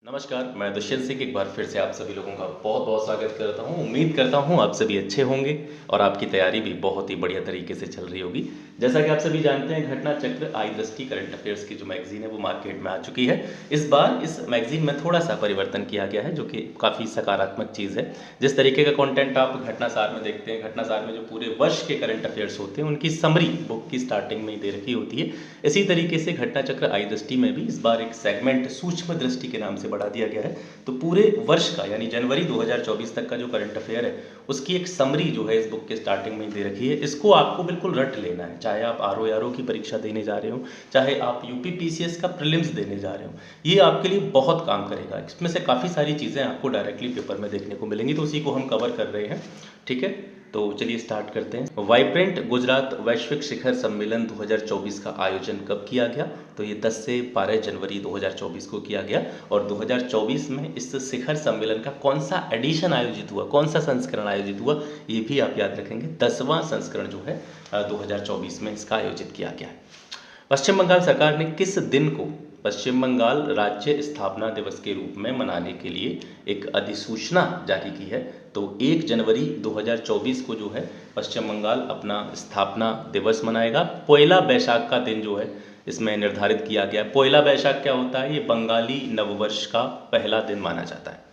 नमस्कार, मैं दुष्यंत सिंह एक बार फिर से आप सभी लोगों का बहुत-बहुत स्वागत करता हूँ। उम्मीद करता हूँ आप सभी अच्छे होंगे और आपकी तैयारी भी बहुत ही बढ़िया तरीके से चल रही होगी। जैसा कि आप सभी जानते हैं घटना चक्र आई दृष्टि करंट अफेयर्स की जो मैगज़ीन है वो मार्केट में आ चुकी है। इस बार इस मैगज़ीन में थोड़ा-सा परिवर्तन किया गया है जो कि काफ़ी सकारात्मक चीज़ है। जिस तरीके का कंटेंट आप घटनासार में देखते हैं, घटनासार में जो पूरे वर्ष के करंट अफेयर्स होते हैं उनकी समरी बुक की स्टार्टिंग में ही दे रखी होती है। इसी तरीके से घटना चक्र आई दृष्टि में भी इस बार एक सेगमेंट सूक्ष्म दृष्टि के नाम से बढ़ा दिया गया है। तो पूरे वर्ष का यानी जनवरी 2024 तक का जो करंट अफेयर है उसकी एक समरी जो है इस बुक के स्टार्टिंग में ही दे रखी है। इसको आपको बिल्कुल रट लेना है, चाहे आप आर ओ की परीक्षा देने जा रहे हो, चाहे आप यूपी पीसीएस का प्रीलिम्स देने जा रहे हो, ये आपके लिए बहुत काम करेगा। इसमें से काफ़ी सारी चीज़ें आपको डायरेक्टली पेपर में देखने को मिलेंगी, तो उसी को हम कवर कर रहे हैं। ठीक है, तो चलिए स्टार्ट करते हैं। वाइब्रेंट गुजरात वैश्विक शिखर सम्मेलन 2024 का आयोजन कब किया गया? तो ये 10 से 12 जनवरी 2024 को किया गया और 2024 में इस शिखर सम्मेलन का कौन सा एडिशन आयोजित हुआ, कौन सा संस्करण आयोजित हुआ, ये भी आप याद रखेंगे। 10वां संस्करण जो है 2024 में इसका आयोजित किया गया है। पश्चिम बंगाल सरकार ने किस दिन को पश्चिम बंगाल राज्य स्थापना दिवस के रूप में मनाने के लिए एक अधिसूचना जारी की है? तो 1 जनवरी 2024 को जो है पश्चिम बंगाल अपना स्थापना दिवस मनाएगा। पोयला बैसाख का दिन जो है इसमें निर्धारित किया गया है। पोयला बैसाख क्या होता है? ये बंगाली नववर्ष का पहला दिन माना जाता है।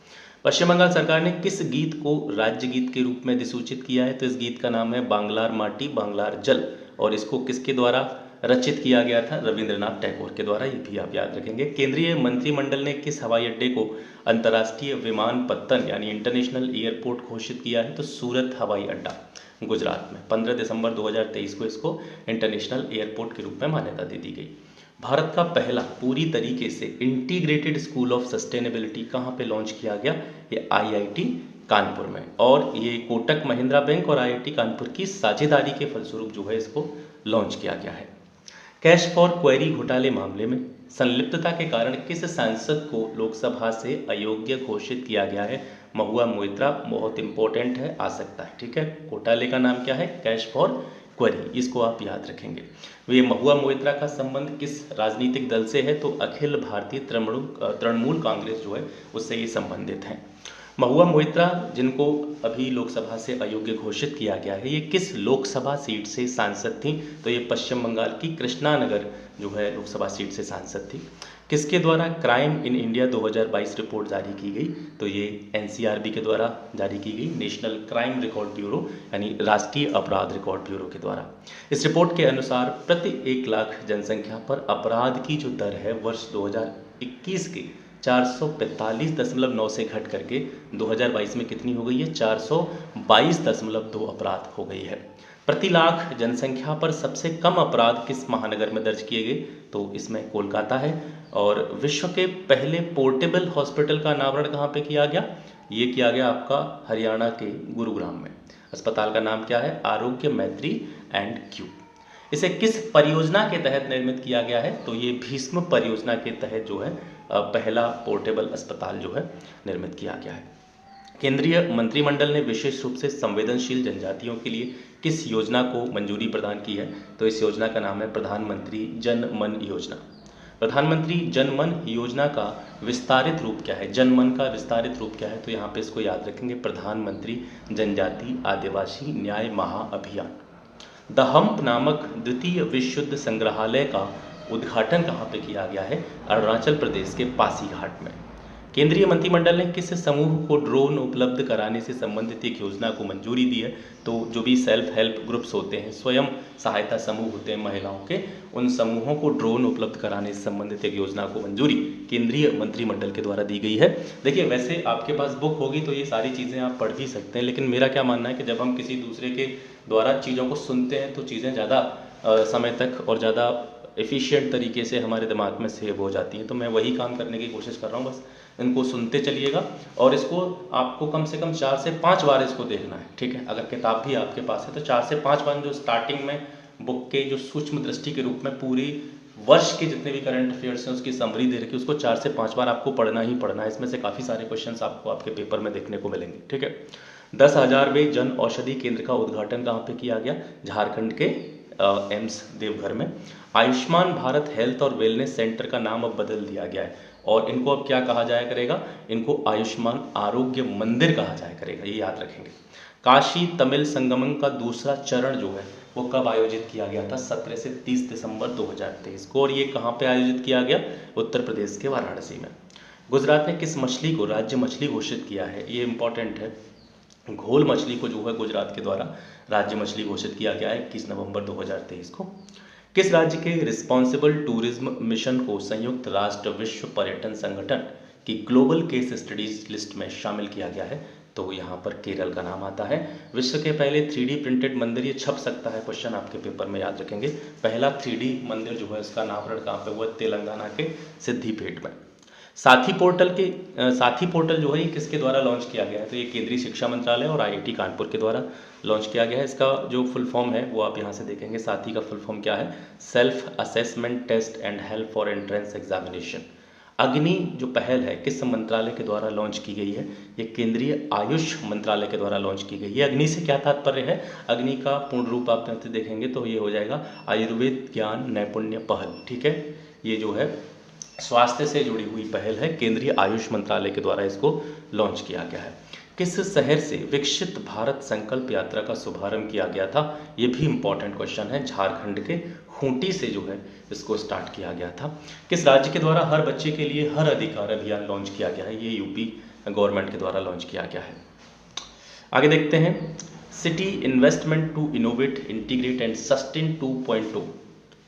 पश्चिम बंगाल सरकार ने किस गीत को राज्य गीत के रूप में अधिसूचित किया है? तो इस गीत का नाम है बांग्लार माटी बांग्लार जल और इसको किसके द्वारा रचित किया गया था? रविंद्रनाथ टैगोर के द्वारा। ये भी आप याद रखेंगे। केंद्रीय मंत्रिमंडल ने किस हवाई अड्डे को अंतर्राष्ट्रीय विमानपत्तन यानी इंटरनेशनल एयरपोर्ट घोषित किया है? तो सूरत हवाई अड्डा गुजरात में 15 दिसंबर 2023 को इसको इंटरनेशनल एयरपोर्ट के रूप में मान्यता दे दी गई। भारत का पहला पूरी तरीके से इंटीग्रेटेड स्कूल ऑफ सस्टेनेबिलिटी कहाँ पे लॉन्च किया गया? ये आईआईटी कानपुर में, और ये कोटक महिंद्रा बैंक और आईआईटी कानपुर की साझेदारी के फलस्वरूप जो है इसको लॉन्च किया गया है। कैश फॉर क्वेरी घोटाले मामले में संलिप्तता के कारण किस सांसद को लोकसभा से अयोग्य घोषित किया गया है? महुआ मोइत्रा, बहुत इंपॉर्टेंट है, आ सकता है। ठीक है, घोटाले का नाम क्या है? कैश फॉर क्वेरी, इसको आप याद रखेंगे। वे महुआ मोइत्रा का संबंध किस राजनीतिक दल से है? तो अखिल भारतीय तृणमूल कांग्रेस जो है उससे ये संबंधित हैं। महुआ मोइत्रा जिनको अभी लोकसभा से अयोग्य घोषित किया गया है, ये किस लोकसभा सीट से सांसद थी? तो ये पश्चिम बंगाल की कृष्णानगर जो है लोकसभा सीट से सांसद थी। किसके द्वारा क्राइम इन इंडिया 2022 रिपोर्ट जारी की गई? तो ये एनसीआरबी के द्वारा जारी की गई, नेशनल क्राइम रिकॉर्ड ब्यूरो यानी राष्ट्रीय अपराध रिकॉर्ड ब्यूरो के द्वारा। इस रिपोर्ट के अनुसार प्रति 1 लाख जनसंख्या पर अपराध की जो दर है वर्ष 2021 के 445.9 से घट करके 2022 में कितनी हो गई है? 422.2 अपराध हो गई है। प्रति लाख जनसंख्या पर सबसे कम अपराध किस महानगर में दर्ज किए गए? तो इसमें कोलकाता है। और विश्व के पहले पोर्टेबल हॉस्पिटल का अनावरण कहाँ पे किया गया? ये किया गया आपका हरियाणा के गुरुग्राम में। अस्पताल का नाम क्या है? आरोग्य मैत्री एंड क्यू। इसे किस परियोजना के तहत निर्मित किया गया है? तो ये भीष्म परियोजना के तहत जो है पहला पोर्टेबल अस्पताल जो है निर्मित किया गया है। केंद्रीय मंत्रिमंडल ने विशेष रूप से संवेदनशील जनजातियों के लिए किस योजना को मंजूरी प्रदान की है? तो इस योजना का नाम है प्रधानमंत्री जन मन योजना। प्रधानमंत्री जन मन योजना का विस्तारित रूप क्या है? जन मन का विस्तारित रूप क्या है? तो यहाँ पे इसको याद रखेंगे, प्रधानमंत्री जनजाति आदिवासी न्याय महाअभियान। द हम्प नामक द्वितीय विश्व युद्ध संग्रहालय का उद्घाटन कहाँ पे किया गया है? अरुणाचल प्रदेश के पासीघाट में। केंद्रीय मंत्रिमंडल ने किस समूह को ड्रोन उपलब्ध कराने से संबंधित एक योजना को मंजूरी दी है? तो जो भी सेल्फ हेल्प ग्रुप्स होते हैं, स्वयं सहायता समूह होते हैं महिलाओं के, उन समूहों को ड्रोन उपलब्ध कराने से संबंधित एक योजना को मंजूरी केंद्रीय मंत्रिमंडल के द्वारा दी गई है। देखिए, वैसे आपके पास बुक होगी तो ये सारी चीज़ें आप पढ़ भी सकते हैं, लेकिन मेरा क्या मानना है कि जब हम किसी दूसरे के द्वारा चीज़ों को सुनते हैं तो चीज़ें ज़्यादा समय तक और ज़्यादा एफिशिएंट तरीके से हमारे दिमाग में सेव हो जाती हैं। तो मैं वही काम करने की कोशिश कर रहा हूँ। बस इनको सुनते चलिएगा और इसको आपको कम से कम 4 से 5 बार इसको देखना है। ठीक है, अगर किताब भी आपके पास है तो 4 से 5 बार जो स्टार्टिंग में बुक के जो सूक्ष्म दृष्टि के रूप में पूरी वर्ष के जितने भी करंट अफेयर्स हैं उसकी समरी दे रखी है, उसको 4 से 5 बार आपको पढ़ना ही पढ़ना है। इसमें से काफ़ी सारे क्वेश्चंस आपको आपके पेपर में देखने को मिलेंगे। ठीक है, 10,000वें जन औषधि केंद्र का उद्घाटन कहाँ पे किया गया? झारखंड के एम्स देवघर में। आयुष्मान भारत हेल्थ और वेलनेस सेंटर का नाम अब बदल दिया गया है और इनको अब क्या कहा जाया करेगा, इनको आयुष्मान आरोग्य मंदिर कहा जाया करेगा, ये याद रखेंगे। काशी तमिल संगमम का दूसरा चरण जो है वो कब आयोजित किया गया था, 17 से 30 दिसंबर 2023 को, और ये कहाँ पे आयोजित किया गया, उत्तर प्रदेश के वाराणसी में। गुजरात ने किस मछली को राज्य मछली घोषित किया है, ये इंपॉर्टेंट है। घोल मछली को जो है गुजरात के द्वारा राज्य मछली घोषित किया गया है 21 नवंबर 2023 को। किस राज्य के रिस्पॉन्सिबल टूरिज्म मिशन को संयुक्त राष्ट्र विश्व पर्यटन संगठन की ग्लोबल केस स्टडीज लिस्ट में शामिल किया गया है, तो यहाँ पर केरल का नाम आता है। विश्व के पहले 3D प्रिंटेड मंदिर, ये छप सकता है, क्वेश्चन आपके पेपर में याद रखेंगे। पहला 3D मंदिर जो है उसका नामकरण कहाँ पे हुआ, तेलंगाना के सिद्धिपेट में। साथी पोर्टल जो है ये किसके द्वारा लॉन्च किया गया है, तो ये केंद्रीय शिक्षा मंत्रालय और IIT कानपुर के द्वारा लॉन्च किया गया है। इसका जो फुल फॉर्म है वो आप यहाँ से देखेंगे, साथी का फुल फॉर्म क्या है, self assessment test and help for entrance examination. अग्नि जो पहल है किस मंत्रालय के द्वारा लॉन्च की गई है, ये केंद्रीय आयुष मंत्रालय के द्वारा लॉन्च की गई है। अग्नि से क्या तात्पर्य है, अग्नि का पूर्ण रूप आप यहाँ से देखेंगे तो ये हो जाएगा आयुर्वेद ज्ञान नैपुण्य पहल, ठीक है। ये जो है स्वास्थ्य से जुड़ी हुई पहल है, केंद्रीय आयुष मंत्रालय के द्वारा इसको लॉन्च किया गया है। किस शहर से विकसित भारत संकल्प यात्रा का शुभारंभ किया गया था, ये भी इंपॉर्टेंट क्वेश्चन है। झारखंड के खूंटी से जो है इसको स्टार्ट किया गया था। किस राज्य के द्वारा हर बच्चे के लिए हर अधिकार अभियान लॉन्च किया गया है, ये यूपी गवर्नमेंट के द्वारा लॉन्च किया गया है। आगे देखते हैं, city investment to innovate integrate and sustain 2.0,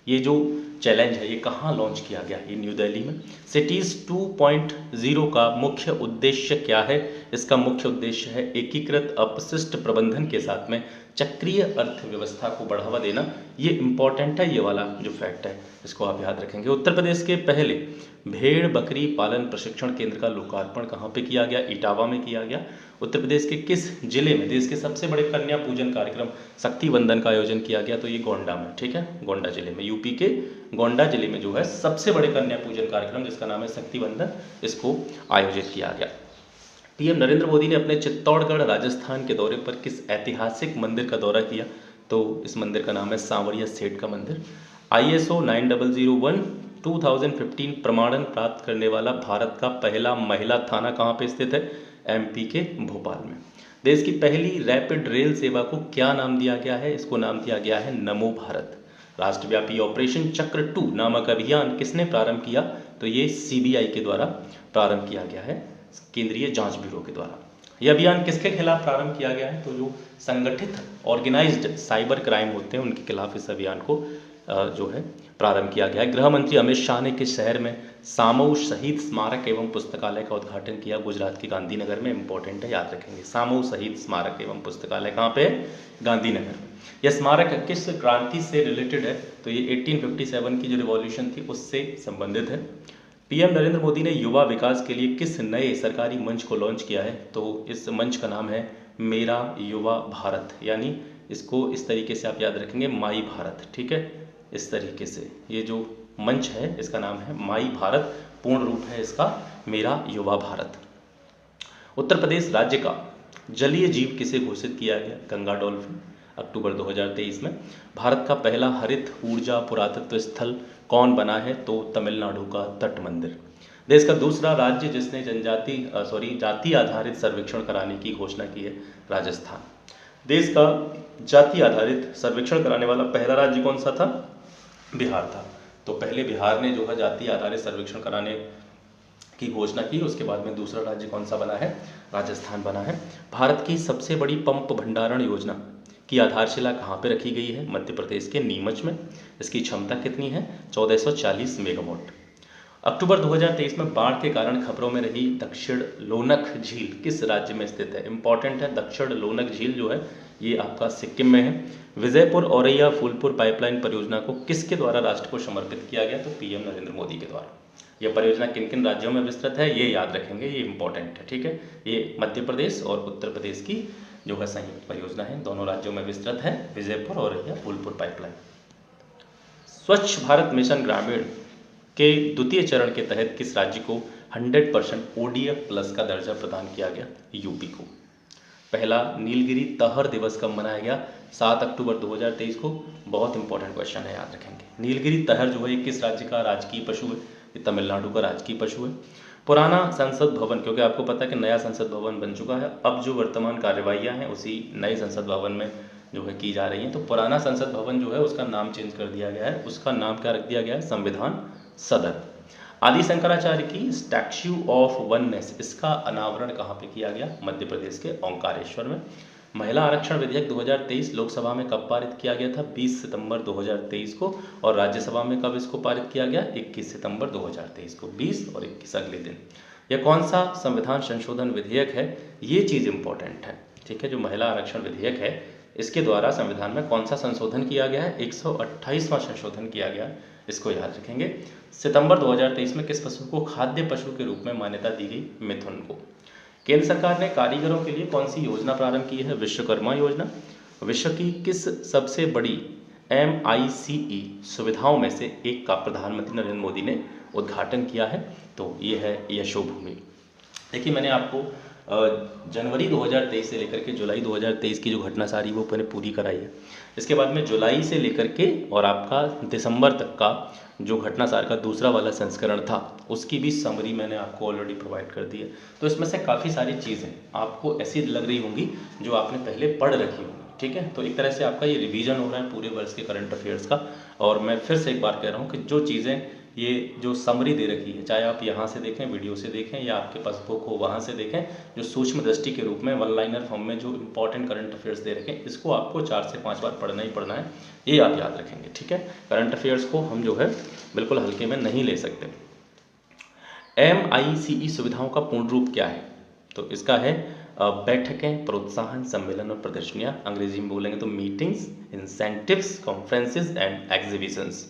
ये जो चैलेंज है ये कहाँ लॉन्च किया गया, ये न्यू दिल्ली में। सिटीज़ 2.0 का मुख्य उद्देश्य क्या है, इसका मुख्य उद्देश्य है एकीकृत अपशिष्ट प्रबंधन के साथ में चक्रीय अर्थव्यवस्था को बढ़ावा देना। ये इंपॉर्टेंट है, ये वाला जो फैक्ट है इसको आप याद रखेंगे। उत्तर प्रदेश के पहले भेड़ बकरी पालन प्रशिक्षण केंद्र का लोकार्पण कहाँ पे किया गया, इटावा में किया गया। उत्तर प्रदेश के किस जिले में देश के सबसे बड़े कन्या पूजन कार्यक्रम शक्ति वंदन का आयोजन किया गया, तो ये गोंडा में, ठीक है, गोंडा जिले में, यूपी के गोंडा जिले में जो है सबसे बड़े कन्या पूजन कार्यक्रम जिसका नाम है शक्ति वंदन, इसको आयोजित किया गया। पीएम नरेंद्र मोदी ने अपने चित्तौड़गढ़ राजस्थान के दौरे पर किस ऐतिहासिक मंदिर का दौरा किया, तो इस मंदिर का नाम है सांवरिया सेठ का मंदिर। ISO 9001 2015 प्रमाणन प्राप्त करने वाला भारत का पहला महिला थाना कहाँ पे स्थित है, MP के भोपाल में। देश की पहली रैपिड रेल सेवा को क्या नाम दिया गया है, इसको नाम दिया गया है नमो भारत। राष्ट्रव्यापी ऑपरेशन चक्र 2 नामक अभियान किसने प्रारंभ किया, तो ये CBI के द्वारा प्रारंभ किया गया है, केंद्रीय जांच ब्यूरो के द्वारा। यह अभियान किसके खिलाफ प्रारंभ किया गया है, तो जो संगठित ऑर्गेनाइज्ड साइबर क्राइम होते हैं उनके खिलाफ इस अभियान को जो है प्रारंभ किया गया है। गृह मंत्री अमित शाह ने किस शहर में सामऊ शहीद स्मारक एवं पुस्तकालय का उद्घाटन किया, गुजरात के गांधीनगर में, इंपॉर्टेंट है, याद रखेंगे। सामऊ शहीद स्मारक एवं पुस्तकालय कहाँ पे है, गांधीनगर में। यह स्मारक किस क्रांति से रिलेटेड है, तो ये 1857 की जो रिवॉल्यूशन थी उससे संबंधित है। पीएम नरेंद्र मोदी ने युवा विकास के लिए किस नए सरकारी मंच को लॉन्च किया है, तो इस मंच का नाम है मेरा युवा भारत, यानी इसको इस तरीके से आप याद रखेंगे, माई भारत, ठीक है, इस तरीके से ये जो मंच है इसका नाम है माई भारत, पूर्ण रूप है इसका मेरा युवा भारत। उत्तर प्रदेश राज्य का जलीय जीव किसे घोषित किया गया, गंगा डॉल्फिन, अक्टूबर 2023 में। भारत का पहला हरित ऊर्जा पुरातत्व स्थल कौन बना है, तो तमिलनाडु का तट मंदिर। देश का दूसरा राज्य जिसने जाति आधारित सर्वेक्षण कराने की घोषणा की है, राजस्थान। देश का जाति आधारित सर्वेक्षण कराने वाला पहला राज्य कौन सा था, बिहार था। तो पहले बिहार ने जो है जाति आधारित सर्वेक्षण कराने की घोषणा की, उसके बाद में दूसरा राज्य कौन सा बना है, राजस्थान बना है। भारत की सबसे बड़ी पंप भंडारण योजना की आधारशिला कहाँ पे रखी गई है, मध्य प्रदेश के नीमच में। इसकी क्षमता कितनी है, 1440 मेगावाट। अक्टूबर 2023 में बाढ़ के कारण खबरों में रही दक्षिण लोनक झील किस राज्य में स्थित है, इंपॉर्टेंट है। दक्षिण लोनक झील जो है ये आपका सिक्किम में है। विजयपुर औरैया फूलपुर पाइपलाइन परियोजना को किसके द्वारा राष्ट्र को समर्पित किया गया, तो पीएम नरेंद्र मोदी के द्वारा। यह परियोजना किन किन राज्यों में विस्तृत है, ये याद रखेंगे, ये इंपॉर्टेंट है, ठीक है। ये मध्य प्रदेश और उत्तर प्रदेश की जो है संयुक्त परियोजना है, दोनों राज्यों में विस्तृत है, विजयपुर औरैया फूलपुर पाइपलाइन। स्वच्छ भारत मिशन ग्रामीण के द्वितीय चरण के तहत किस राज्य को 100% ODF प्लस का दर्जा प्रदान किया गया, यूपी को। पहला नीलगिरी तहर दिवस कब मनाया गया, 7 अक्टूबर 2023 को। बहुत इंपॉर्टेंट क्वेश्चन है, याद रखेंगे। नीलगिरी तहर जो है किस राज्य का राजकीय पशु है, ये तमिलनाडु का राजकीय पशु है। पुराना संसद भवन, क्योंकि आपको पता है कि नया संसद भवन बन चुका है, अब जो वर्तमान कार्यवाहियाँ हैं उसी नए संसद भवन में जो है की जा रही हैं। तो पुराना संसद भवन जो है उसका नाम चेंज कर दिया गया है, उसका नाम क्या रख दिया गया है, संविधान सदन। आदि शंकराचार्य की स्टैच्यू ऑफ वननेस, इसका अनावरण कहाँ पे किया गया, मध्य प्रदेश के ओंकारेश्वर में। महिला आरक्षण विधेयक 2023 लोकसभा में कब पारित किया गया था, 20 सितंबर 2023 को, और राज्यसभा में कब इसको पारित किया गया, 21 सितंबर 2023 को, 20 और 21 अगले दिन। यह कौन सा संविधान संशोधन विधेयक है, ये चीज़ इंपॉर्टेंट है, ठीक है। जो महिला आरक्षण विधेयक है इसके द्वारा संविधान में कौन सा संशोधन किया गया है, 128वां संशोधन किया गया, इसको याद रखेंगे। सितंबर 2023 में किस पशु को खाद्य पशु के रूप में मान्यता दी गई, मिथुन को। केंद्र सरकार ने कारीगरों के लिए कौन सी योजना प्रारंभ की है, विश्वकर्मा योजना। विश्व की किस सबसे बड़ी MICE सुविधाओं में से एक का प्रधानमंत्री नरेंद्र मोदी ने उद्घाटन किया है, तो ये है यशोभूमि। देखिए मैंने आपको जनवरी 2023 से लेकर के जुलाई 2023 की जो घटना सारी वो मैंने पूरी कराई है। इसके बाद में जुलाई से लेकर के और आपका दिसंबर तक का जो घटना सार का दूसरा वाला संस्करण था उसकी भी समरी मैंने आपको ऑलरेडी प्रोवाइड कर दी है। तो इसमें से काफ़ी सारी चीज़ें आपको ऐसी लग रही होंगी जो आपने पहले पढ़ रखी होंगी, ठीक है। तो एक तरह से आपका ये रिवीजन हो रहा है पूरे वर्ष के करंट अफेयर्स का। और मैं फिर से एक बार कह रहा हूँ कि जो चीज़ें ये जो समरी दे रखी है, चाहे आप यहाँ से देखें, वीडियो से देखें, या आपके पास बुक हो वहाँ से देखें, जो सूक्ष्म दृष्टि के रूप में वन लाइनर फॉर्म में जो इंपॉर्टेंट करंट अफेयर्स दे रखे हैं, इसको आपको 4 से 5 बार पढ़ना ही पढ़ना है, ये आप याद रखेंगे, ठीक है। करंट अफेयर्स को हम जो है बिल्कुल हल्के में नहीं ले सकते। MICE सुविधाओं का पूर्ण रूप क्या है, तो इसका है बैठकें, प्रोत्साहन, सम्मेलन और प्रदर्शनियाँ। अंग्रेजी में बोलेंगे तो meetings, incentives, conferences and exhibitions.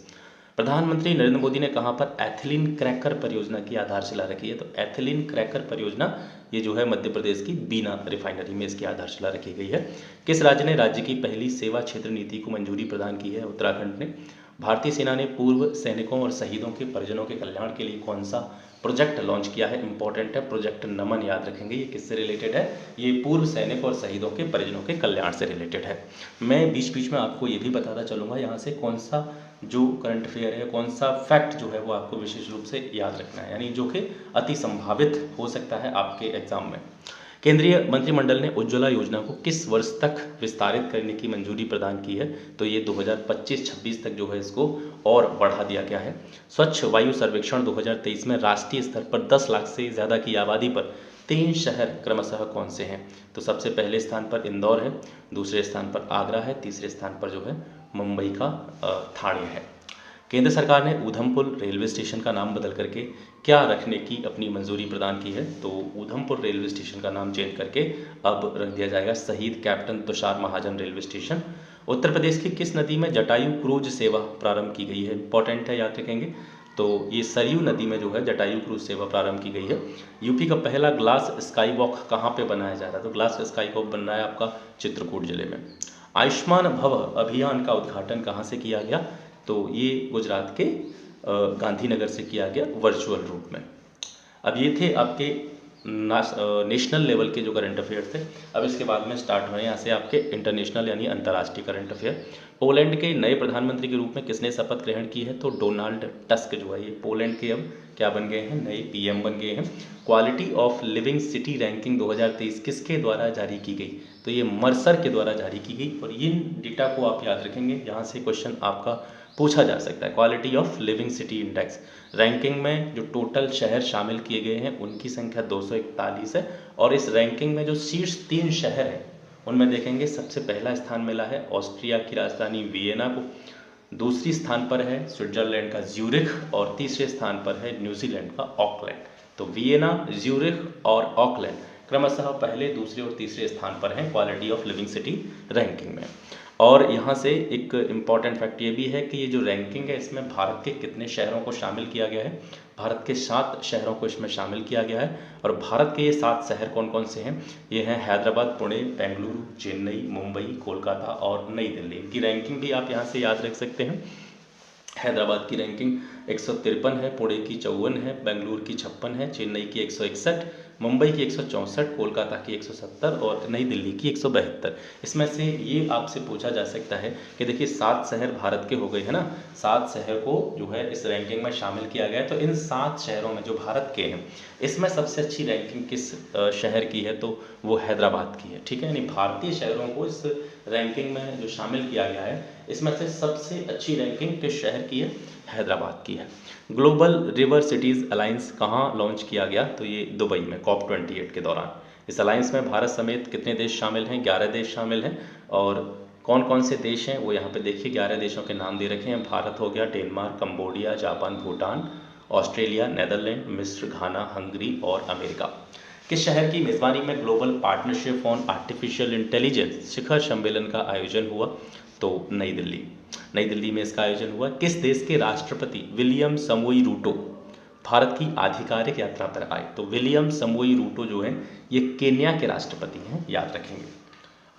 प्रधानमंत्री नरेंद्र मोदी ने कहाँ पर एथिलीन क्रैकर परियोजना की आधारशिला रखी है, तो एथिलीन क्रैकर परियोजना ये जो है मध्य प्रदेश की बीना रिफाइनरी में इसकी आधारशिला रखी गई है। किस राज्य ने राज्य की पहली सेवा क्षेत्र नीति को मंजूरी प्रदान की है, उत्तराखंड ने। भारतीय सेना ने पूर्व सैनिकों और शहीदों के परिजनों के कल्याण के लिए कौन सा प्रोजेक्ट लॉन्च किया है, इंपॉर्टेंट है, प्रोजेक्ट नमन याद रखेंगे। ये किससे रिलेटेड है, ये पूर्व सैनिक और शहीदों के परिजनों के कल्याण से रिलेटेड है। मैं बीच बीच में आपको ये भी बताता चलूँगा यहाँ से कौन सा जो करंट अफेयर है, कौन सा फैक्ट जो है वो आपको विशेष रूप से याद रखना है, यानी जो कि अति संभावित हो सकता है आपके एग्जाम में। केंद्रीय मंत्रिमंडल ने उज्ज्वला योजना को किस वर्ष तक विस्तारित करने की मंजूरी प्रदान की है, तो ये 2025-26 तक जो है इसको और बढ़ा दिया गया है। स्वच्छ वायु सर्वेक्षण 2023 में राष्ट्रीय स्तर पर 10 लाख से ज़्यादा की आबादी पर 3 शहर क्रमशः कौन से हैं, तो सबसे पहले स्थान पर इंदौर है, दूसरे स्थान पर आगरा है, तीसरे स्थान पर जो है मुंबई का ठाणे है। केंद्र सरकार ने ऊधमपुर रेलवे स्टेशन का नाम बदल करके क्या रखने की अपनी मंजूरी प्रदान की है, तो ऊधमपुर रेलवे स्टेशन का नाम चेंज करके अब रख दिया जाएगा शहीद कैप्टन तुषार महाजन रेलवे स्टेशन। उत्तर प्रदेश की किस नदी में जटायु क्रूज सेवा प्रारंभ की गई है, इंपॉर्टेंट है, याद रखेंगे। तो ये सरयू नदी में जो है जटायु क्रूज सेवा प्रारंभ की गई है। यूपी का पहला ग्लास स्काई वॉक कहाँ पे बनाया जा रहा है, तो ग्लास स्काई वॉक बन रहा है आपका चित्रकूट जिले में। आयुष्मान भव अभियान का उद्घाटन कहाँ से किया गया, तो ये गुजरात के गांधीनगर से किया गया वर्चुअल रूप में। अब ये थे आपके नेशनल लेवल के जो करंट अफेयर थे। अब इसके बाद में स्टार्ट हो रहे हैं यहाँ से आपके इंटरनेशनल यानी अंतर्राष्ट्रीय करंट अफेयर। पोलैंड के नए प्रधानमंत्री के रूप में किसने शपथ ग्रहण की है, तो डोनाल्ड टस्क जो है ये पोलैंड के अब क्या बन गए हैं, नए PM बन गए हैं। Quality of living city ranking 2023 किसके द्वारा जारी की गई, तो ये मर्सर के द्वारा जारी की गई। और इन डेटा को आप याद रखेंगे, यहाँ से क्वेश्चन आपका पूछा जा सकता है। Quality of living city index ranking में जो टोटल शहर शामिल किए गए हैं उनकी संख्या 241 है। और इस रैंकिंग में जो शीर्ष 3 शहर हैं उनमें देखेंगे सबसे पहला स्थान मिला है ऑस्ट्रिया की राजधानी वियना को, दूसरी स्थान पर है स्विट्जरलैंड का ज्यूरिख, और तीसरे स्थान पर है न्यूजीलैंड का ऑकलैंड। तो वियना, ज्यूरिख और ऑकलैंड क्रमशः पहले, दूसरे और तीसरे स्थान पर हैं quality of living city ranking में। और यहाँ से एक इम्पॉर्टेंट फैक्ट ये भी है कि ये जो रैंकिंग है इसमें भारत के कितने शहरों को शामिल किया गया है, भारत के 7 शहरों को इसमें शामिल किया गया है। और भारत के ये 7 शहर कौन कौन से हैं, ये हैं हैदराबाद, पुणे, बेंगलुरु, चेन्नई, मुंबई, कोलकाता और नई दिल्ली। इनकी रैंकिंग भी आप यहाँ से याद रख सकते हैं। हैदराबाद की रैंकिंग 153 है, पुणे की 54 है, बेंगलुरु की 56 है, चेन्नई की 161, मुंबई की 164, कोलकाता की 170 और नई दिल्ली की 172। इसमें से ये आपसे पूछा जा सकता है कि देखिए 7 शहर भारत के हो गए हैं ना, 7 शहर को जो है इस रैंकिंग में शामिल किया गया है। तो इन 7 शहरों में जो भारत के हैं, इसमें सबसे अच्छी रैंकिंग किस शहर की है, तो वो हैदराबाद की है। ठीक है, यानी भारतीय शहरों को इस रैंकिंग में जो शामिल किया गया है, इसमें से सबसे अच्छी रैंकिंग किस शहर की है, हैदराबाद की है। ग्लोबल रिवर सिटीज़ अलायंस कहाँ लॉन्च किया गया, तो ये दुबई में COP28 के दौरान। इस अलायंस में भारत समेत कितने देश शामिल हैं, 11 देश शामिल हैं। और कौन कौन से देश हैं वो यहाँ पे देखिए, 11 देशों के नाम दे रखे हैं। भारत हो गया, Denmark, Cambodia, Japan, Bhutan, Australia, Netherland, मिस्र, घाना, हंगरी और अमेरिका। किस शहर की मेज़बानी में global partnership on artificial intelligence शिखर सम्मेलन का आयोजन हुआ, तो नई दिल्ली। नई दिल्ली में इसका आयोजन हुआ। किस देश के राष्ट्रपति विलियम समोई रूटो भारत की आधिकारिक यात्रा पर आए, तो विलियम समोई रूटो जो हैं ये केन्या के राष्ट्रपति हैं, याद रखेंगे।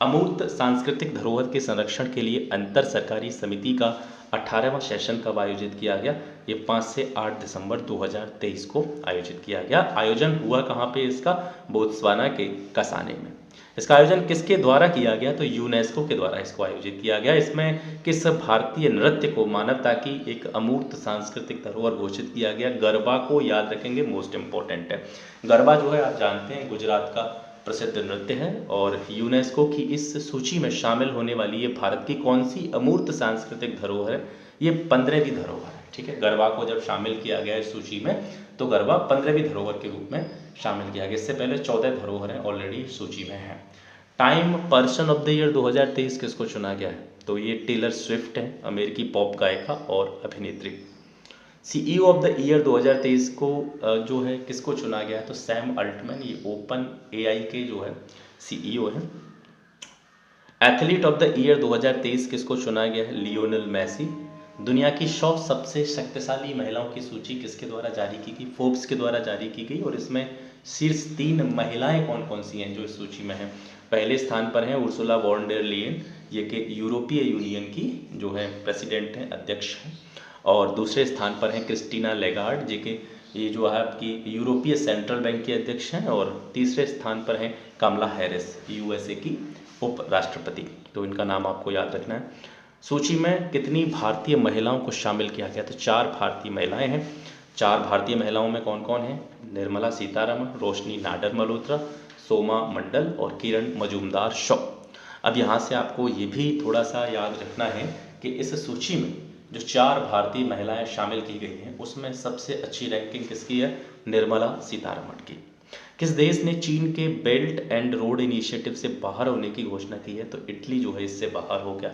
अमूर्त सांस्कृतिक धरोहर के संरक्षण के लिए अंतर सरकारी समिति का 18वां सेशन कब आयोजित किया गया, ये 5 से 8 दिसंबर 2023 को आयोजित किया गया। आयोजन हुआ कहाँ पे इसका, बोत्सवाना के कसाने में। इसका आयोजन किसके द्वारा किया गया, तो यूनेस्को के द्वारा इसको आयोजित किया गया। इसमें किस भारतीय नृत्य को मानवता की एक अमूर्त सांस्कृतिक धरोहर घोषित किया गया, गरबा को याद रखेंगे, मोस्ट इंपॉर्टेंट है। गरबा जो है आप जानते हैं गुजरात का प्रसिद्ध नृत्य है, और यूनेस्को की इस सूची में शामिल होने वाली ये भारत की कौन सी अमूर्त सांस्कृतिक धरोहर है, ये 15वीं धरोहर है। ठीक है, गरबा को जब शामिल किया गया इस सूची में, तो गरबा 15वीं धरोहर के रूप में शामिल किया गया। इससे पहले 14 धरोहरें ऑलरेडी सूची में हैं। Time person of the year 2023 किसको चुना गया है, तो ये टेलर स्विफ्ट है, अमेरिकी पॉप गायिका और अभिनेत्री। CEO ऑफ द ईयर 2023 को जो है किसको चुना गया है, तो सैम अल्टमैन, ये ओपन AI के जो है CEO हैं। एथलीट ऑफ द ईयर 2023 किसको चुना गया है, लियोनेल मेसी। दुनिया की 100 सबसे शक्तिशाली महिलाओं की सूची किसके द्वारा जारी की गई, फोर्ब्स के द्वारा जारी की गई, और इसमें शीर्ष 3 महिलाएं कौन कौन सी हैं जो इस सूची में हैं। पहले स्थान पर हैं उर्सुला वॉन डेर लेयन, ये कि यूरोपीय यूनियन की जो है प्रेसिडेंट हैं, अध्यक्ष हैं। और दूसरे स्थान पर हैं क्रिस्टीना लेगार्ड, जो कि ये जो है आपकी यूरोपीय सेंट्रल बैंक के अध्यक्ष हैं। और तीसरे स्थान पर हैं कमला हैरिस, USA की उप राष्ट्रपति। तो इनका नाम आपको याद रखना है। सूची में कितनी भारतीय महिलाओं को शामिल किया गया, तो 4 भारतीय महिलाएं हैं। 4 भारतीय महिलाओं में कौन कौन है, निर्मला सीतारमण, रोशनी नाडर मल्होत्रा, सोमा मंडल और किरण मजूमदार शॉ। अब यहाँ से आपको ये भी थोड़ा सा याद रखना है कि इस सूची में जो 4 भारतीय महिलाएं शामिल की गई हैं, उसमें सबसे अच्छी रैंकिंग किसकी है, निर्मला सीतारमण की। किस देश ने चीन के बेल्ट एंड रोड इनिशिएटिव से बाहर होने की घोषणा की है, तो इटली जो है इससे बाहर हो गया।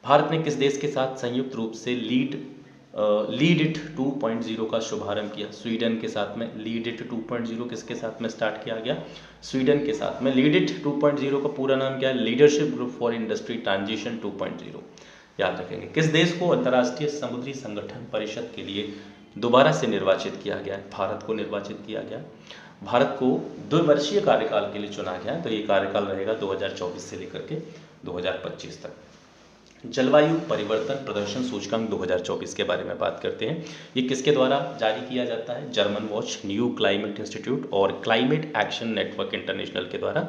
भारत ने किस देश के साथ संयुक्त रूप से लीड इट 2.0 का शुभारंभ किया, स्वीडन के साथ में। लीड इट 2.0 किसके साथ में स्टार्ट किया गया, स्वीडन के साथ में। लीड इट 2.0 का पूरा नाम क्या है, leadership group for industry transition 2.0, याद रखेंगे। किस देश को अंतर्राष्ट्रीय समुद्री संगठन परिषद के लिए दोबारा से निर्वाचित किया गया है, भारत को निर्वाचित किया गया। भारत को 2 वर्षीय कार्यकाल के लिए चुना गया, तो ये कार्यकाल रहेगा 2024 से लेकर के 2025 तक। जलवायु परिवर्तन प्रदर्शन सूचकांक 2024 के बारे में बात करते हैं। ये किसके द्वारा जारी किया जाता है, German watch, new climate institute और क्लाइमेट एक्शन नेटवर्क इंटरनेशनल के द्वारा।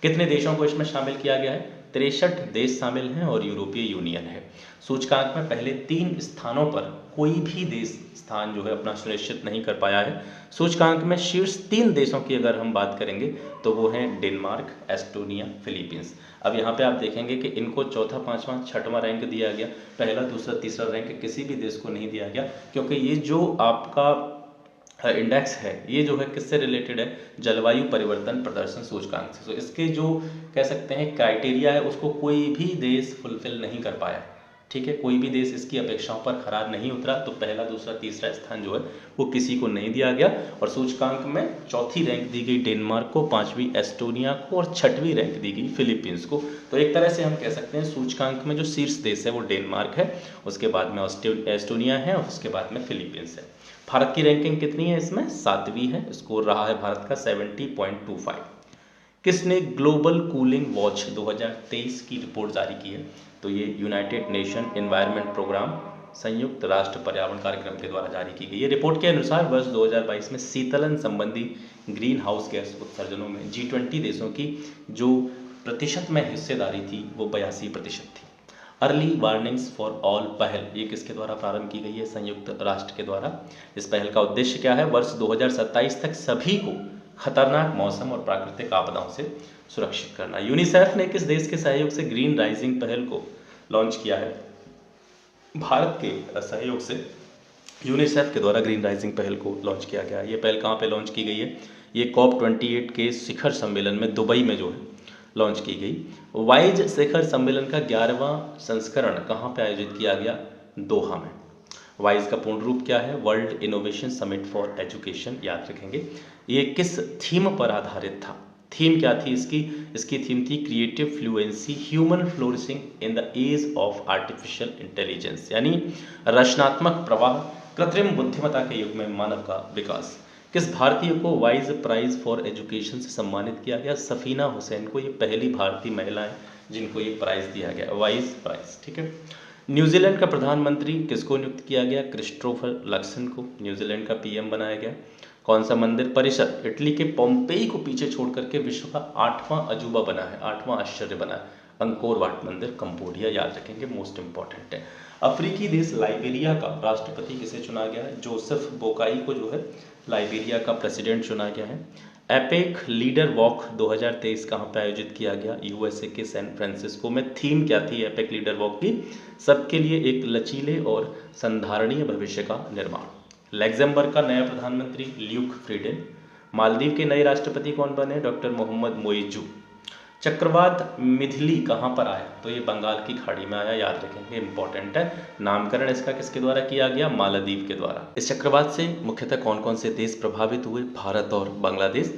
कितने देशों को इसमें शामिल किया गया है, 63 देश शामिल हैं और यूरोपीय यूनियन है। सूचकांक में पहले 3 स्थानों पर कोई भी देश स्थान जो है अपना सुनिश्चित नहीं कर पाया है। सूचकांक में शीर्ष 3 देशों की अगर हम बात करेंगे तो वो हैं डेनमार्क, एस्टोनिया, फिलीपींस। अब यहाँ पे आप देखेंगे कि इनको चौथा, पांचवा, छठवां रैंक दिया गया, पहला, दूसरा, तीसरा रैंक किसी भी देश को नहीं दिया गया, क्योंकि ये जो आपका इंडेक्स है ये जो है किससे रिलेटेड है, जलवायु परिवर्तन प्रदर्शन सूचकांक से। तो इसके जो कह सकते हैं क्राइटेरिया है उसको कोई भी देश फुलफिल नहीं कर पाया। ठीक है, कोई भी देश इसकी अपेक्षाओं पर खरा नहीं उतरा, तो पहला, दूसरा, तीसरा स्थान जो है वो किसी को नहीं दिया गया। और सूचकांक में चौथी रैंक दी गई डेनमार्क को, 5वीं एस्टोनिया को और 6वीं रैंक दी गई फिलीपींस को। तो एक तरह से हम कह सकते हैं सूचकांक में जो शीर्ष देश है वो डेनमार्क है, उसके बाद में एस्टोनिया है और उसके बाद में फिलीपींस है। भारत की रैंकिंग कितनी है इसमें, 7वीं है, स्कोर रहा है भारत का 70.25। किसने ग्लोबल कूलिंग वॉच 2023 की रिपोर्ट जारी की है, तो ये यूनाइटेड नेशन एनवायरनमेंट प्रोग्राम संयुक्त राष्ट्र पर्यावरण कार्यक्रम के द्वारा जारी की गई है। रिपोर्ट के अनुसार वर्ष 2022 में शीतलन संबंधी ग्रीन हाउस गैस उत्सर्जनों में G20 देशों की जो प्रतिशत में हिस्सेदारी थी वो 82% थी। अर्ली वार्निंग्स फॉर ऑल पहल ये किसके द्वारा प्रारंभ की गई है? संयुक्त राष्ट्र के द्वारा। इस पहल का उद्देश्य क्या है? वर्ष 2027 तक सभी को खतरनाक मौसम और प्राकृतिक आपदाओं से सुरक्षित करना। यूनिसेफ ने किस देश के सहयोग से ग्रीन राइजिंग पहल को लॉन्च किया है? भारत के सहयोग से यूनिसेफ के द्वारा ग्रीन राइजिंग पहल को लॉन्च किया गया है। ये पहल कहाँ पे लॉन्च की गई है? ये COP28 के शिखर सम्मेलन में दुबई में जो है लॉन्च की गई। वाइज शिखर सम्मेलन का 11वां संस्करण कहाँ पे आयोजित किया गया? दोहा में। वाइज का पूर्ण रूप क्या है? World innovation summit for education, याद रखेंगे। ये किस थीम पर आधारित था? थीम क्या थी इसकी? इसकी थीम थी creative fluency human flourishing in the age of artificial intelligence, यानी रचनात्मक प्रवाह कृत्रिम बुद्धिमत्ता के युग में मानव का विकास। किस भारतीय को वाइज प्राइज फॉर एजुकेशन से सम्मानित किया गया? सफीना हुसैन को। ये पहली भारतीय महिला है जिनको ये प्राइज दिया गया, वाइज प्राइज, ठीक है। न्यूजीलैंड का प्रधानमंत्री किसको नियुक्त किया गया? क्रिस्टोफर लक्सन को न्यूजीलैंड का PM बनाया गया। कौन सा मंदिर परिसर इटली के पोम्पेई को पीछे छोड़ करके विश्व का 8वां अजूबा बना है, 8वां आश्चर्य बना है? अंकोर वाट मंदिर, कंबोडिया, याद रखेंगे, मोस्ट इंपॉर्टेंट है। अफ्रीकी देश लाइबेरिया का राष्ट्रपति किसे चुना गया है? जोसेफ बोकाई को जो है लाइबेरिया का प्रेसिडेंट चुना गया है। एपेक लीडर वॉक 2023 कहाँ पे आयोजित किया गया? USA के सैन फ्रांसिस्को में। थीम क्या थी एपेक लीडर वॉक की? सबके लिए एक लचीले और संधारणीय भविष्य का निर्माण। लग्जमबर्ग का नया प्रधानमंत्री ल्यूक फ्रीडेन। मालदीव के नए राष्ट्रपति कौन बने? डॉक्टर मोहम्मद मोइजू। चक्रवात मिथिली कहाँ पर आया? तो ये बंगाल की खाड़ी में आया, याद रखेंगे, इंपॉर्टेंट है। नामकरण इसका किसके द्वारा किया गया? मालदीव के द्वारा। इस चक्रवात से मुख्यतः कौन कौन से देश प्रभावित हुए? भारत और बांग्लादेश।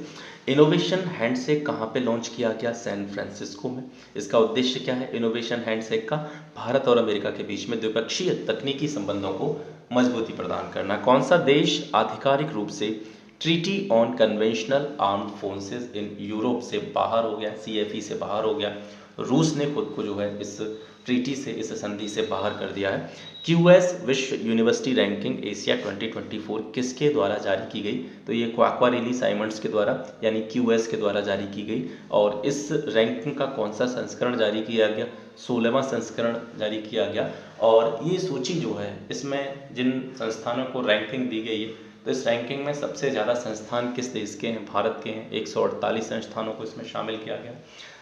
इनोवेशन हैंडशेक कहाँ पे लॉन्च किया गया? सैन फ्रांसिस्को में। इसका उद्देश्य क्या है इनोवेशन हैंडशेक का? भारत और अमेरिका के बीच में द्विपक्षीय तकनीकी संबंधों को मजबूती प्रदान करना। कौन सा देश आधिकारिक रूप से treaty on conventional armed forces in Europe से बाहर हो गया? CFE से बाहर हो गया। रूस ने खुद को जो है इस ट्रीटी से, इस संधि से बाहर कर दिया है। QS विश्व यूनिवर्सिटी रैंकिंग एशिया 2024 किसके द्वारा जारी की गई? तो ये क्वाक्वारेली साइमंड्स के द्वारा, यानी QS के द्वारा जारी की गई। और इस रैंकिंग का कौन सा संस्करण जारी किया गया? 16वां संस्करण जारी किया गया। और ये सूची जो है इसमें जिन संस्थानों को रैंकिंग दी गई है, तो इस रैंकिंग में सबसे ज़्यादा संस्थान किस देश के हैं? भारत के हैं। 148 संस्थानों को इसमें शामिल किया गया।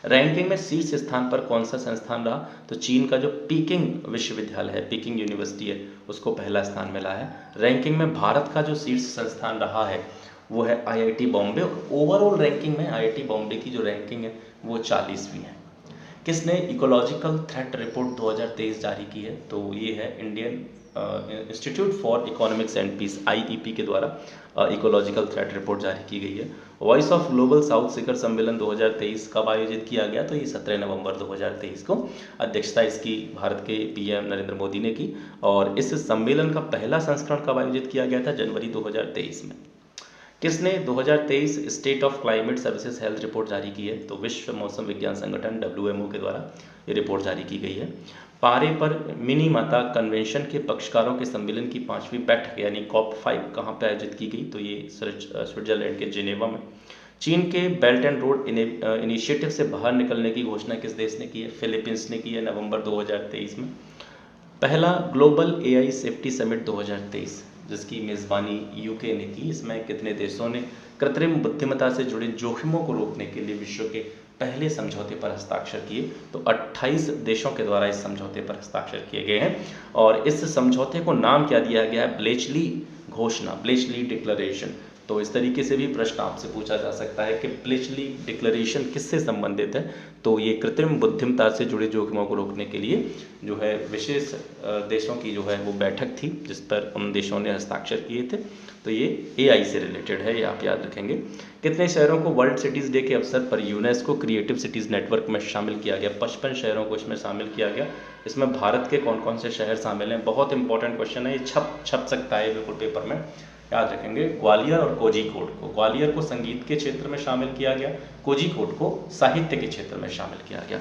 रैंकिंग में शीर्ष स्थान पर कौन सा संस्थान रहा? तो चीन का जो पीकिंग विश्वविद्यालय है, पीकिंग यूनिवर्सिटी है, उसको पहला स्थान मिला है। रैंकिंग में भारत का जो शीर्ष संस्थान रहा है वो है IIT बॉम्बे। ओवरऑल रैंकिंग में IIT बॉम्बे की जो रैंकिंग है वो 40वीं है। किसने इकोलॉजिकल थ्रेट रिपोर्ट 2023 जारी की है? तो ये है Indian Institute for Economics and Peace, IEP के द्वारा इकोलॉजिकल थ्रेट रिपोर्ट जारी की गई है। वॉइस ऑफ ग्लोबल साउथ शिखर सम्मेलन 2023 कब आयोजित किया गया? तो ये 17 नवंबर 2023 को। अध्यक्षता इसकी भारत के PM नरेंद्र मोदी ने की। और इस सम्मेलन का पहला संस्करण कब आयोजित किया गया था? जनवरी 2023 में। किसने 2023 state of climate services health report जारी की है? तो विश्व मौसम विज्ञान संगठन WMO के द्वारा ये रिपोर्ट जारी की गई है। पारे पर मिनीमाता कन्वेंशन के पक्षकारों के सम्मेलन की 5वीं बैठक यानी COP5 कहाँ पर आयोजित की गई? तो ये स्विट्जरलैंड के जिनेवा में। चीन के बेल्ट एंड रोड इनिशिएटिव से बाहर निकलने की घोषणा किस देश ने की है? फिलीपींस ने की है नवंबर 2023 में। पहला ग्लोबल AI सेफ्टी समिट 2023 जिसकी मेज़बानी UK ने की, इसमें कितने देशों ने कृत्रिम बुद्धिमत्ता से जुड़े जोखिमों को रोकने के लिए विश्व के पहले समझौते पर हस्ताक्षर किए? तो 28 देशों के द्वारा इस समझौते पर हस्ताक्षर किए गए हैं। और इस समझौते को नाम क्या दिया गया है? ब्लेचली घोषणा, ब्लेचली डिक्लेरेशन। तो इस तरीके से भी प्रश्न आपसे पूछा जा सकता है कि ब्लेचली डिक्लेरेशन किससे संबंधित है? तो ये कृत्रिम बुद्धिमत्ता से जुड़े जोखिमों को रोकने के लिए जो है विशेष देशों की जो है वो बैठक थी जिस पर उन देशों ने हस्ताक्षर किए थे। तो ये AI से रिलेटेड है, ये आप याद रखेंगे। कितने शहरों को वर्ल्ड सिटीज़ डे के अवसर पर यूनेस्को क्रिएटिव सिटीज़ नेटवर्क में शामिल किया गया? 55 शहरों को इसमें शामिल किया गया। इसमें भारत के कौन कौन से शहर शामिल हैं? बहुत इंपॉर्टेंट क्वेश्चन है, ये छप सकता है बिल्कुल पेपर में। याद रखेंगे ग्वालियर और कोझिकोड को। ग्वालियर को संगीत के क्षेत्र में शामिल किया गया, कोझिकोड को साहित्य के क्षेत्र में शामिल किया गया।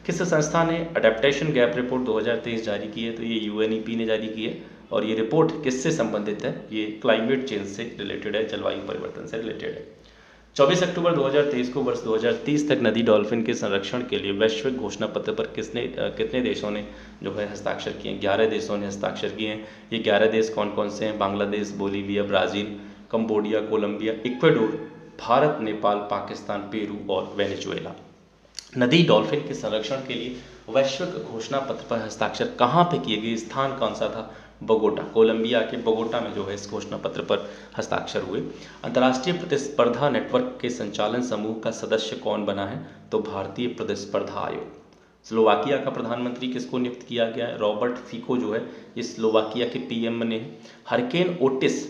किस संस्था ने अडेप्टेशन गैप रिपोर्ट 2023 जारी की है? तो ये यूएनईपी ने जारी की है। और ये रिपोर्ट किससे संबंधित है? ये क्लाइमेट चेंज से रिलेटेड है, जलवायु परिवर्तन से रिलेटेड है। 24 अक्टूबर 2023 को वर्ष 2030 तक नदी डॉल्फिन के संरक्षण के लिए वैश्विक घोषणा पत्र पर कितने देशों ने जो है हस्ताक्षर किए हैं? 11 देशों ने हस्ताक्षर किए हैं। ये 11 देश कौन कौन से हैं? Bangladesh, Bolivia, Brazil, Cambodia, Colombia, Ecuador, Bharat, Nepal, Pakistan, Peru और वेनेजुएला। नदी डॉल्फिन के संरक्षण के लिए वैश्विक घोषणा पत्र पर हस्ताक्षर कहाँ पे किए गए? स्थान कौन सा था? बोगोटा, कोलंबिया के बोगोटा में जो है इस घोषणा पत्र पर हस्ताक्षर हुए। अंतर्राष्ट्रीय प्रतिस्पर्धा नेटवर्क के संचालन समूह का सदस्य कौन बना है? तो भारतीय प्रतिस्पर्धा आयोग। स्लोवाकिया का प्रधानमंत्री किसको नियुक्त किया गया है? रॉबर्ट फिको जो है ये स्लोवाकिया के पीएम बने हैं। हरिकेन ओटिस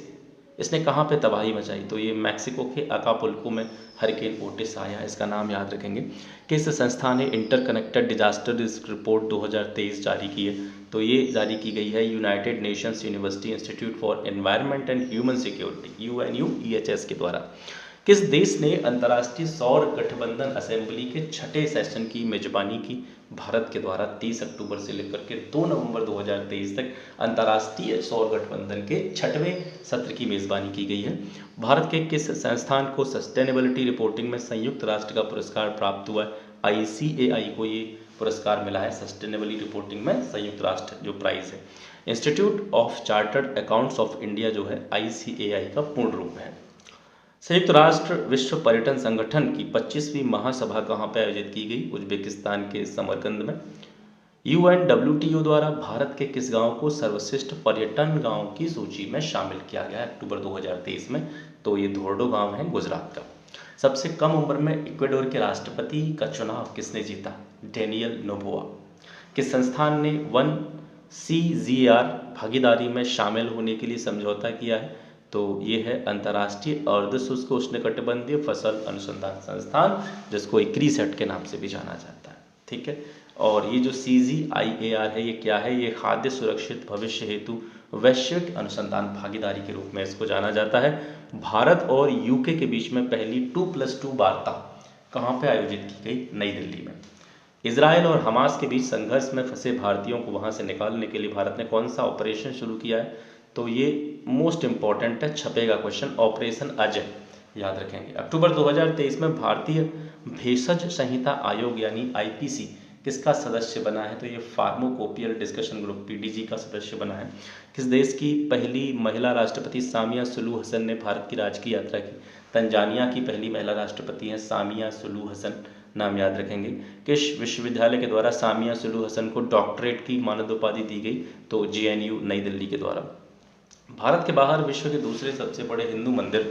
इसने कहाँ पे तबाही मचाई? तो ये मैक्सिको के अकापुल्को में हरिकेन ओटिस आया, इसका नाम याद रखेंगे। किस संस्था ने इंटरकनेक्टेड डिजास्टर रिस्क रिपोर्ट 2023 जारी की है? तो ये जारी की गई है United Nations university institute for environment and human security UNUEHS के द्वारा। किस देश ने अंतर्राष्ट्रीय सौर गठबंधन असेंबली के छठे सेशन की मेजबानी की? भारत के द्वारा 30 अक्टूबर से लेकर के 2 नवंबर 2023 तक अंतर्राष्ट्रीय सौर गठबंधन के छठवें सत्र की मेजबानी की गई है। भारत के किस संस्थान को सस्टेनेबिलिटी रिपोर्टिंग में संयुक्त राष्ट्र का पुरस्कार प्राप्त हुआ है? ICAI को ये पुरस्कार मिला है सस्टेनेबिलिटी रिपोर्टिंग में संयुक्त राष्ट्र जो प्राइज है। Institute of chartered accounts of India जो है ICAI का पूर्ण रूप है। संयुक्त राष्ट्र विश्व पर्यटन संगठन की 25वीं महासभा कहाँ पर आयोजित की गई? उज्बेकिस्तान के समरकंद में। UNWTO द्वारा भारत के किस गांव को सर्वश्रेष्ठ पर्यटन गांव की सूची में शामिल किया गया अक्टूबर 2023 में? तो ये धोर्डो गांव है गुजरात का। सबसे कम उम्र में इक्वाडोर के राष्ट्रपति का चुनाव किसने जीता? Daniel Noboa. किस संस्थान ने 1CGR भागीदारी में शामिल होने के लिए समझौता किया है? तो ये है अंतर्राष्ट्रीय अर्धशुष्क उष्णकटिबंधीय फसल अनुसंधान संस्थान, जिसको इक्रीसेट के नाम से भी जाना जाता है। ठीक है। और ये जो CGIAR है ये क्या है? ये खाद्य सुरक्षित भविष्य हेतु वैश्विक अनुसंधान भागीदारी के रूप में इसको जाना जाता है। भारत और UK के बीच में पहली 2+2 वार्ता कहाँ पे आयोजित की गई? नई दिल्ली में। इजराइल और हमास के बीच संघर्ष में फंसे भारतीयों को वहां से निकालने के लिए भारत ने कौन सा ऑपरेशन शुरू किया है? तो ये मोस्ट इंपॉर्टेंट है, छपेगा क्वेश्चन, ऑपरेशन अजय, याद रखेंगे। अक्टूबर 2023 में भारतीय भेषज संहिता आयोग यानी IPC किसका सदस्य बना है? तो ये फार्माकोपियल डिस्कशन ग्रुप PDG का सदस्य बना है। किस देश की पहली महिला राष्ट्रपति सामिया सुलू हसन ने भारत की राजकीय यात्रा की? तंजानिया की पहली महिला राष्ट्रपति हैं सामिया सुलू हसन, नाम याद रखेंगे। किस विश्वविद्यालय के द्वारा सामिया सुलू हसन को डॉक्टरेट की मानद उपाधि दी गई? तो JNU नई दिल्ली के द्वारा। भारत के बाहर विश्व के दूसरे सबसे बड़े हिंदू मंदिर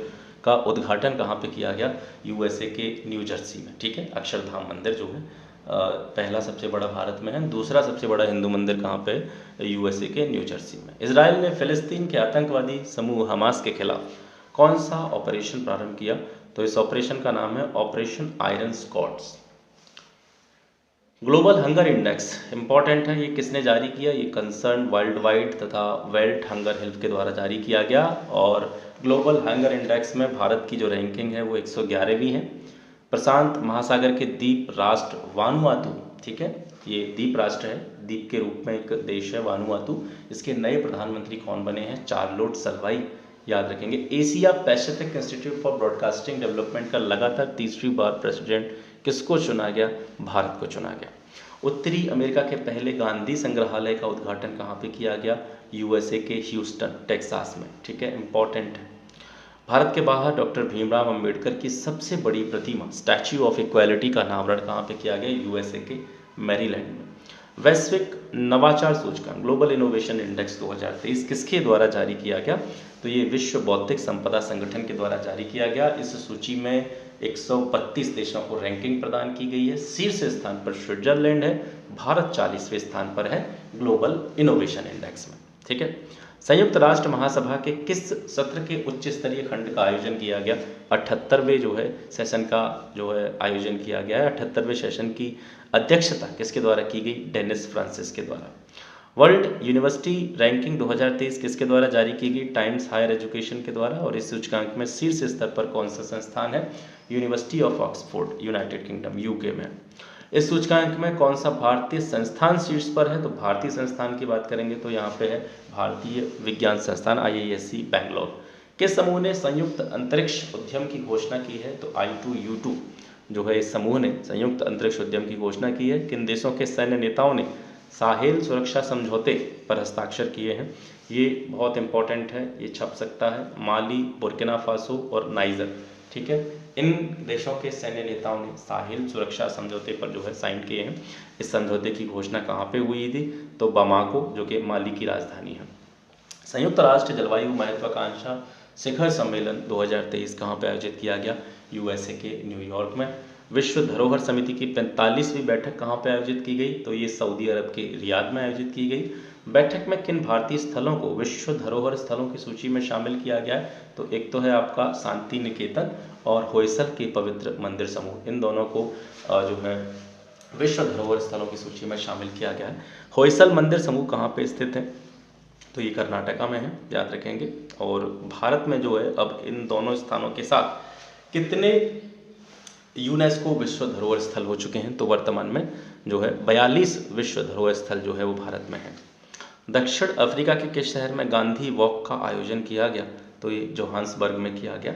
का उद्घाटन कहाँ पे किया गया? USA के न्यू जर्सी में। ठीक है। अक्षरधाम मंदिर जो है पहला सबसे बड़ा भारत में है, दूसरा सबसे बड़ा हिंदू मंदिर कहाँ पे? USA के न्यू जर्सी में। इजराइल ने फिलिस्तीन के आतंकवादी समूह हमास के खिलाफ कौन सा ऑपरेशन प्रारंभ किया? तो इस ऑपरेशन का नाम है Operation Iron Scots. Global Hunger Index important है, ये किसने जारी किया? ये कंसर्न वर्ल्ड वाइड तथा वेल्थ हंगर हेल्प के द्वारा जारी किया गया। और ग्लोबल हंगर इंडेक्स में भारत की जो रैंकिंग है वो 111वीं है। प्रशांत महासागर के द्वीप राष्ट्र वानुआतू, ठीक है, ये द्वीप राष्ट्र है, द्वीप के रूप में एक देश है वानुआतू। इसके नए प्रधानमंत्री कौन बने हैं? चार्लोट सल्वाई, याद रखेंगे। Asia Pacific institute for broadcasting development का लगातार तीसरी बार प्रेसिडेंट किसको चुना गया? भारत को चुना गया। उत्तरी अमेरिका के पहले गांधी संग्रहालय का उद्घाटन कहाँ पे किया गया? USA के ह्यूस्टन टेक्सास में। ठीक है, इंपॉर्टेंट है। भारत के बाहर डॉक्टर भीमराव अंबेडकर की सबसे बड़ी प्रतिमा स्टैच्यू ऑफ इक्वालिटी का अनावरण कहाँ पे किया गया? USA के मैरीलैंड में। वैश्विक नवाचार सूचकांक ग्लोबल इनोवेशन इंडेक्स 2023 किसके द्वारा जारी किया गया? तो ये विश्व बौद्धिक संपदा संगठन के द्वारा जारी किया गया। इस सूची में 132 देशों को रैंकिंग प्रदान की गई है। शीर्ष स्थान पर स्विट्जरलैंड है, भारत 40वें स्थान पर है ग्लोबल इनोवेशन इंडेक्स में। ठीक है। संयुक्त राष्ट्र महासभा के किस सत्र के उच्च स्तरीय खंड का आयोजन किया गया? 78वें जो है सेशन का जो है आयोजन किया गया है। 78वें सेशन की अध्यक्षता किसके द्वारा की गई? डेनिस फ्रांसिस के द्वारा। वर्ल्ड यूनिवर्सिटी रैंकिंग 2023 किसके द्वारा जारी की गई? टाइम्स हायर एजुकेशन के द्वारा। और इस सूचकांक में शीर्ष स्तर पर कौन सा संस्थान है? University of Oxford, United kingdom, UK में। इस सूचकांक में कौन सा भारतीय संस्थान शीर्ष पर है? तो भारतीय संस्थान की बात करेंगे तो यहाँ पे है भारतीय विज्ञान संस्थान IISc बैंगलोर। किस समूह ने संयुक्त अंतरिक्ष उद्यम की घोषणा की है? तो I2U2 जो है इस समूह ने संयुक्त अंतरिक्ष उद्यम की घोषणा की है। किन देशों के सैन्य नेताओं ने साहेल सुरक्षा समझौते पर हस्ताक्षर किए हैं? ये बहुत इंपॉर्टेंट है, ये छप सकता है। माली, बुर्किना फासो और नाइजर, ठीक है। इन देशों के सैन्य नेताओं ने साहेल सुरक्षा समझौते पर जो है साइन किए हैं। इस समझौते की घोषणा कहाँ पे हुई थी? तो बामाको, जो कि माली की राजधानी है। संयुक्त राष्ट्र जलवायु महत्वाकांक्षा शिखर सम्मेलन 2023 कहाँ पे आयोजित किया गया? USA के न्यूयॉर्क में। विश्व धरोहर समिति की 45वीं बैठक कहाँ पे आयोजित की गई? तो ये सऊदी अरब के रियाद में आयोजित की गई। बैठक में किन भारतीय स्थलों को विश्व धरोहर स्थलों की सूची में शामिल किया गया है? तो एक तो है आपका शांति निकेतन और होयसल के पवित्र मंदिर समूह, इन दोनों को जो है विश्व धरोहर स्थलों की सूची में शामिल किया गया है। होयसल मंदिर समूह कहाँ पे स्थित है? तो ये कर्नाटका में है, याद रखेंगे। और भारत में जो है अब इन दोनों स्थानों के साथ कितने यूनेस्को विश्व धरोहर स्थल हो चुके हैं? तो वर्तमान में जो है 42 विश्व धरोहर स्थल जो है वो भारत में है। दक्षिण अफ्रीका के किस शहर में गांधी वॉक का आयोजन किया गया? तो ये जोहान्सबर्ग में किया गया।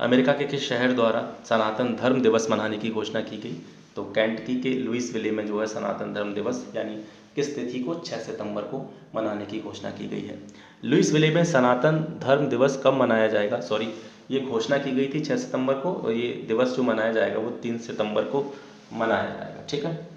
अमेरिका के किस शहर द्वारा सनातन धर्म दिवस मनाने की घोषणा की गई? तो केंटकी के लुइसविले में जो है सनातन धर्म दिवस यानी किस तिथि को 6 सितंबर को मनाने की घोषणा की गई है। लुइसविले में सनातन धर्म दिवस कब मनाया जाएगा? सॉरी, ये घोषणा की गई थी 6 सितंबर को और ये दिवस जो मनाया जाएगा वो 3 सितंबर को मनाया जाएगा, ठीक है।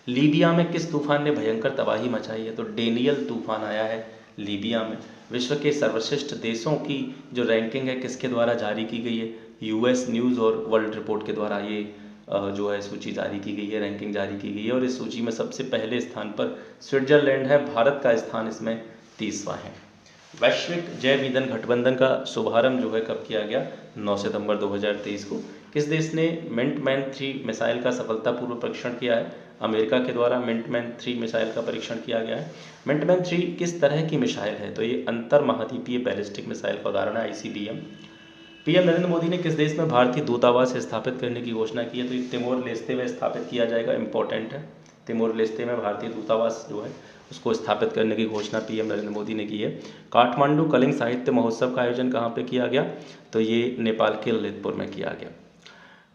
लीबिया में किस तूफान ने भयंकर तबाही मचाई है? तो डेनियल तूफान आया है लीबिया में। विश्व के सर्वश्रेष्ठ देशों की जो रैंकिंग है किसके द्वारा जारी की गई है? US न्यूज़ और वर्ल्ड रिपोर्ट के द्वारा ये जो है सूची जारी की गई है, रैंकिंग जारी की गई है। और इस सूची में सबसे पहले स्थान पर स्विट्जरलैंड है, भारत का स्थान इसमें 30वां है। वैश्विक जैव ईंधन गठबंधन का शुभारंभ जो है कब किया गया? 9 सितंबर 2023 को। किस देश ने मिंटमैन 3 मिसाइल का सफलतापूर्वक परीक्षण किया है? अमेरिका के द्वारा मिंटमैन 3 मिसाइल का परीक्षण किया गया है। मिंटमैन 3 किस तरह की मिसाइल है? तो ये अंतर महाद्वीपीय बैलिस्टिक मिसाइल का उदाहरण है, ICBM। PM नरेंद्र मोदी ने किस देश में भारतीय दूतावास स्थापित करने की घोषणा की है? तो ये तिमोर लेस्ते में स्थापित किया जाएगा, इंपॉर्टेंट है। तिमोर लेस्ते में भारतीय दूतावास जो है उसको स्थापित करने की घोषणा PM नरेंद्र मोदी ने की है। काठमांडू कलिंग साहित्य महोत्सव का आयोजन कहाँ पे किया गया? तो ये नेपाल के ललितपुर में किया गया।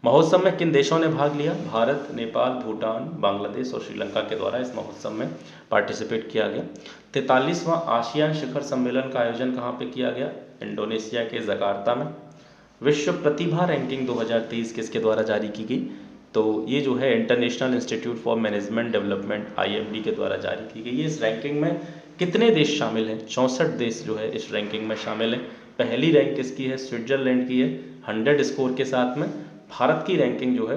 महोत्सव में किन देशों ने भाग लिया? भारत, नेपाल, भूटान, बांग्लादेश और श्रीलंका के द्वारा इस महोत्सव में पार्टिसिपेट किया गया। 43वां आसियान शिखर सम्मेलन का आयोजन कहाँ पे किया गया? इंडोनेशिया के जकार्ता में। विश्व प्रतिभा रैंकिंग 2023 किसके द्वारा जारी की गई? तो ये जो है international institute for management development IMD के द्वारा जारी की गई है। इस रैंकिंग में कितने देश शामिल हैं? 64 देश जो है इस रैंकिंग में शामिल हैं। पहली रैंक किसकी है? स्विट्जरलैंड की है 100 स्कोर के साथ में। भारत की रैंकिंग जो है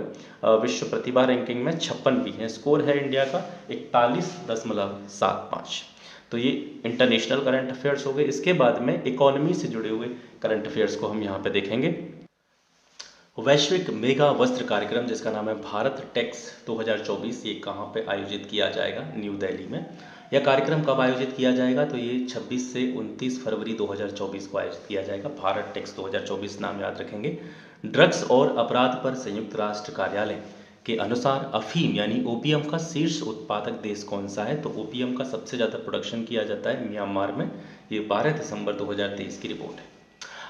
विश्व प्रतिभा रैंकिंग में 56वीं है। स्कोर है इंडिया का 41.75। तो ये इंटरनेशनल करंट अफेयर्स हो गए। इसके बाद में इकोनॉमी से जुड़े हुए करंट अफेयर्स को हम यहाँ पे देखेंगे। वैश्विक मेगा वस्त्र कार्यक्रम जिसका नाम है भारत टेक्स 2024, ये कहाँ पे आयोजित किया जाएगा? न्यू दिल्ली में। यह कार्यक्रम कब आयोजित किया जाएगा? तो ये 26 से 29 फरवरी 2024 को आयोजित किया जाएगा। भारत टेक्स 2024 नाम याद रखेंगे। ड्रग्स और अपराध पर संयुक्त राष्ट्र कार्यालय के अनुसार अफीम यानी ओपीएम का शीर्ष उत्पादक देश कौन सा है? तो ओपीएम का सबसे ज़्यादा प्रोडक्शन किया जाता है म्यांमार में। ये 12 दिसंबर 2023 की रिपोर्ट है।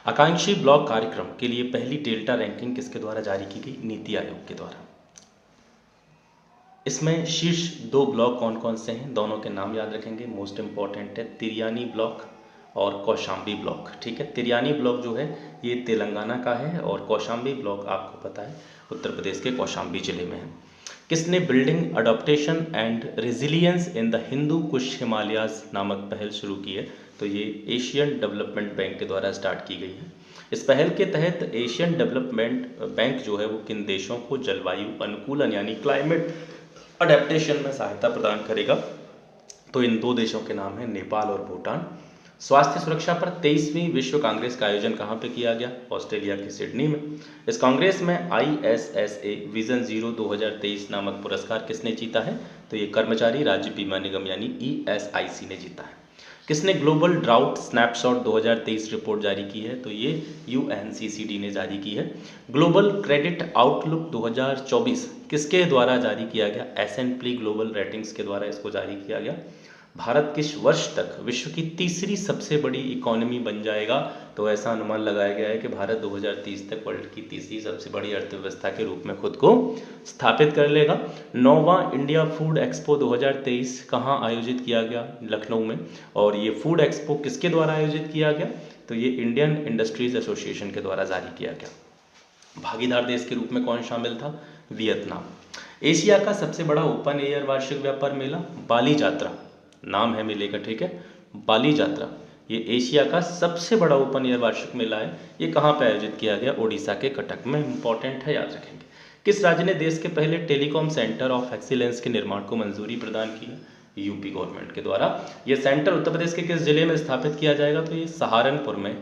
आकांक्षी ब्लॉक कार्यक्रम के लिए पहली डेल्टा रैंकिंग किसके द्वारा जारी की गई? नीति आयोग के द्वारा। इसमें शीर्ष 2 ब्लॉक कौन कौन से हैं? दोनों के नाम याद रखेंगे, मोस्ट इंपॉर्टेंट है। तिरयानी ब्लॉक और कौशाम्बी ब्लॉक, ठीक है। तिरयानी ब्लॉक जो है ये तेलंगाना का है और कौशाम्बी ब्लॉक आपको पता है उत्तर प्रदेश के कौशाम्बी जिले में है। किसने building adaptation and resilience in the Hindu Kush Himalayas नामक पहल शुरू की है? तो ये एशियन डेवलपमेंट बैंक के द्वारा स्टार्ट की गई है। इस पहल के तहत एशियन डेवलपमेंट बैंक जो है वो किन देशों को जलवायु अनुकूलन यानी क्लाइमेट अडेप्टेशन में सहायता प्रदान करेगा? तो इन 2 देशों के नाम है नेपाल और भूटान। स्वास्थ्य सुरक्षा पर 23वीं विश्व कांग्रेस का आयोजन कहाँ पे किया गया? ऑस्ट्रेलिया के सिडनी में। इस कांग्रेस में ISSA विजन 0 2023 नामक पुरस्कार किसने जीता है? तो ये कर्मचारी राज्य बीमा निगम यानी ESIC ने जीता है। किसने ग्लोबल ड्राउट स्नैपशॉट 2023 रिपोर्ट जारी की है, तो ये UNCCD ने जारी की है। ग्लोबल क्रेडिट आउटलुक 2024 किसके द्वारा जारी किया गया, S&P ग्लोबल रेटिंग्स के द्वारा इसको जारी किया गया। भारत किस वर्ष तक विश्व की तीसरी सबसे बड़ी इकोनॉमी बन जाएगा, तो ऐसा अनुमान लगाया गया है कि भारत 2030 तक वर्ल्ड की तीसरी सबसे बड़ी अर्थव्यवस्था के रूप में खुद को स्थापित कर लेगा। 9वां इंडिया फूड एक्सपो 2023 कहाँ आयोजित किया गया, लखनऊ में। और ये फूड एक्सपो किसके द्वारा आयोजित किया गया, तो ये इंडियन इंडस्ट्रीज एसोसिएशन के द्वारा जारी किया गया। भागीदार देश के रूप में कौन शामिल था, वियतनाम। एशिया का सबसे बड़ा ओपन एयर वार्षिक व्यापार मेला बाली यात्रा नाम है मेले का, ठीक है, बाली यात्रा। ये एशिया का सबसे बड़ा ओपन एयर वार्षिक मेला है। ये कहाँ पे आयोजित किया गया, ओडिशा के कटक में। इंपॉर्टेंट है, याद रखेंगे। किस राज्य ने देश के पहले टेलीकॉम सेंटर ऑफ एक्सीलेंस के निर्माण को मंजूरी प्रदान की है, यूपी गवर्नमेंट के द्वारा। ये सेंटर उत्तर प्रदेश के किस जिले में स्थापित किया जाएगा, तो ये सहारनपुर में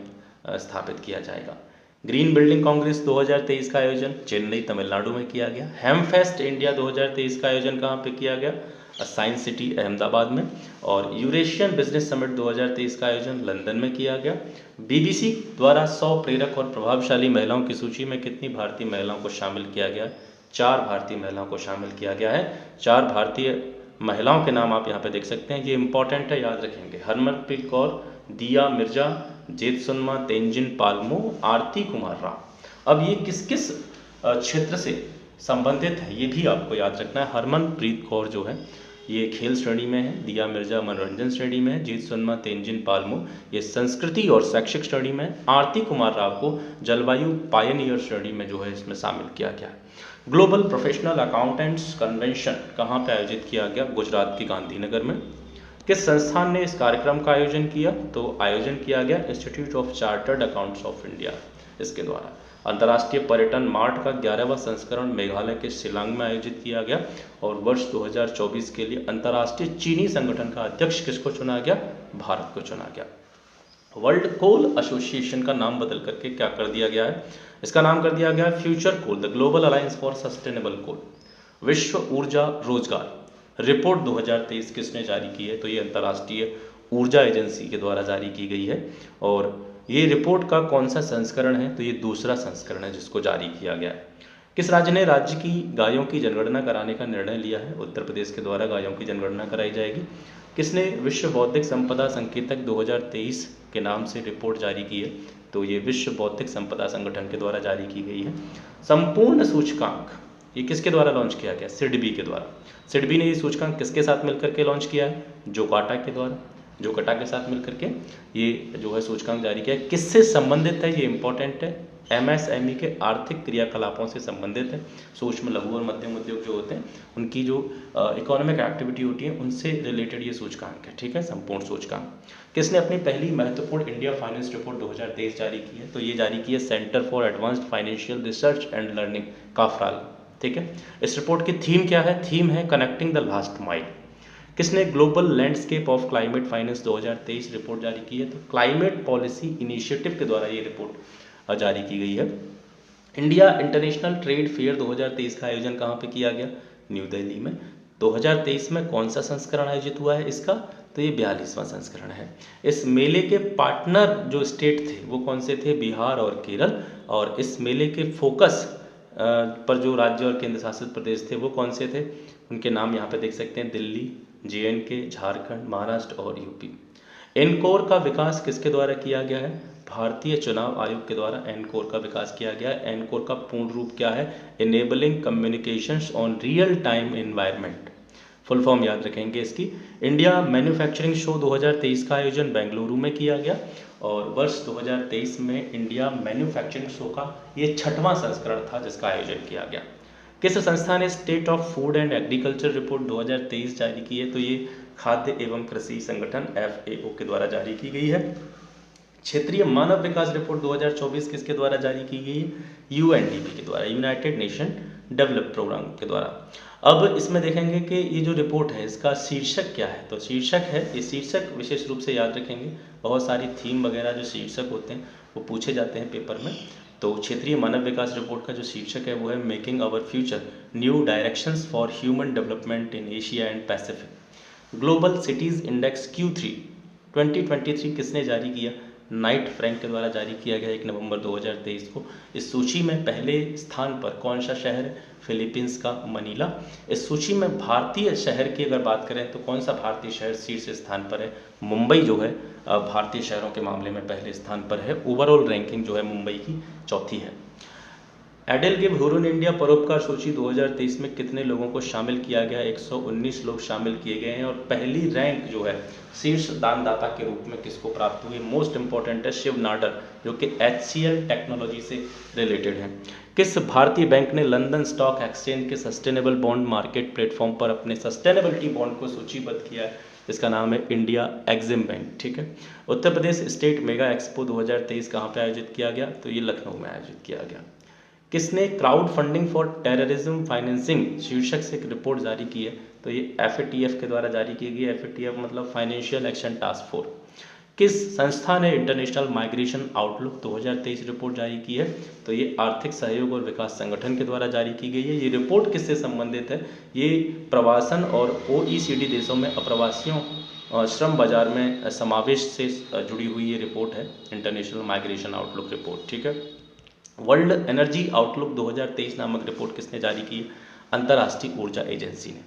स्थापित किया जाएगा। ग्रीन बिल्डिंग कांग्रेस 2023 का आयोजन चेन्नई तमिलनाडु में किया गया। हेमफेस्ट इंडिया 2023 का आयोजन कहाँ पे किया गया, साइंस सिटी अहमदाबाद में। और यूरेशियन बिजनेस समिट 2023 का आयोजन लंदन में किया गया। BBC द्वारा 100 प्रेरक और प्रभावशाली महिलाओं की सूची में कितनी भारतीय महिलाओं को शामिल किया गया, 4 भारतीय महिलाओं को शामिल किया गया है। 4 भारतीय महिलाओं के नाम आप यहाँ पे देख सकते हैं, ये इंपॉर्टेंट है, याद रखेंगे। हरमनप्रीत कौर, दिया मिर्जा, जेतसुनमा तेंजिन पालमो, आरती कुमार राव। अब ये किस किस क्षेत्र से संबंधित है ये भी आपको याद रखना है। हरमनप्रीत कौर जो है ये खेल श्रेणी में है, दिया मिर्जा मनोरंजन श्रेणी में है, जेतसुनमा तेंजिन पालमो ये संस्कृति और शैक्षिक श्रेणी में है, आरती कुमार राव को जलवायु पायनियर श्रेणी में जो है इसमें शामिल किया गया है। ग्लोबल प्रोफेशनल अकाउंटेंट्स कन्वेंशन कहाँ पे आयोजित किया गया, गुजरात के गांधीनगर में। किस संस्थान ने इस कार्यक्रम का आयोजन किया, तो आयोजन किया गया institute of chartered accounts of India इसके द्वारा। अंतर्राष्ट्रीय पर्यटन मार्ट का 11वां संस्करण मेघालय के शिलांग में आयोजित किया गया। और वर्ष 2024 के लिए अंतर्राष्ट्रीय चीनी संगठन का अध्यक्ष किसको चुना गया, भारत को चुना गया। वर्ल्ड कोल एसोसिएशन का नाम बदल करके क्या कर दिया गया है, इसका नाम कर दिया गया future coal, the global alliance for sustainable coal. विश्व ऊर्जा रोजगार रिपोर्ट 2023 किसने जारी की है, तो ये अंतर्राष्ट्रीय ऊर्जा एजेंसी के द्वारा जारी की गई है। और ये रिपोर्ट का कौन सा संस्करण है, तो ये दूसरा संस्करण है जिसको जारी किया गया है। किस राज्य ने राज्य की गायों की जनगणना कराने का निर्णय लिया है, उत्तर प्रदेश के द्वारा गायों की जनगणना कराई जाएगी। किसने विश्व बौद्धिक संपदा संकेतक 2023 के नाम से रिपोर्ट जारी की है, तो ये विश्व बौद्धिक संपदा संगठन के द्वारा जारी की गई है। संपूर्ण सूचकांक ये किसके द्वारा लॉन्च किया गया, सिडबी के द्वारा। सिडबी ने ये सूचकांक किसके साथ मिलकर के लॉन्च किया है, जोकाटा के द्वारा, जोकाटा के साथ मिलकर के ये जो है सूचकांक जारी किया है। किससे संबंधित है, ये इंपॉर्टेंट है, MSME के आर्थिक क्रियाकलापों से संबंधित है। सूक्ष्म लघु और मध्यम उद्योग जो होते हैं उनकी जो इकोनॉमिक एक्टिविटी होती है उनसे रिलेटेड ये सूचकांक है, ठीक है, संपूर्ण सूचकांक। किसने अपनी पहली महत्वपूर्ण इंडिया फाइनेंस रिपोर्ट 2023 जारी की है, तो ये जारी की है centre for advanced financial research and learning CAFRAL, ठीक है। इस रिपोर्ट की थीम क्या है, थीम है कनेक्टिंग द लास्ट माइल। किसने global landscape of climate finance 2023 report जारी की है, तो क्लाइमेट पॉलिसी इनिशिएटिव के द्वारा ये रिपोर्ट जारी की गई है। इंडिया इंटरनेशनल ट्रेड फेयर 2023 का आयोजन कहाँ पे किया गया, न्यू दिल्ली में। 2023 में कौन सा संस्करण आयोजित हुआ है इसका, तो ये 42वां संस्करण है। इस मेले के पार्टनर जो स्टेट थे वो कौन से थे, बिहार और केरल। और इस मेले के फोकस पर जो राज्य और केंद्र शासित प्रदेश थे वो कौन से थे, उनके नाम यहाँ पे देख सकते हैं, दिल्ली, JNK, झारखंड, महाराष्ट्र और यूपी। एनकोर का विकास किसके द्वारा किया गया है, भारतीय चुनाव आयोग के द्वारा एनकोर का विकास किया गया है। एनकोर का पूर्ण रूप क्या है, enabling communications on real time environment, full form याद रखेंगे इसकी। इंडिया मैन्युफैक्चरिंग शो 2023 का आयोजन बेंगलुरु में किया गया। और वर्ष 2023 में इंडिया मैन्युफैक्चरिंग शो का ये 6वां संस्करण था जिसका आयोजन किया गया। किस संस्था ने state of food and agriculture report 2023 जारी की है, तो ये खाद्य एवं कृषि संगठन FAO के द्वारा जारी की गई है। क्षेत्रीय मानव विकास रिपोर्ट 2024 किसके द्वारा जारी की गई है, UNDP के द्वारा, यूनाइटेड नेशन डेवलप प्रोग्राम के द्वारा। अब इसमें देखेंगे कि ये जो रिपोर्ट है इसका शीर्षक क्या है, तो शीर्षक है, ये शीर्षक विशेष रूप से याद रखेंगे, बहुत सारी थीम वगैरह जो शीर्षक होते हैं वो पूछे जाते हैं पेपर में। तो क्षेत्रीय मानव विकास रिपोर्ट का जो शीर्षक है वो है Making Our Future New Directions for Human Development in Asia and Pacific. Global Cities Index Q3 2023 किसने जारी किया? नाइट फ्रैंक के द्वारा जारी किया गया 1 नवंबर 2023 को। इस सूची में पहले स्थान पर कौन सा शहर है? फिलीपींस का मनीला। इस सूची में भारतीय शहर की अगर बात करें तो कौन सा भारतीय शहर शीर्ष स्थान पर है? मुंबई जो है भारतीय शहरों के मामले में पहले स्थान पर है। ओवरऑल रैंकिंग जो है मुंबई की चौथी है। एडेल गिव ह्यूरन इंडिया परोपकार सूची 2023 में कितने लोगों को शामिल किया गया? 119 लोग शामिल किए गए हैं। और पहली रैंक जो है शीर्ष दानदाता के रूप में किसको प्राप्त हुई? मोस्ट इंपॉर्टेंट है शिव नाडर, जो कि HCL टेक्नोलॉजी से रिलेटेड है। किस भारतीय बैंक ने लंदन स्टॉक एक्सचेंज के सस्टेनेबल बॉन्ड मार्केट प्लेटफॉर्म पर अपने सस्टेनेबिलिटी बॉन्ड को सूचीबद्ध किया है? इसका नाम है इंडिया एग्जिम बैंक। ठीक है। Uttar Pradesh state mega expo 2023 कहाँ पे आयोजित किया गया? तो ये लखनऊ में आयोजित किया गया। किसने crowd funding for terrorism financing शीर्षक से एक रिपोर्ट जारी की है? तो ये FATF के द्वारा जारी की गई। FATF मतलब फाइनेंशियल एक्शन टास्क फोर्स। किस संस्था ने इंटरनेशनल माइग्रेशन आउटलुक 2023 रिपोर्ट जारी की है? तो ये आर्थिक सहयोग और विकास संगठन के द्वारा जारी की गई है। ये रिपोर्ट किससे संबंधित है? ये प्रवासन और OECD देशों में अप्रवासियों श्रम बाजार में समावेश से जुड़ी हुई ये रिपोर्ट है, इंटरनेशनल माइग्रेशन आउटलुक रिपोर्ट। ठीक है। वर्ल्ड एनर्जी आउटलुक 2023 नामक रिपोर्ट किसने जारी की? अंतर्राष्ट्रीय ऊर्जा एजेंसी ने।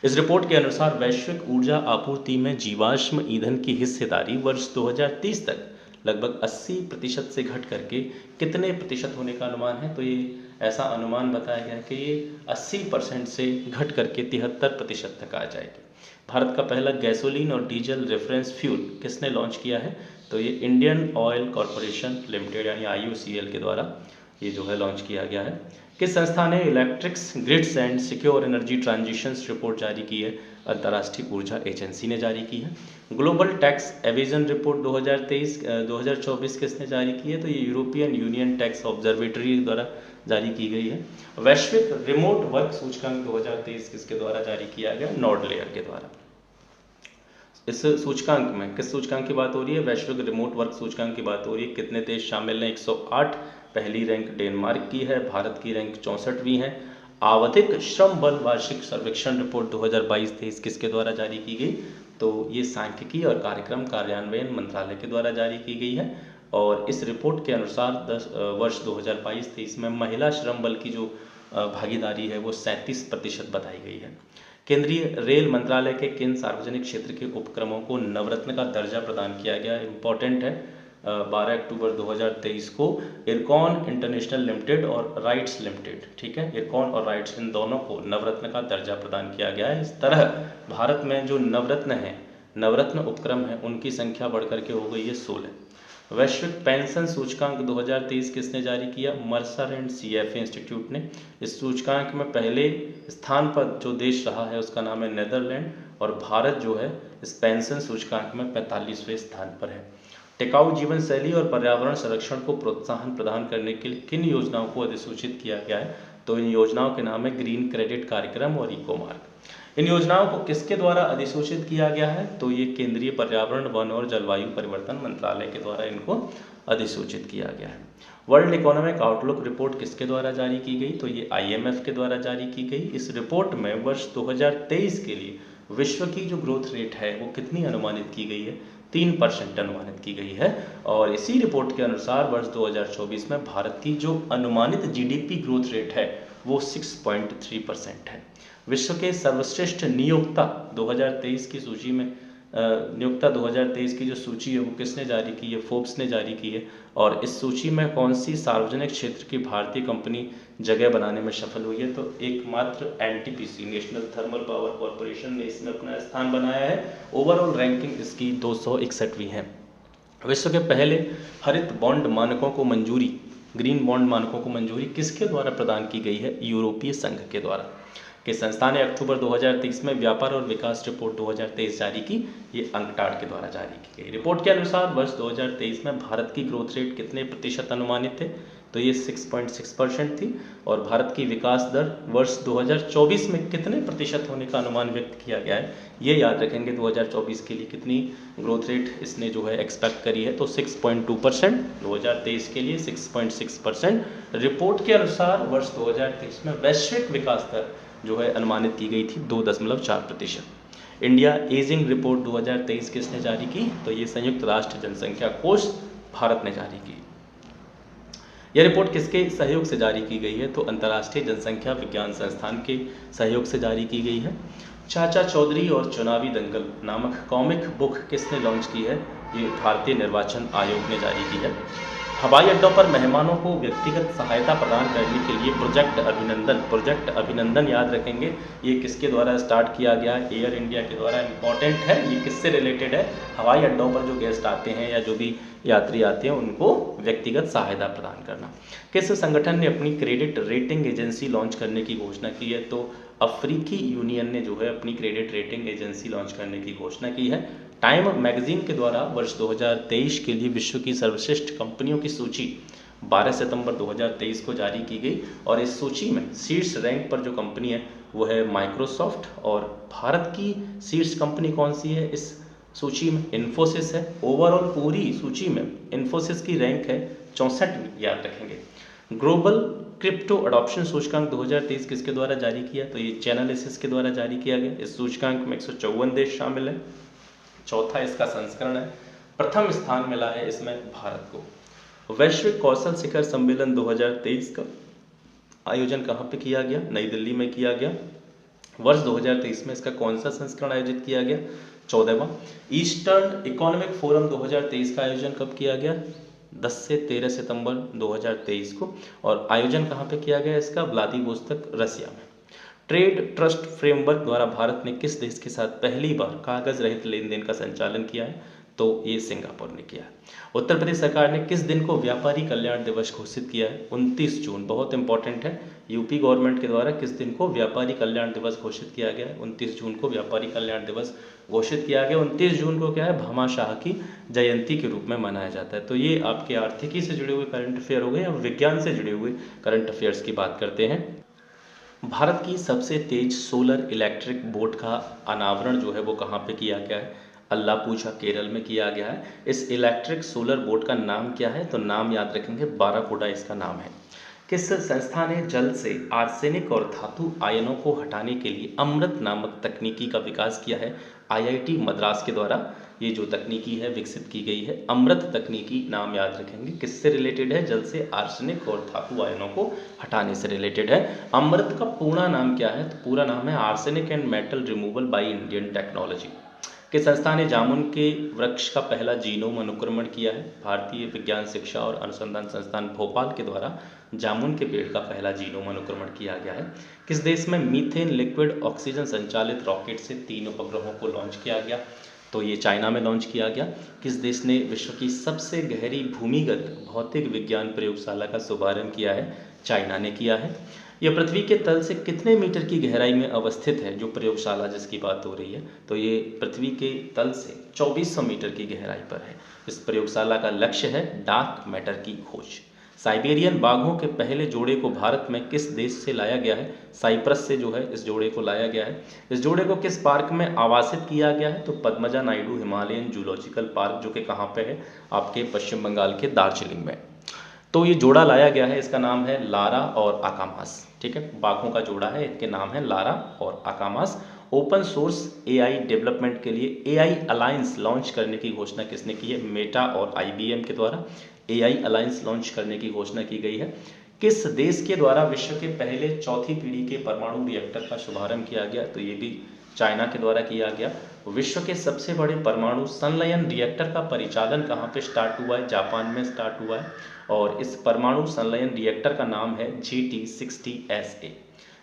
इस रिपोर्ट के अनुसार वैश्विक ऊर्जा आपूर्ति में जीवाश्म ईंधन की हिस्सेदारी वर्ष 2030 तक लगभग 80% से घट करके कितने प्रतिशत होने का अनुमान है? तो ये ऐसा अनुमान बताया गया है कि ये 80% से घट करके 73% तक आ जाएगी। भारत का पहला गैसोलीन और डीजल रेफरेंस फ्यूल किसने लॉन्च किया है? तो ये इंडियन ऑयल कॉरपोरेशन लिमिटेड यानी IOCL के द्वारा ये जो है लॉन्च किया गया है। किस संस्था ने electrics grids and secure energy transitions report जारी की है? अंतर्राष्ट्रीय ऊर्जा एजेंसी ने जारी की है। ग्लोबल टैक्स एविजन रिपोर्ट 2024 किसने जारी की है? तो ये यूरोपियन यूनियन टैक्स ऑब्जर्वेटरी द्वारा जारी की गई है। वैश्विक रिमोट वर्क सूचकांक 2023 किसके द्वारा जारी किया गया? नॉर्डलेयर के द्वारा। इस सूचकांक में किस सूचकांक की बात हो रही है? वैश्विक रिमोट वर्क सूचकांक की बात हो रही है। कितने देश शामिल हैं? 108। पहली रैंक डेनमार्क की है। भारत की रैंक 64वीं है। आवधिक श्रम बल वार्षिक सर्वेक्षण रिपोर्ट 2022-23 किसके द्वारा जारी की गई? तो ये सांख्यिकी और कार्यक्रम कार्यान्वयन मंत्रालय के द्वारा जारी की गई है। और इस रिपोर्ट के अनुसार वर्ष 2022-23 में महिला श्रम बल की जो भागीदारी है वो 37% बताई गई है। केंद्रीय रेल मंत्रालय के किन सार्वजनिक क्षेत्र के उपक्रमों को नवरत्न का दर्जा प्रदान किया गया? इंपॉर्टेंट है। 12 अक्टूबर 2023 को इरकॉन इंटरनेशनल लिमिटेड और राइट्स लिमिटेड, ठीक है, इरकॉन और राइट्स इन दोनों को नवरत्न का दर्जा प्रदान किया गया है। इस तरह भारत में जो नवरत्न उपक्रम है उनकी संख्या बढ़कर के हो गई है 16। वैश्विक पेंशन सूचकांक 2023 किसने जारी किया? मर्सर एंड CFA इंस्टीट्यूट ने। इस सूचकांक में पहले स्थान पर जो देश रहा है उसका नाम है नेदरलैंड, और भारत जो है इस पेंशन सूचकांक में 45वें स्थान पर है। टिकाऊ जीवन शैली और पर्यावरण संरक्षण को प्रोत्साहन प्रदान करने के लिए किन योजनाओं को अधिसूचित किया गया है? तो इन योजनाओं के नाम है ग्रीन क्रेडिट कार्यक्रम और इको मार्क। इन योजनाओं को किसके द्वारा अधिसूचित किया गया है? तो ये केंद्रीय पर्यावरण, वन और जलवायु परिवर्तन मंत्रालय के द्वारा इनको अधिसूचित किया गया है। वर्ल्ड इकोनॉमिक आउटलुक रिपोर्ट किसके द्वारा जारी की गई? तो ये IMF के द्वारा जारी की गई। इस रिपोर्ट में वर्ष 2023 के लिए विश्व की जो ग्रोथ रेट है वो कितनी अनुमानित की गई है? 3% अनुमानित की गई है। और इसी रिपोर्ट के अनुसार वर्ष 2024 में भारत की जो अनुमानित GDP ग्रोथ रेट है वो 6.3% है। विश्व के सर्वश्रेष्ठ नियोक्ता 2023 की सूची में नियोक्ता 2023 की जो सूची है वो किसने जारी की है? फोर्ब्स ने जारी की है। और इस सूची में कौन सी सार्वजनिक क्षेत्र की भारतीय कंपनी जगह बनाने में सफल हुई है? तो एकमात्र NTPC national thermal power corporation ने इसमें अपना स्थान बनाया है। ओवरऑल रैंकिंग इसकी 261वीं है। विश्व के पहले हरित बॉन्ड मानकों को मंजूरी, ग्रीन बॉन्ड मानकों को मंजूरी किसके द्वारा प्रदान की गई है? यूरोपीय संघ के द्वारा। कि संस्था ने अक्टूबर 2023 में व्यापार और विकास रिपोर्ट 2023 जारी की। ये अंकटाड के द्वारा जारी की गई। रिपोर्ट के अनुसार वर्ष 2023 में भारत की ग्रोथ रेट कितने प्रतिशत अनुमानित थे? तो ये 6.6% थी। और भारत की विकास दर वर्ष 2024 में कितने प्रतिशत होने का अनुमान व्यक्त किया गया है, ये याद रखेंगे। 2024 के लिए कितनी ग्रोथ रेट इसने जो है एक्सपेक्ट करी है, तो 6.2%। 2023 के लिए 6.6%। रिपोर्ट के अनुसार वर्ष 2023 में वैश्विक विकास दर जो है अनुमानित की गई थी 2.4%। इंडिया एजिंग रिपोर्ट 2023 किसने जारी की, तो ये संयुक्त राष्ट्र जनसंख्या कोष भारत ने जारी की। यह रिपोर्ट किसके सहयोग से जारी की गई है, तो अंतर्राष्ट्रीय जनसंख्या विज्ञान संस्थान के सहयोग से जारी की गई है। चाचा चौधरी और चुनावी दंगल नामक कॉमिक बुक किसने लॉन्च की है, ये भारतीय निर्वाचन आयोग ने जारी की है। हवाई अड्डों पर मेहमानों को व्यक्तिगत सहायता प्रदान करने के लिए प्रोजेक्ट अभिनंदन याद रखेंगे, ये किसके द्वारा स्टार्ट किया गया है, एयर इंडिया के द्वारा। इम्पॉर्टेंट है, ये किससे रिलेटेड है, हवाई अड्डों पर जो गेस्ट आते हैं या जो भी यात्री आते हैं उनको व्यक्तिगत सहायता प्रदान करना। किस संगठन ने अपनी क्रेडिट रेटिंग एजेंसी लॉन्च करने की घोषणा की है, तो अफ्रीकी यूनियन ने जो है अपनी क्रेडिट रेटिंग एजेंसी लॉन्च करने की घोषणा की है। टाइम मैगजीन के द्वारा वर्ष 2023 के लिए विश्व की सर्वश्रेष्ठ कंपनियों की सूची 12 सितंबर 2023 को जारी की गई, और इस सूची में शीर्ष रैंक पर जो कंपनी है वो है माइक्रोसॉफ्ट। और भारत की शीर्ष कंपनी कौन सी है इस सूची में, इन्फोसिस है। ओवरऑल पूरी सूची में इन्फोसिस की रैंक है 64, याद रखेंगे। ग्लोबल क्रिप्टो अडॉप्शन सूचकांक 2023 किसके द्वारा जारी किया, तो ये चैनालिसिस के द्वारा जारी किया गया। इस सूचकांक में 154 देश शामिल है, चौथा इसका संस्करण है। प्रथम स्थान मिला है इसमें भारत को। वैश्विक कौशल शिखर सम्मेलन 2023 का आयोजन कहाँ पे किया गया, नई दिल्ली में किया गया। वर्ष 2023 में इसका कौन सा संस्करण आयोजित किया गया, 14वां। ईस्टर्न इकोनॉमिक फोरम 2023 का आयोजन कब किया गया, 10 से 13 सितंबर 2023 को। और आयोजन कहाँ पे किया गया इसका, व्लादिवोस्तोक रसिया में। ट्रेड ट्रस्ट फ्रेमवर्क द्वारा भारत ने किस देश के साथ पहली बार कागज रहित लेन देन का संचालन किया है, तो ये सिंगापुर ने किया है। उत्तर प्रदेश सरकार ने किस दिन को व्यापारी कल्याण दिवस घोषित किया है, 29 जून। बहुत इंपॉर्टेंट है, यूपी गवर्नमेंट के द्वारा किस दिन को व्यापारी कल्याण दिवस घोषित किया गया है, 29 जून को व्यापारी कल्याण दिवस घोषित किया गया। 29 जून को क्या है, भामाशाह की जयंती के रूप में मनाया जाता है। तो ये आपके आर्थिकी से जुड़े हुए करंट अफेयर हो गए। अब विज्ञान से जुड़े हुए करंट अफेयर्स की बात करते हैं। भारत की सबसे तेज सोलर इलेक्ट्रिक बोट का अनावरण जो है वो कहाँ पे किया गया है, अल्लापूझा केरल में किया गया है। इस इलेक्ट्रिक सोलर बोट का नाम क्या है, तो नाम याद रखेंगे, बाराकुडा इसका नाम है। किस संस्था ने जल से आर्सेनिक और धातु आयनों को हटाने के लिए अमृत नामक तकनीकी का विकास किया है, आईआईटी मद्रास के द्वारा ये जो तकनीकी है विकसित की गई है। अमृत तकनीकी नाम याद रखेंगे, किससे रिलेटेड है, जल से आर्सेनिक और धातु आयनों को हटाने से रिलेटेड है। अमृत का पूरा नाम क्या है, तो पूरा नाम है arsenic and metal removal by Indian technology. किस संस्था ने जामुन के वृक्ष का पहला जीनोम अनुक्रमण किया है, भारतीय विज्ञान शिक्षा और अनुसंधान संस्थान भोपाल के द्वारा जामुन के पेड़ का पहला जीनोम अनुक्रमण किया गया है। किस देश में मीथेन लिक्विड ऑक्सीजन संचालित रॉकेट से 3 उपग्रहों को लॉन्च किया गया, तो ये चाइना में लॉन्च किया गया। किस देश ने विश्व की सबसे गहरी भूमिगत भौतिक विज्ञान प्रयोगशाला का शुभारंभ किया है, चाइना ने किया है। यह पृथ्वी के तल से कितने मीटर की गहराई में अवस्थित है, जो प्रयोगशाला जिसकी बात हो रही है, तो ये पृथ्वी के तल से 2400 मीटर की गहराई पर है। इस प्रयोगशाला का लक्ष्य है डार्क मैटर की खोज। साइबेरियन बाघों के पहले जोड़े को भारत में किस देश से लाया गया है, साइप्रस से जो है इस जोड़े को लाया गया है। इस जोड़े को किस पार्क में आवासित किया गया है, तो Padmaja Naidu Himalayan zoological park, जो कि कहाँ पे है, आपके पश्चिम बंगाल के दार्जिलिंग में। तो ये जोड़ा लाया गया है, इसका नाम है लारा और आकामास। ठीक है, बाघों का जोड़ा है, इनके नाम है लारा और आकामास। ओपन सोर्स एआई डेवलपमेंट के लिए एआई अलायंस लॉन्च करने की घोषणा किसने की है, मेटा और आईबीएम के द्वारा एआई अलायंस लॉन्च करने की घोषणा की गई है। किस देश के द्वारा विश्व के पहले चौथी पीढ़ी के परमाणु रिएक्टर का शुभारंभ किया गया, तो ये भी चाइना के द्वारा किया गया। विश्व के सबसे बड़े परमाणु संलयन रिएक्टर का परिचालन कहाँ पे स्टार्ट हुआ है, जापान में स्टार्ट हुआ है, और इस परमाणु संलयन रिएक्टर का नाम है GT60SA।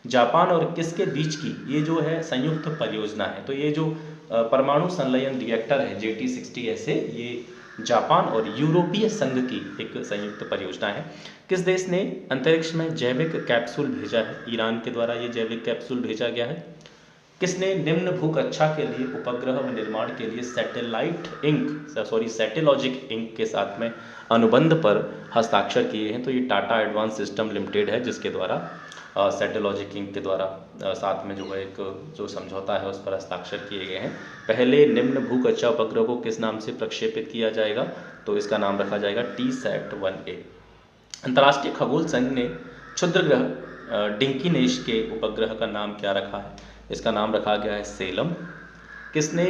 जापान और किसके बीच की ये जो है संयुक्त परियोजना है, तो ये जो परमाणु संलयन रिएक्टर है GT60SA, ये जापान और यूरोपीय संघ की एक संयुक्त परियोजना है। किस देश ने अंतरिक्ष में जैविक कैप्सूल भेजा है, ईरान के द्वारा ये जैविक कैप्सूल भेजा गया है। किसने निम्न भूकक्षा के लिए उपग्रह निर्माण के लिए सैटेलॉजिक इंक के साथ में अनुबंध पर हस्ताक्षर किए हैं? तो ये टाटा एडवांस सिस्टम लिमिटेड है, जिसके द्वारा सैटेलॉजिक इंक के द्वारा साथ में जो है एक जो समझौता है उस पर हस्ताक्षर किए गए हैं। पहले निम्न भूकक्षा उपग्रह को किस नाम से प्रक्षेपित किया जाएगा? तो इसका नाम रखा जाएगा TSAT-1A। अंतर्राष्ट्रीय खगोल संघ ने क्षुद्र ग्रह डिंकी नेश के उपग्रह का नाम क्या रखा है? इसका नाम रखा गया है सेलम। किसने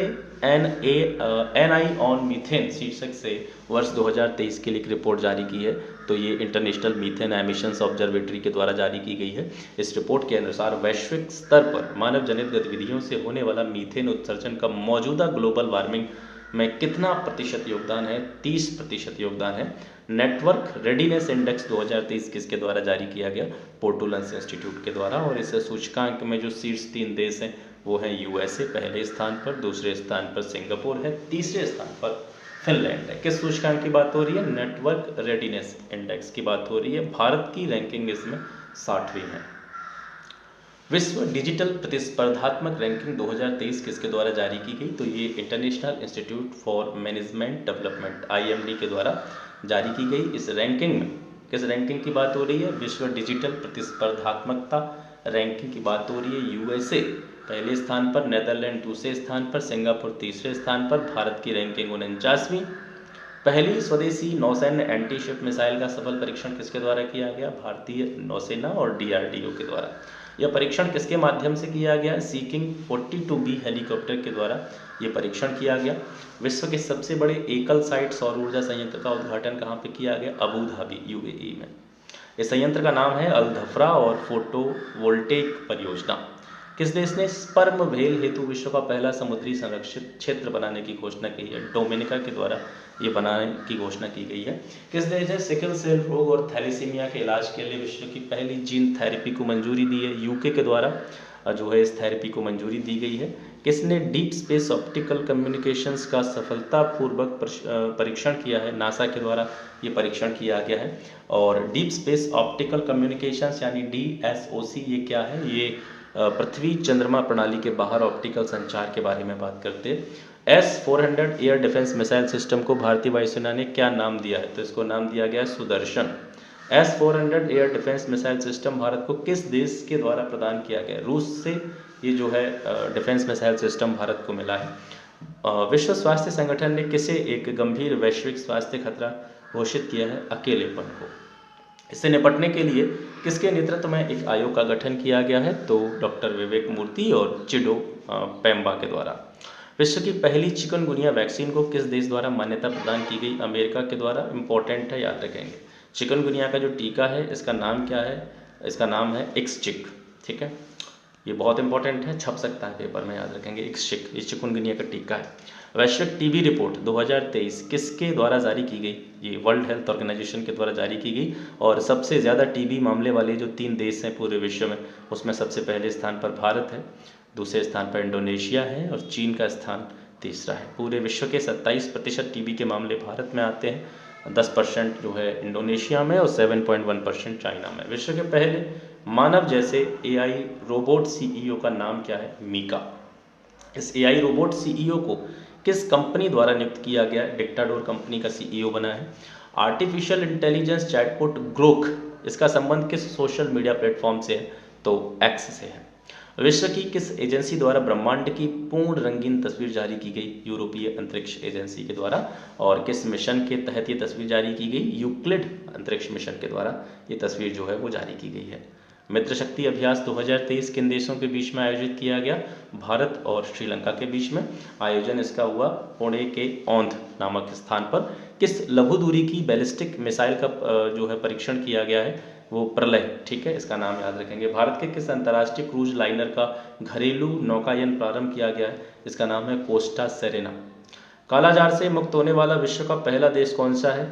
एन आई ऑन मीथेन शीर्षक से वर्ष 2023 के लिए एक रिपोर्ट जारी की है? तो ये इंटरनेशनल मीथेन एमिशंस ऑब्जर्वेटरी के द्वारा जारी की गई है। इस रिपोर्ट के अनुसार वैश्विक स्तर पर मानव जनित गतिविधियों से होने वाला मीथेन उत्सर्जन का मौजूदा ग्लोबल वार्मिंग में कितना प्रतिशत योगदान है? 30% योगदान है। नेटवर्क रेडीनेस इंडेक्स 2023 किसके द्वारा जारी किया गया? पोर्टुलेंस इंस्टीट्यूट के द्वारा। और इस सूचकांक में जो शीर्ष 3 देश हैं वो हैं यूएसए पहले स्थान पर, दूसरे स्थान पर सिंगापुर है, तीसरे स्थान पर फिनलैंड है। किस सूचकांक की बात हो रही है? नेटवर्क रेडीनेस इंडेक्स की बात हो रही है। भारत की रैंकिंग इसमें 60वीं है। विश्व डिजिटल प्रतिस्पर्धात्मक रैंकिंग 2023 किसके द्वारा जारी की गई? तो ये international institute for management development IMD के द्वारा जारी की गई। इस रैंकिंग में किस रैंकिंग की बात हो रही है? विश्व डिजिटल प्रतिस्पर्धात्मकता रैंकिंग की बात हो रही है। यूएसए पहले स्थान पर, नेदरलैंड दूसरे स्थान पर, सिंगापुर तीसरे स्थान पर। भारत की रैंकिंग 49वीं। पहली स्वदेशी नौसैन्य एंटी शिप मिसाइल का सफल परीक्षण किसके द्वारा किया गया? भारतीय नौसेना और DRDO के द्वारा। यह परीक्षण किसके माध्यम से किया गया? सीकिंग 42B हेलीकॉप्टर के द्वारा ये परीक्षण किया गया। विश्व के सबसे बड़े एकल साइट सौर ऊर्जा संयंत्र का उद्घाटन कहाँ पे किया गया? अबू धाबी UAE में। इस संयंत्र का नाम है अल धफ्रा और फोटोवोल्टेइक परियोजना। किस देश ने स्पर्म व्हेल हेतु विश्व का पहला समुद्री संरक्षित क्षेत्र बनाने की घोषणा की है? डोमिनिका के द्वारा ये बनाने की घोषणा की गई है। किस देश ने सिकल सेल रोग और थैलीसीमिया के इलाज के लिए विश्व की पहली जीन थेरेपी को मंजूरी दी है? यूके के द्वारा जो है इस थेरेपी को मंजूरी दी गई है। किसने डीप स्पेस ऑप्टिकल कम्युनिकेशंस का सफलतापूर्वक परीक्षण किया है? नासा के द्वारा ये परीक्षण किया गया है। और डीप स्पेस ऑप्टिकल कम्युनिकेशंस यानी DSOC ये क्या है? ये पृथ्वी चंद्रमा प्रणाली के बाहर ऑप्टिकल संचार के बारे में बात करते हैं। S-400 air defence missile system को भारतीय वायुसेना ने क्या नाम दिया है? तो इसको नाम दिया गया है Sudarshan. S-400 air defence missile system Bharat को किस देश के द्वारा प्रदान किया गया? रूस से ये जो है डिफेंस मिसाइल सिस्टम भारत को मिला है। विश्व स्वास्थ्य संगठन ने किसे एक गंभीर वैश्विक स्वास्थ्य खतरा घोषित किया है? अकेलेपन को। इससे निपटने के लिए किसके नेतृत्व में एक आयोग का गठन किया गया है? तो डॉक्टर विवेक मूर्ति और चिडो पेम्बा के द्वारा। विश्व की पहली चिकनगुनिया वैक्सीन को किस देश द्वारा मान्यता प्रदान की गई? अमेरिका के द्वारा। इंपॉर्टेंट है, याद रखेंगे। चिकनगुनिया का जो टीका है इसका नाम क्या है? इसका नाम है इक्सचिक। ठीक है, ये बहुत इंपॉर्टेंट है, छप सकता है पेपर में, याद रखेंगे। इक्सचिक ये चिकनगुनिया का टीका है। वैश्विक टीबी रिपोर्ट 2023 किसके द्वारा जारी की गई? ये वर्ल्ड हेल्थ ऑर्गेनाइजेशन के द्वारा जारी की गई। और सबसे ज़्यादा टीबी मामले वाले जो 3 देश हैं पूरे विश्व में, उसमें सबसे पहले स्थान पर भारत है, दूसरे स्थान पर इंडोनेशिया है और चीन का स्थान तीसरा है। पूरे विश्व के 27% टीबी के मामले भारत में आते हैं, 10% जो है इंडोनेशिया में और 7.1% चाइना में। विश्व के पहले मानव जैसे AI रोबोट CEO का नाम क्या है? मीका। इस AI रोबोट CEO को किस कंपनी द्वारा नियुक्त किया गया? डिक्टाडोर कंपनी का CEO बना है। आर्टिफिशियल इंटेलिजेंस चैटबॉट ग्रोक, इसका संबंध किस सोशल मीडिया प्लेटफॉर्म से है? तो X से है। विश्व की किस एजेंसी द्वारा ब्रह्मांड की पूर्ण रंगीन तस्वीर जारी की गई? यूरोपीय अंतरिक्ष एजेंसी के द्वारा। और किस मिशन के तहत ये तस्वीर जारी की गई? यूक्लिड अंतरिक्ष मिशन के द्वारा ये तस्वीर जो है वो जारी की गई है। मित्र शक्ति अभ्यास 2023 किन देशों के बीच में आयोजित किया गया? भारत और श्रीलंका के बीच में आयोजन इसका हुआ पुणे के औंध नामक स्थान पर। किस लघु दूरी की बैलिस्टिक मिसाइल का जो है परीक्षण किया गया है? वो प्रलय। ठीक है, इसका नाम याद रखेंगे। भारत के किस अंतर्राष्ट्रीय क्रूज लाइनर का घरेलू नौकायन प्रारंभ किया गया है? इसका नाम है कोस्टा सेरेना। कालाजार से मुक्त होने वाला विश्व का पहला देश कौन सा है?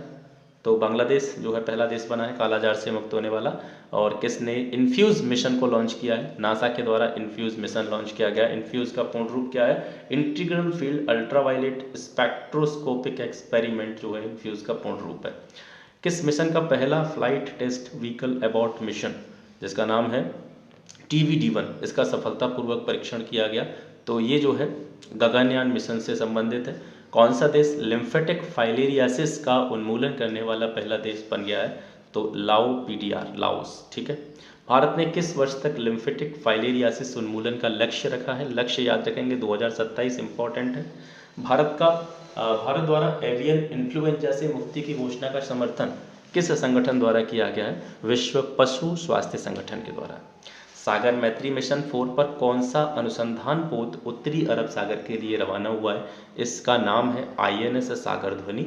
तो बांग्लादेश जो है पहला देश बना है कालाजार से मुक्त होने वाला। और किसने इन्फ्यूज मिशन को लॉन्च किया है? नासा के द्वारा इन्फ्यूज मिशन लॉन्च किया गया। इन्फ्यूज का पूर्ण रूप क्या है? Integral field ultraviolet spectroscopic experiment जो है इन्फ्यूज का पूर्ण रूप है। किस मिशन का पहला flight test vehicle abort mission, जिसका नाम है TVD-1 इसका सफलतापूर्वक परीक्षण किया गया। तो ये जो है गगनयान मिशन से संबंधित है। कौन सा देश लिम्फेटिक फाइलेरियासिस का उन्मूलन करने वाला पहला देश बन गया है? तो लाओस, ठीक है। भारत ने किस वर्ष तक लिम्फेटिक फाइलेरियासिस उन्मूलन का लक्ष्य रखा है? लक्ष्य याद रखेंगे 2027 इंपॉर्टेंट है। भारत द्वारा एवियन इन्फ्लुएंजा से मुक्ति की घोषणा का समर्थन किस संगठन द्वारा किया गया है? विश्व पशु स्वास्थ्य संगठन के द्वारा। सागर मैत्री मिशन 4 पर कौन सा अनुसंधान पोत उत्तरी अरब सागर के लिए रवाना हुआ है? इसका नाम है INS सागर ध्वनि।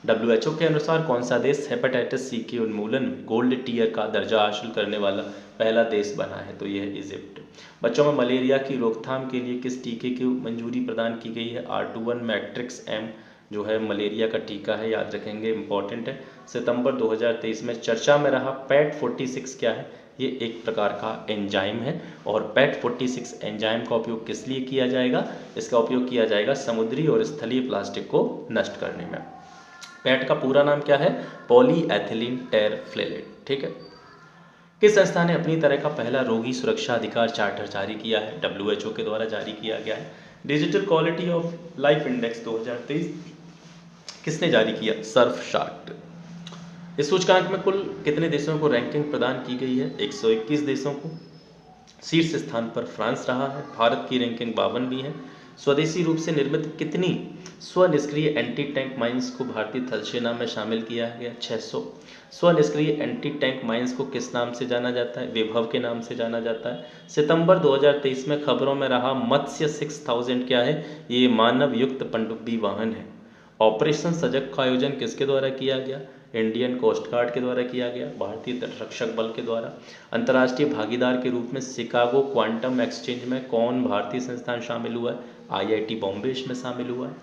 WHO के अनुसार कौन सा देश हेपेटाइटिस C के उन्मूलन में गोल्ड टियर का दर्जा हासिल करने वाला पहला देश बना है? तो यह है इजिप्ट। बच्चों में मलेरिया की रोकथाम के लिए किस टीके की मंजूरी प्रदान की गई है? R21 मैट्रिक्स M जो है मलेरिया का टीका है, याद रखेंगे, इंपॉर्टेंट है। सितंबर 2023 में चर्चा में रहा PET46 क्या है? ये एक प्रकार का एंजाइम है और PET46 एंजाइम का उपयोग किस लिए किया जाएगा? इसका उपयोग किया जाएगा समुद्री और स्थलीय प्लास्टिक को नष्ट करने में। PET का पूरा नाम क्या है? पॉलीएथिलीन टेरफ्लेलेट, ठीक है। किस संस्था ने अपनी तरह का पहला रोगी सुरक्षा अधिकार चार्टर जारी किया है? WHO के द्वारा जारी किया गया है। Digital quality of life index 2023 किसने जारी किया? सर्फशार्क। इस सूचकांक में कुल कितने देशों को रैंकिंग प्रदान की गई है? 121 देशों को। शीर्ष स्थान पर फ्रांस रहा है। भारत की रैंकिंग 52 भी है। स्वदेशी रूप से निर्मित कितनी स्वनिष्क्रिय एंटी टैंक माइंस को भारतीय थल सेना में शामिल किया गया? 600। स्वनिष्क्रिय एंटी टैंक माइंस को किस नाम से जाना जाता है? विभव के नाम से जाना जाता है। सितंबर 2023 में खबरों में रहा मत्स्य 6000 क्या है? ये मानव युक्त पनडुब्बी वाहन है। ऑपरेशन सजग का आयोजन किसके द्वारा किया गया? इंडियन कोस्ट गार्ड के द्वारा किया गया, भारतीय तटरक्षक बल के द्वारा। अंतर्राष्ट्रीय भागीदार के रूप में शिकागो क्वांटम एक्सचेंज में कौन भारतीय संस्थान शामिल हुआ है? IIT बॉम्बे इसमें शामिल हुआ है।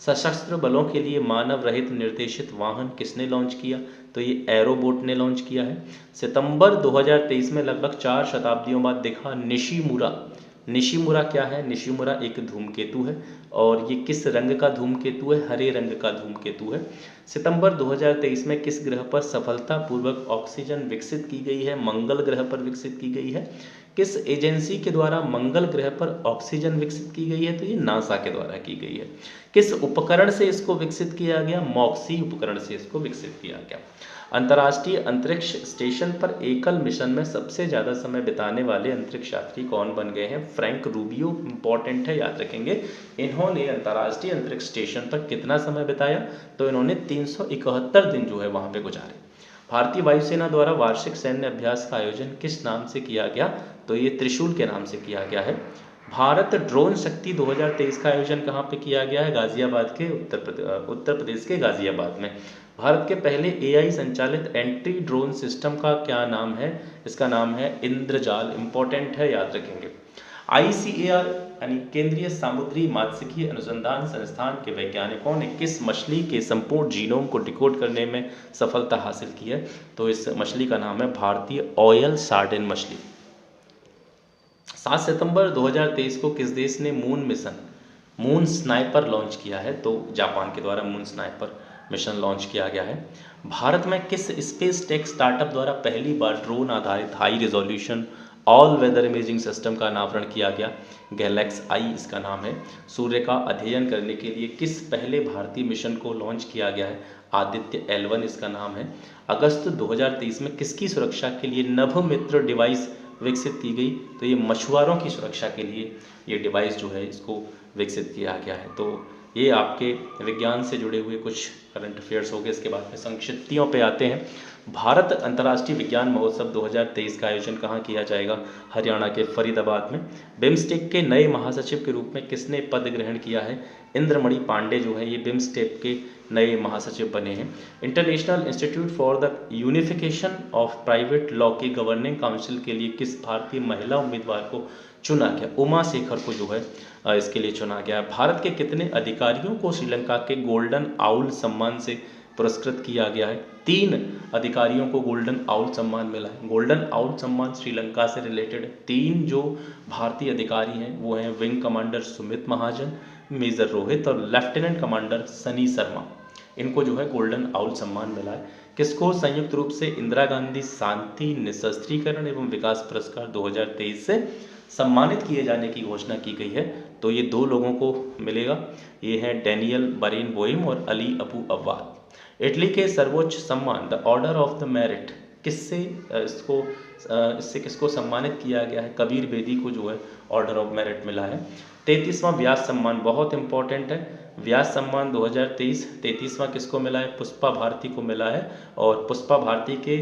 सशस्त्र बलों के लिए मानव रहित निर्देशित वाहन किसने लॉन्च किया? तो ये एरोबोट ने लॉन्च किया है। सितंबर 2023 में लगभग 4 शताब्दियों बाद दिखा निशिमुरा। निशिमुरा क्या है? निशिमुरा एक धूमकेतु है और ये किस रंग का धूमकेतु है? हरे रंग का धूमकेतु है। सितंबर 2023 में किस ग्रह पर सफलतापूर्वक ऑक्सीजन विकसित की गई है? मंगल ग्रह पर विकसित की गई है। किस एजेंसी के द्वारा मंगल ग्रह पर ऑक्सीजन विकसित की गई है? तो ये नासा के द्वारा की गई है। किस उपकरण से इसको विकसित किया गया? मॉक्सी उपकरण से इसको विकसित किया गया। अंतर्राष्ट्रीय अंतरिक्ष स्टेशन पर एकल मिशन में सबसे ज़्यादा समय बिताने वाले अंतरिक्ष यात्री कौन बन गए हैं? फ्रैंक रूबियो, इंपॉर्टेंट है, याद रखेंगे। इन्होंने अंतर्राष्ट्रीय अंतरिक्ष स्टेशन पर कितना समय बिताया? तो इन्होंने 371 दिन जो है वहाँ पे गुजारे। भारतीय वायुसेना द्वारा वार्षिक सैन्य अभ्यास का आयोजन किस नाम से किया गया? तो ये त्रिशूल के नाम से किया गया है। भारत ड्रोन शक्ति 2023 का आयोजन कहाँ पे किया गया है? गाजियाबाद के उत्तर प्रदेश के गाजियाबाद में। भारत के पहले AI संचालित एंटी ड्रोन सिस्टम का क्या नाम है? इसका नाम है इंद्रजाल, इंपॉर्टेंट है, याद रखेंगे। ICAR यानी केंद्रीय समुद्री मात्स्यिकी अनुसंधान संस्थान के वैज्ञानिकों ने किस मछली के संपूर्ण जीनोम को डिकोड करने में सफलता हासिल की है? तो इस मछली का नाम है भारतीय ऑयल सार्डिन मछली। 7 सितंबर 2023 को किस देश ने मून स्नाइपर लॉन्च किया है? तो जापान के द्वारा मून स्नाइपर मिशन लॉन्च किया गया है। भारत में किस स्पेस टेक स्टार्टअप द्वारा पहली बार ड्रोन आधारित high resolution all weather imaging system का अनावरण किया गया? गैलेक्स आई इसका नाम है। सूर्य का अध्ययन करने के लिए किस पहले भारतीय मिशन को लॉन्च किया गया है? आदित्य L1 इसका नाम है। अगस्त 2023 में किसकी सुरक्षा के लिए नभोमित्र डिवाइस विकसित की गई? तो ये मछुआरों की सुरक्षा के लिए ये डिवाइस जो है इसको विकसित किया गया है। तो ये आपके विज्ञान से जुड़े हुए कुछ करंट अफेयर्स हो गए। इसके बाद में संक्षिप्तियों पे आते हैं। भारत अंतर्राष्ट्रीय विज्ञान महोत्सव 2023 का आयोजन कहाँ किया जाएगा? हरियाणा के फरीदाबाद में। बिम्स्टेक के नए महासचिव के रूप में किसने पद ग्रहण किया है? इंद्रमणि पांडे जो है ये बिम्स्टेक के नए महासचिव बने हैं। International institute for the unification of private law के गवर्निंग काउंसिल के लिए किस भारतीय महिला उम्मीदवार को चुना गया? उमा शेखर को जो है इसके लिए चुना गया। भारत के कितने अधिकारियों को श्रीलंका के गोल्डन आउल सम्मान से पुरस्कृत किया गया है? 3 अधिकारियों को गोल्डन आउल सम्मान मिला है। गोल्डन आउल सम्मान श्रीलंका से रिलेटेड है। 3 जो भारतीय अधिकारी हैं वो हैं विंग कमांडर सुमित महाजन, मेजर रोहित और लेफ्टिनेंट कमांडर सनी शर्मा। इनको जो है गोल्डन आउल सम्मान मिला है। किसको संयुक्त रूप से इंदिरा गांधी शांति निशस्त्रीकरण एवं विकास पुरस्कार 2023 से सम्मानित किए जाने की घोषणा की गई है? तो ये दो लोगों को मिलेगा, ये हैं डैनियल बरेनबोइम और अली अबू अव्वाल। इटली के सर्वोच्च सम्मान the order of the merit किससे इससे किसको सम्मानित किया गया है? कबीर बेदी को जो है ऑर्डर ऑफ मेरिट मिला है। 33वां व्यास सम्मान बहुत इंपॉर्टेंट है, व्यास सम्मान 2023 33वां किसको मिला है? पुष्पा भारती को मिला है। और पुष्पा भारती के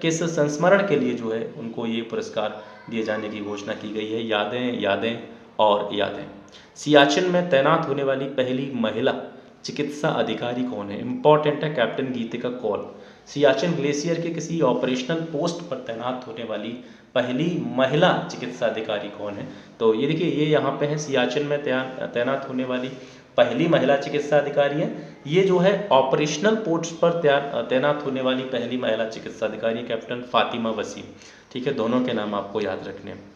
किस संस्मरण के लिए जो है उनको ये पुरस्कार दिए जाने की घोषणा की गई है? यादें यादें और यादें। सियाचिन में तैनात होने वाली पहली महिला चिकित्सा अधिकारी कौन है? इंपॉर्टेंट है, कैप्टन गीतिका कौल। सियाचिन ग्लेशियर के किसी ऑपरेशनल पोस्ट पर तैनात होने वाली पहली महिला चिकित्सा अधिकारी कौन है? तो ये देखिए, ये यहाँ पे है, सियाचिन में तैनात होने वाली पहली महिला चिकित्सा अधिकारी है। ये जो है ऑपरेशनल पोस्ट पर तैनात होने वाली पहली महिला चिकित्सा अधिकारी कैप्टन फातिमा वसीम। ठीक है, दोनों के नाम आपको याद रखने हैं।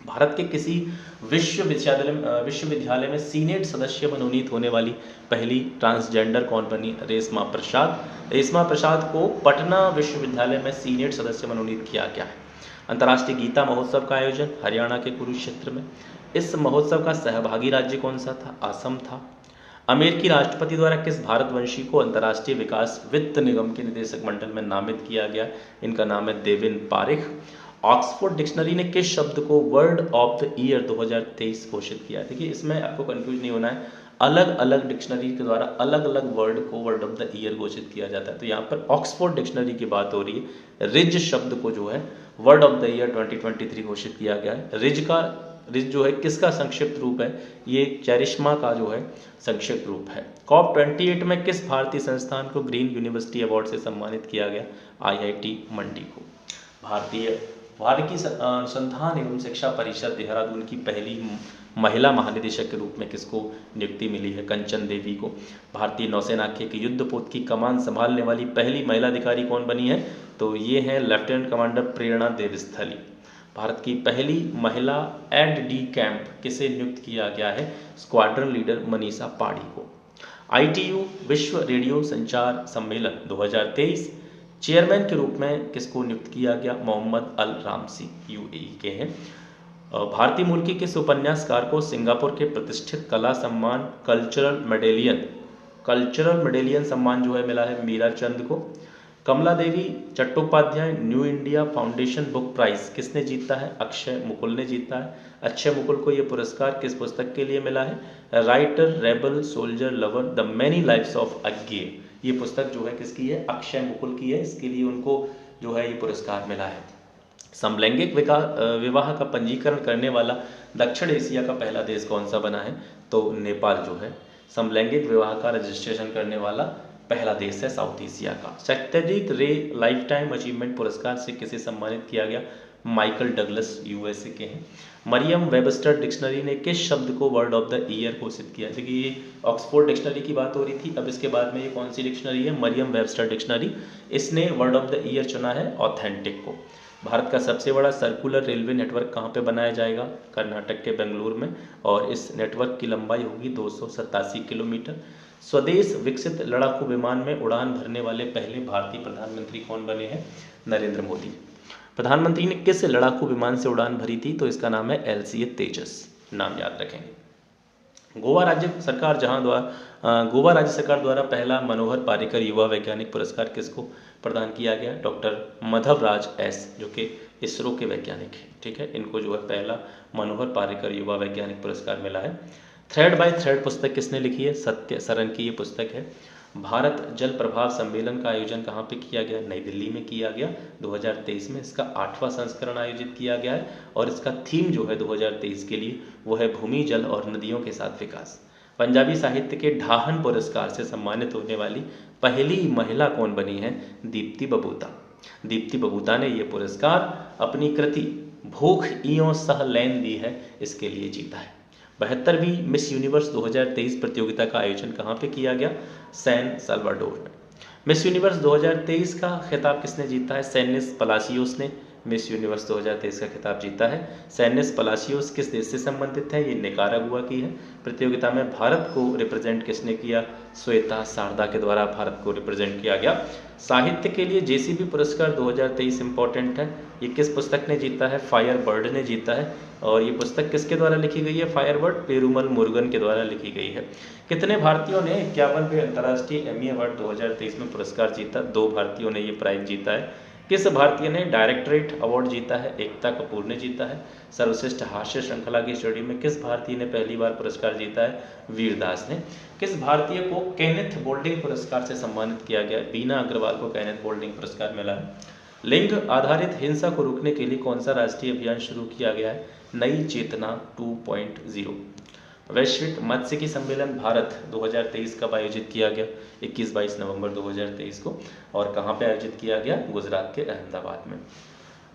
भारत के किसी विश्वविद्यालय में सीनेट सदस्य मनोनीत होने वाली पहली ट्रांसजेंडर कौन बनी? रेशमा प्रसाद। रेशमा प्रसाद को पटना विश्वविद्यालय में सीनेट सदस्य मनोनीत किया गया है। अंतर्राष्ट्रीय गीता महोत्सव का आयोजन हरियाणा के कुरुक्षेत्र में। इस महोत्सव का सहभागी राज्य कौन सा था? असम था। अमेरिकी राष्ट्रपति द्वारा किस भारतवंशी को अंतर्राष्ट्रीय विकास वित्त निगम के निदेशक मंडल में नामित किया गया? इनका नाम है देवेन पारेख। ऑक्सफोर्ड डिक्शनरी ने किस शब्द को वर्ड ऑफ द ईयर 2023 घोषित किया? देखिए, इसमें आपको कंफ्यूज नहीं होना है, अलग अलग डिक्शनरी के द्वारा अलग अलग वर्ड को वर्ड ऑफ द ईयर घोषित किया जाता है। तो यहाँ पर ऑक्सफोर्ड डिक्शनरी की बात हो रही है, रिज शब्द को जो है वर्ड ऑफ द ईयर 2023 घोषित किया गया है। रिज जो है किसका संक्षिप्त रूप है? ये चेरिश्मा का जो है संक्षिप्त रूप है। COP 28 में किस भारतीय संस्थान को ग्रीन यूनिवर्सिटी अवार्ड से सम्मानित किया गया? IIT मंडी को। भारतीय अनुसंधान एवं शिक्षा परिषद देहरादून की पहली महिला महानिदेशक के रूप में किसको नियुक्ति मिली है? कंचन देवी को। भारतीय नौसेना के युद्धपोत की कमान संभालने वाली पहली महिला अधिकारी कौन बनी है? तो ये है लेफ्टिनेंट कमांडर प्रेरणा देवस्थली। भारत की पहली महिला एड कैंप किसे नियुक्त किया गया है? स्क्वाड्रन लीडर मनीषा पाड़ी को। ITU विश्व रेडियो संचार सम्मेलन 2023 चेयरमैन के रूप में किसको नियुक्त किया गया? मोहम्मद अल रामसी, UAE के हैं। भारतीय मूल के किस उपन्यासकार को सिंगापुर के प्रतिष्ठित कला सम्मान कल्चरल मेडेलियन सम्मान जो है मिला है? मीरा चंद को। Kamala Devi Chattopadhyay new India foundation book prize किसने जीता है? अक्षय मुकुल ने जीता है। अक्षय मुकुल को यह पुरस्कार किस पुस्तक के लिए मिला है? Writer, rebel, soldier, lover, the many lives of a gay. ये पुस्तक जो है किसकी है? अक्षय मुकुल की है। इसके लिए उनको जो है ये पुरस्कार मिला है। समलैंगिक विवाह का पंजीकरण करने वाला दक्षिण एशिया का पहला देश कौन सा बना है? तो नेपाल जो है समलैंगिक विवाह का रजिस्ट्रेशन करने वाला पहला देश है साउथ एशिया का। सत्यजीत रे लाइफ टाइम अचीवमेंट पुरस्कार से किसे सम्मानित किया गया? माइकल डगलस, USA के हैं। मरियम वेबस्टर डिक्शनरी ने किस शब्द को वर्ड ऑफ द ईयर घोषित किया? देखिए, ये ऑक्सफोर्ड डिक्शनरी की बात हो रही थी, अब इसके बाद में ये कौन सी डिक्शनरी है? Merriam Webster dictionary. इसने वर्ड ऑफ द ईयर चुना है ऑथेंटिक को। भारत का सबसे बड़ा सर्कुलर रेलवे नेटवर्क कहाँ पे बनाया जाएगा? कर्नाटक के बेंगलुरु में, और इस नेटवर्क की लंबाई होगी 287 किलोमीटर। स्वदेश विकसित लड़ाकू विमान में उड़ान भरने वाले पहले भारतीय प्रधानमंत्री कौन बने हैं? नरेंद्र मोदी। प्रधानमंत्री ने किस लड़ाकू विमान से उड़ान भरी थी? तो इसका नाम है LCA तेजस, नाम याद रखेंगे। गोवा राज्य सरकार द्वारा पहला मनोहर पारिकर युवा वैज्ञानिक पुरस्कार किसको प्रदान किया गया? डॉक्टर मधवराज S, जो कि इसरो के वैज्ञानिक हैं। ठीक है, इनको जो है पहला मनोहर पारिकर युवा वैज्ञानिक पुरस्कार मिला है। थ्रेड बाय थ्रेड पुस्तक किसने लिखी है? सत्य सरन की ये पुस्तक है। भारत जल प्रभाव सम्मेलन का आयोजन कहाँ पे किया गया? नई दिल्ली में किया गया 2023 में। इसका 8वां संस्करण आयोजित किया गया है और इसका थीम जो है 2023 के लिए वो है भूमि, जल और नदियों के साथ विकास। पंजाबी साहित्य के ढाहन पुरस्कार से सम्मानित होने वाली पहली महिला कौन बनी है? दीप्ति बबूता। दीप्ति बबूता ने ये पुरस्कार अपनी कृति भूख इयों सह लैन दी है इसके लिए जीता है। 72वीं मिस यूनिवर्स 2023 प्रतियोगिता का आयोजन कहाँ पे किया गया? सैन साल्वाडोर में। मिस यूनिवर्स 2023 का खिताब किसने जीता है? सैनिस पलासियोस ने। मिस यूनिवर्स 2023 का खिताब जीता है। सैनिस पलाशियोस किस देश से संबंधित है? ये निकारागुआ की है। प्रतियोगिता में भारत को रिप्रेजेंट किसने किया? श्वेता शारदा के द्वारा भारत को रिप्रेजेंट किया गया। साहित्य के लिए जेसीबी पुरस्कार 2023 इंपॉर्टेंट है। ये किस पुस्तक ने जीता है? फायर बर्ड ने जीता है। और ये पुस्तक किसके द्वारा लिखी गई है? फायर बर्ड पेरुमल मुरुगन के द्वारा लिखी गई है। कितने भारतीयों ने 51वें अंतर्राष्ट्रीय एमी अवार्ड 2023 में पुरस्कार जीता? 2 भारतीयों ने ये प्राइज जीता है। किस भारतीय ने डायरेक्टरेट अवार्ड जीता है? एकता कपूर ने जीता है। सर्वश्रेष्ठ हास्य श्रृंखला की श्रेणी में किस भारतीय ने पहली बार पुरस्कार जीता है? वीरदास ने। किस भारतीय को केनेथ गोल्डिंग पुरस्कार से सम्मानित किया गया? बीना अग्रवाल को केनेथ गोल्डिंग पुरस्कार मिला है। लिंग आधारित हिंसा को रोकने के लिए कौन सा राष्ट्रीय अभियान शुरू किया गया है? नई चेतना 2.0। वैश्विक मात्स्यिकी सम्मेलन भारत 2023 कब आयोजित किया गया? 21-22 नवंबर 2023 को। और कहाँ पे आयोजित किया गया? गुजरात के अहमदाबाद में।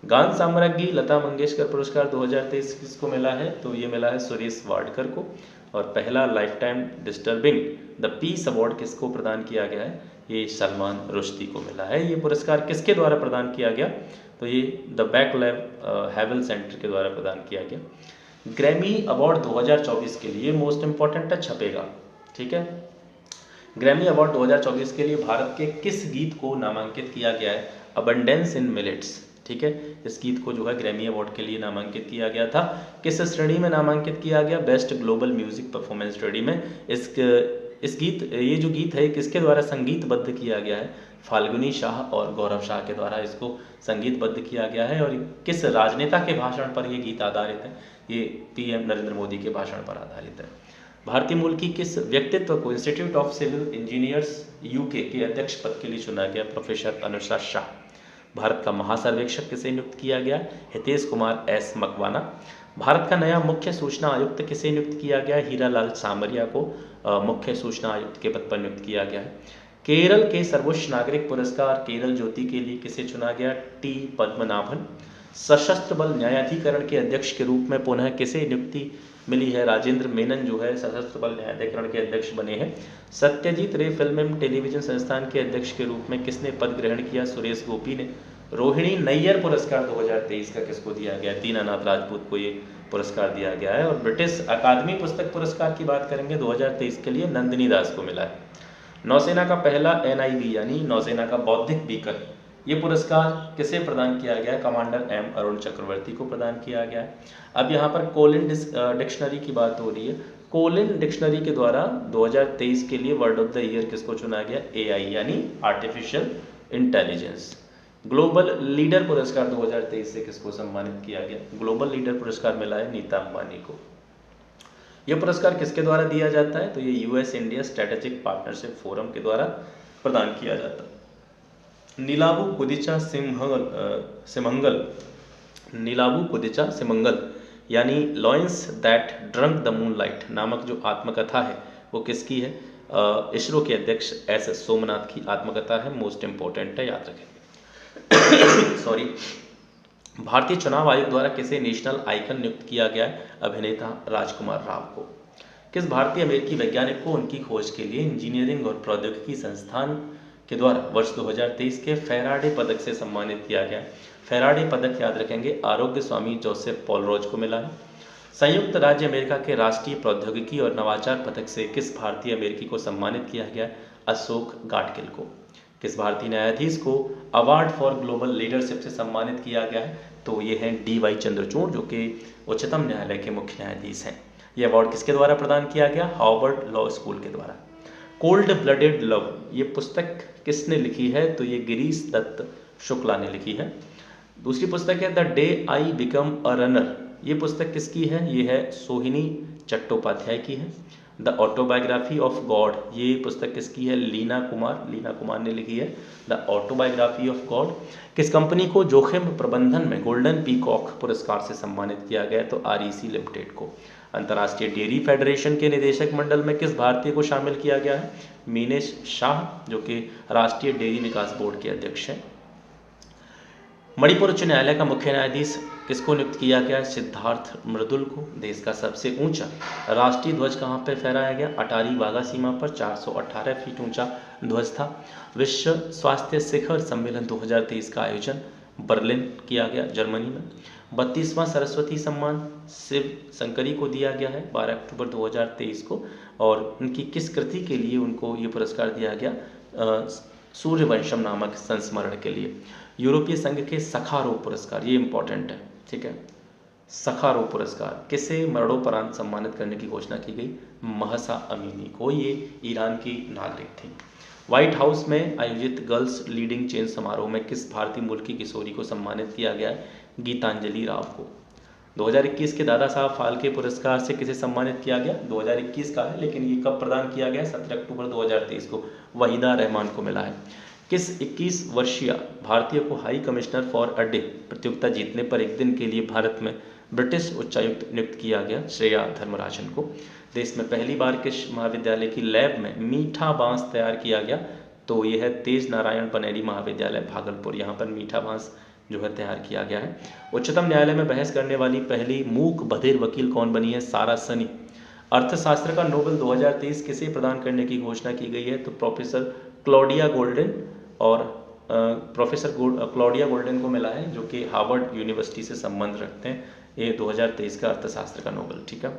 गान साम्राज्ञी लता मंगेशकर पुरस्कार 2023 किसको मिला है? तो ये मिला है सुरेश वाडकर को। और पहला life time disturbing the peace award किसको प्रदान किया गया है? ये सलमान रुश्दी को मिला है। ये पुरस्कार किसके द्वारा प्रदान किया गया? तो ये द बैकलैब हैवल सेंटर के द्वारा प्रदान किया गया। ग्रैमी अवार्ड 2024 के लिए मोस्ट इंपॉर्टेंट है, छपेगा, ठीक है। ग्रैमी अवार्ड 2024 के लिए भारत के किस गीत को नामांकित किया गया है? अबंडेंस इन मिलेट्स, ठीक है। इस गीत को जो है ग्रैमी अवार्ड के लिए नामांकित किया गया था। किस श्रेणी में नामांकित किया गया? बेस्ट ग्लोबल म्यूजिक परफॉर्मेंस श्रेणी में। ये जो गीत है किसके द्वारा संगीतबद्ध किया गया है? फाल्गुनी शाह और गौरव शाह के द्वारा इसको संगीतबद्ध किया गया है। और किस राजनेता के भाषण पर यह गीत आधारित है? ये पीएम नरेंद्र मोदी के भाषण पर आधारित है। भारतीय मूल की किस व्यक्तित्व को Institute of Civil Engineers UK के अध्यक्ष पद के लिए चुना गया? प्रोफेसर अनुषा शाह। भारत का महासर्वेक्षक किसे नियुक्त किया गया? हितेश कुमार एस मकवाना। भारत का नया मुख्य सूचना आयुक्त किसे नियुक्त किया गया? हीरालाल सामरिया को मुख्य सूचना आयुक्त के पद पर नियुक्त किया गया है। केरल के सर्वोच्च नागरिक पुरस्कार केरल ज्योति के लिए किसे चुना गया? टी पद्मनाभन। सशस्त्र बल न्यायाधिकरण के अध्यक्ष के रूप में पुनः किसे नियुक्ति मिली है? राजेंद्र मेनन जो है सशस्त्र बल न्यायाधिकरण के अध्यक्ष बने हैं। सत्यजीत रे फिल्म एवं टेलीविजन संस्थान के अध्यक्ष के रूप में किसने पद ग्रहण किया? सुरेश गोपी ने। रोहिणी नैयर पुरस्कार 2023 का किसको दिया गया? दीनानाथ राजपूत को ये पुरस्कार दिया गया है। और ब्रिटिश अकादमी पुस्तक पुरस्कार की बात करेंगे 2023 के लिए नंदिनी दास को मिला है। नौसेना का पहला NIV यानी नौसेना का बौद्धिक बीकर, ये पुरस्कार किसे प्रदान किया गया है? कमांडर M अरुण चक्रवर्ती को प्रदान किया गया है। अब यहाँ पर कोलिन डिक्शनरी की बात हो रही है। कोलिन डिक्शनरी के द्वारा 2023 के लिए वर्ड ऑफ द ईयर किसको चुना गया? AI यानी आर्टिफिशियल इंटेलिजेंस। ग्लोबल लीडर पुरस्कार 2023 से किसको सम्मानित किया गया? ग्लोबल लीडर पुरस्कार मिला है नीता अंबानी को। यह पुरस्कार किसके द्वारा दिया जाता है? तो ये US India strategic partnership forum के द्वारा प्रदान किया जाता है। नीलाबू कुदिचा सिमंगल यानी lions that drunk the moonlight नामक जो आत्मकथा है वो किसकी है? इसरो के अध्यक्ष S सोमनाथ की आत्मकथा है। मोस्ट इंपॉर्टेंट है, याद रखें। सॉरी। भारतीय चुनाव आयोग द्वारा किसे नेशनल आइकन नियुक्त किया गया है? अभिनेता राजकुमार राव को। किस भारतीय अमेरिकी वैज्ञानिक को उनकी खोज के लिए इंजीनियरिंग और प्रौद्योगिकी संस्थान के द्वारा वर्ष 2023 के फेराडे पदक से सम्मानित किया गया? फेराडे पदक याद रखेंगे आरोग्य स्वामी जोसेफ पॉल रोज को मिला है। संयुक्त राज्य अमेरिका के राष्ट्रीय प्रौद्योगिकी और नवाचार पदक से किस भारतीय अमेरिकी को सम्मानित किया गया? अशोक गाडगिल को। किस भारतीय न्यायाधीश को अवार्ड फॉर ग्लोबल लीडरशिप से सम्मानित किया गया है? तो ये हैं DY चंद्रचूड़ जो कि उच्चतम न्यायालय के मुख्य न्यायाधीश हैं। ये अवार्ड किसके द्वारा प्रदान किया गया? हार्वर्ड लॉ स्कूल के द्वारा। कोल्ड ब्लडेड लव ये पुस्तक किसने लिखी है? तो ये गिरीश दत्त शुक्ला ने लिखी है। दूसरी पुस्तक है the day I become a runner, ये पुस्तक किसकी है? ये है सोहिनी चट्टोपाध्याय की है। द ऑटोबायोग्राफी ऑफ गॉड ये पुस्तक किसकी है? लीना कुमार ने लिखी है द ऑटोबायोग्राफी ऑफ गॉड। किस कंपनी को जोखिम प्रबंधन में गोल्डन पीकॉक पुरस्कार से सम्मानित किया गया? तो REC लिमिटेड को। अंतर्राष्ट्रीय डेयरी फेडरेशन के निदेशक मंडल में किस भारतीय को शामिल किया गया है? मीनेश शाह जो कि राष्ट्रीय डेयरी विकास बोर्ड के अध्यक्ष हैं। मणिपुर उच्च न्यायालय का मुख्य न्यायाधीश किसको नियुक्त किया गया? सिद्धार्थ मृदुल को। देश का सबसे ऊंचा राष्ट्रीय ध्वज कहाँ पर फहराया गया? अटारी वाघा सीमा पर 418 फीट ऊंचा ध्वज था। विश्व स्वास्थ्य शिखर सम्मेलन 2023 का आयोजन बर्लिन किया गया जर्मनी में। 32वां सरस्वती सम्मान शिव शंकरी को दिया गया है 12 अक्टूबर 2023 को, और उनकी किस कृति के लिए उनको ये पुरस्कार दिया गया? सूर्यवंशम नामक संस्मरण के लिए। यूरोपीय संघ के सखारोव पुरस्कार, ये इंपॉर्टेंट है, ठीक है। सखारोव पुरस्कार किसे मरणोपरांत सम्मानित करने की घोषणा की गई? महसा अमीनी को, ये ईरान की नागरिक थी। व्हाइट हाउस में आयोजित गर्ल्स लीडिंग चेंज समारोह में किस भारतीय मूल की किशोरी को सम्मानित किया गया है? गीतांजलि राव को। 2021 के दादा साहब फाल्के पुरस्कार से किसे सम्मानित किया गया? 2021 का है, लेकिन ये कब प्रदान किया गया? 17 अक्टूबर 2023 को वहीदा रहमान को मिला है। किस 21 वर्षीय भारतीय को high commissioner for a day प्रतियोगिता जीतने पर एक दिन के लिए भारत में ब्रिटिश उच्चायुक्त नियुक्त किया गया? श्रेया धर्मराजन को। देश में पहली बार किस महाविद्यालय की लैब में मीठा बांस तैयार किया गया? तो यह है तेज नारायण पनेरी महाविद्यालय भागलपुर, यहाँ पर मीठा बांस जो है तैयार किया गया है। उच्चतम न्यायालय में बहस करने वाली पहली मूक बधिर वकील कौन बनी है? सारा सनी। अर्थशास्त्र का नोबेल 2023 किसे प्रदान करने की घोषणा की गई है? तो प्रोफेसर क्लॉडिया गोल्डन, और प्रोफेसर क्लॉडिया गोल्डन को मिला है, जो कि हार्वर्ड यूनिवर्सिटी से संबंध रखते हैं। ये 2023 का अर्थशास्त्र का नोबेल, ठीक है।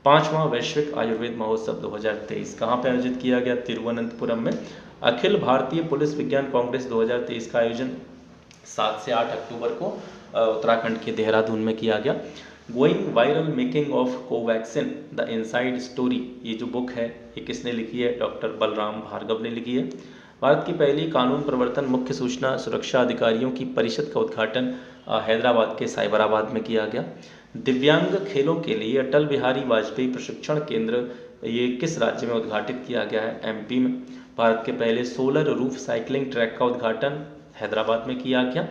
5वां वैश्विक आयुर्वेद महोत्सव 2023 कहाँ पे आयोजित किया गया? तिरुवनंतपुरम में। अखिल भारतीय पुलिस विज्ञान कांग्रेस 2023 का आयोजन 7 से 8 अक्टूबर को उत्तराखंड के देहरादून में किया गया। Going viral making of Covaxin the inside story, ये जो बुक है ये किसने लिखी है? डॉक्टर बलराम भार्गव ने लिखी है। भारत की पहली कानून प्रवर्तन मुख्य सूचना सुरक्षा अधिकारियों की परिषद का उद्घाटन हैदराबाद के साइबराबाद में किया गया। दिव्यांग खेलों के लिए अटल बिहारी वाजपेयी प्रशिक्षण केंद्र ये किस राज्य में उद्घाटित किया गया है? एमपी में। भारत के पहले सोलर रूफ साइकिलिंग ट्रैक का उद्घाटन हैदराबाद में किया गया।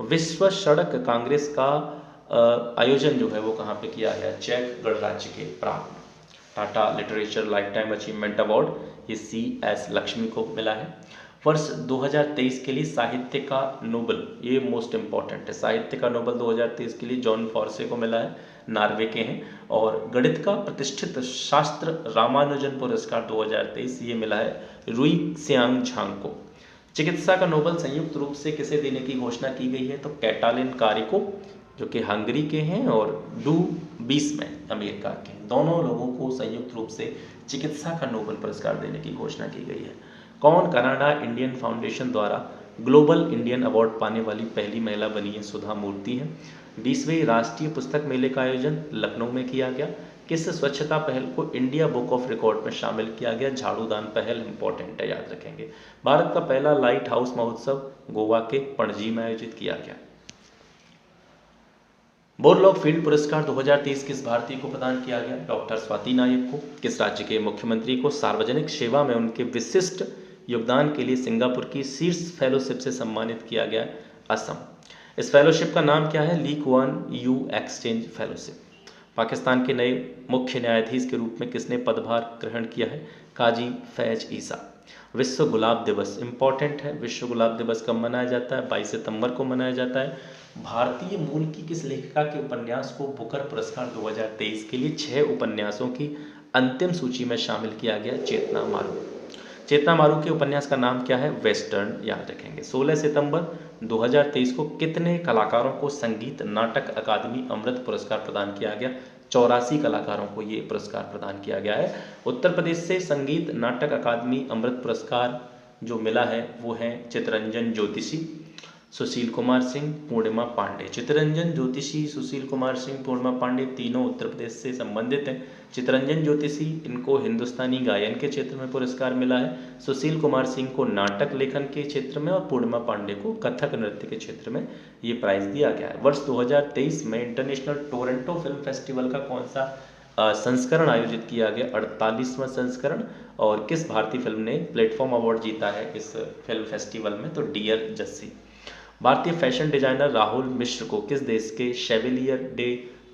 विश्व सड़क कांग्रेस का आयोजन जो है वो कहाँ पे किया गया? चेक गणराज्य के प्राग में। Tata literature lifetime achievement award ये CS लक्ष्मी को मिला है। वर्ष 2023 के लिए साहित्य का नोबेल, ये मोस्ट इंपॉर्टेंट है, साहित्य का नोबेल 2023 के लिए जॉन फॉर्से को मिला है, नॉर्वे के हैं। और गणित का प्रतिष्ठित शास्त्र रामानुजन पुरस्कार 2023 ये मिला है रुई क्सियांग झांग को। चिकित्सा का नोबेल संयुक्त रूप से किसे देने की घोषणा की गई है? तो कैटालिन कारिको, जो कि हंगरी के हैं, और डू बीसमैन अमेरिका के, दोनों लोगों को संयुक्त रूप से चिकित्सा का नोबेल पुरस्कार देने की घोषणा की गई है। कौन कनाडा इंडियन फाउंडेशन द्वारा ग्लोबल इंडियन अवार्ड पाने वाली पहली महिला बनी है? सुधा मूर्ति है। 20वें राष्ट्रीय पुस्तक मेले का आयोजन लखनऊ में किया गया। किस स्वच्छता पहल को इंडिया बुक ऑफ रिकॉर्ड में शामिल किया गया? झाड़ूदान पहल, इंपॉर्टेंट है, याद रखेंगे। भारत का पहला लाइट हाउस महोत्सव गोवा के पणजी में आयोजित किया गया। बोरलॉग फील्ड पुरस्कार 2023 किस भारतीय को प्रदान किया गया? डॉक्टर स्वाति नायक को। किस राज्य के मुख्यमंत्री को सार्वजनिक सेवा में उनके विशिष्ट योगदान के लिए सिंगापुर की शीर्ष फेलोशिप से सम्मानित किया गया? असम। इस फेलोशिप का नाम क्या है? Lee Kuan Yew Exchange Fellowship. Pakistan के नए मुख्य न्यायाधीश के रूप में किसने पदभार ग्रहण किया है? काजी फैज ईसा। विश्व गुलाब दिवस, इंपॉर्टेंट है। विश्व गुलाब दिवस कब मनाया जाता है? 22 सितंबर को मनाया जाता है। भारतीय मूल की किस लेखिका के उपन्यास को बुकर पुरस्कार 2023 के लिए 6 उपन्यासों की अंतिम सूची में शामिल किया गया? चेतना मारू। चेतना मारू के उपन्यास का नाम क्या है? वेस्टर्न, याद रखेंगे। 16 सितंबर 2023 को कितने कलाकारों को संगीत नाटक अकादमी अमृत पुरस्कार प्रदान किया गया? 84 कलाकारों को ये पुरस्कार प्रदान किया गया है। उत्तर प्रदेश से संगीत नाटक अकादमी अमृत पुरस्कार जो मिला है वो है चितरंजन ज्योतिषी, सुशील कुमार सिंह, पूर्णिमा पांडे। चितरंजन ज्योतिषी, सुशील कुमार सिंह, पूर्णिमा पांडे तीनों उत्तर प्रदेश से संबंधित हैं। चितरंजन ज्योतिषी इनको हिंदुस्तानी गायन के क्षेत्र में पुरस्कार मिला है, सुशील कुमार सिंह को नाटक लेखन के क्षेत्र में, और पूर्णिमा पांडे को कथक नृत्य के क्षेत्र में ये प्राइज दिया गया है। वर्ष 2023 में इंटरनेशनल टोरंटो फिल्म फेस्टिवल का कौन सा संस्करण आयोजित किया गया? 48वां संस्करण। और किस भारतीय फिल्म ने प्लेटफॉर्म अवार्ड जीता है इस फिल्म फेस्टिवल में? तो डियर जस्सी। भारतीय फैशन डिजाइनर राहुल मिश्र को किस देश के Chevalier de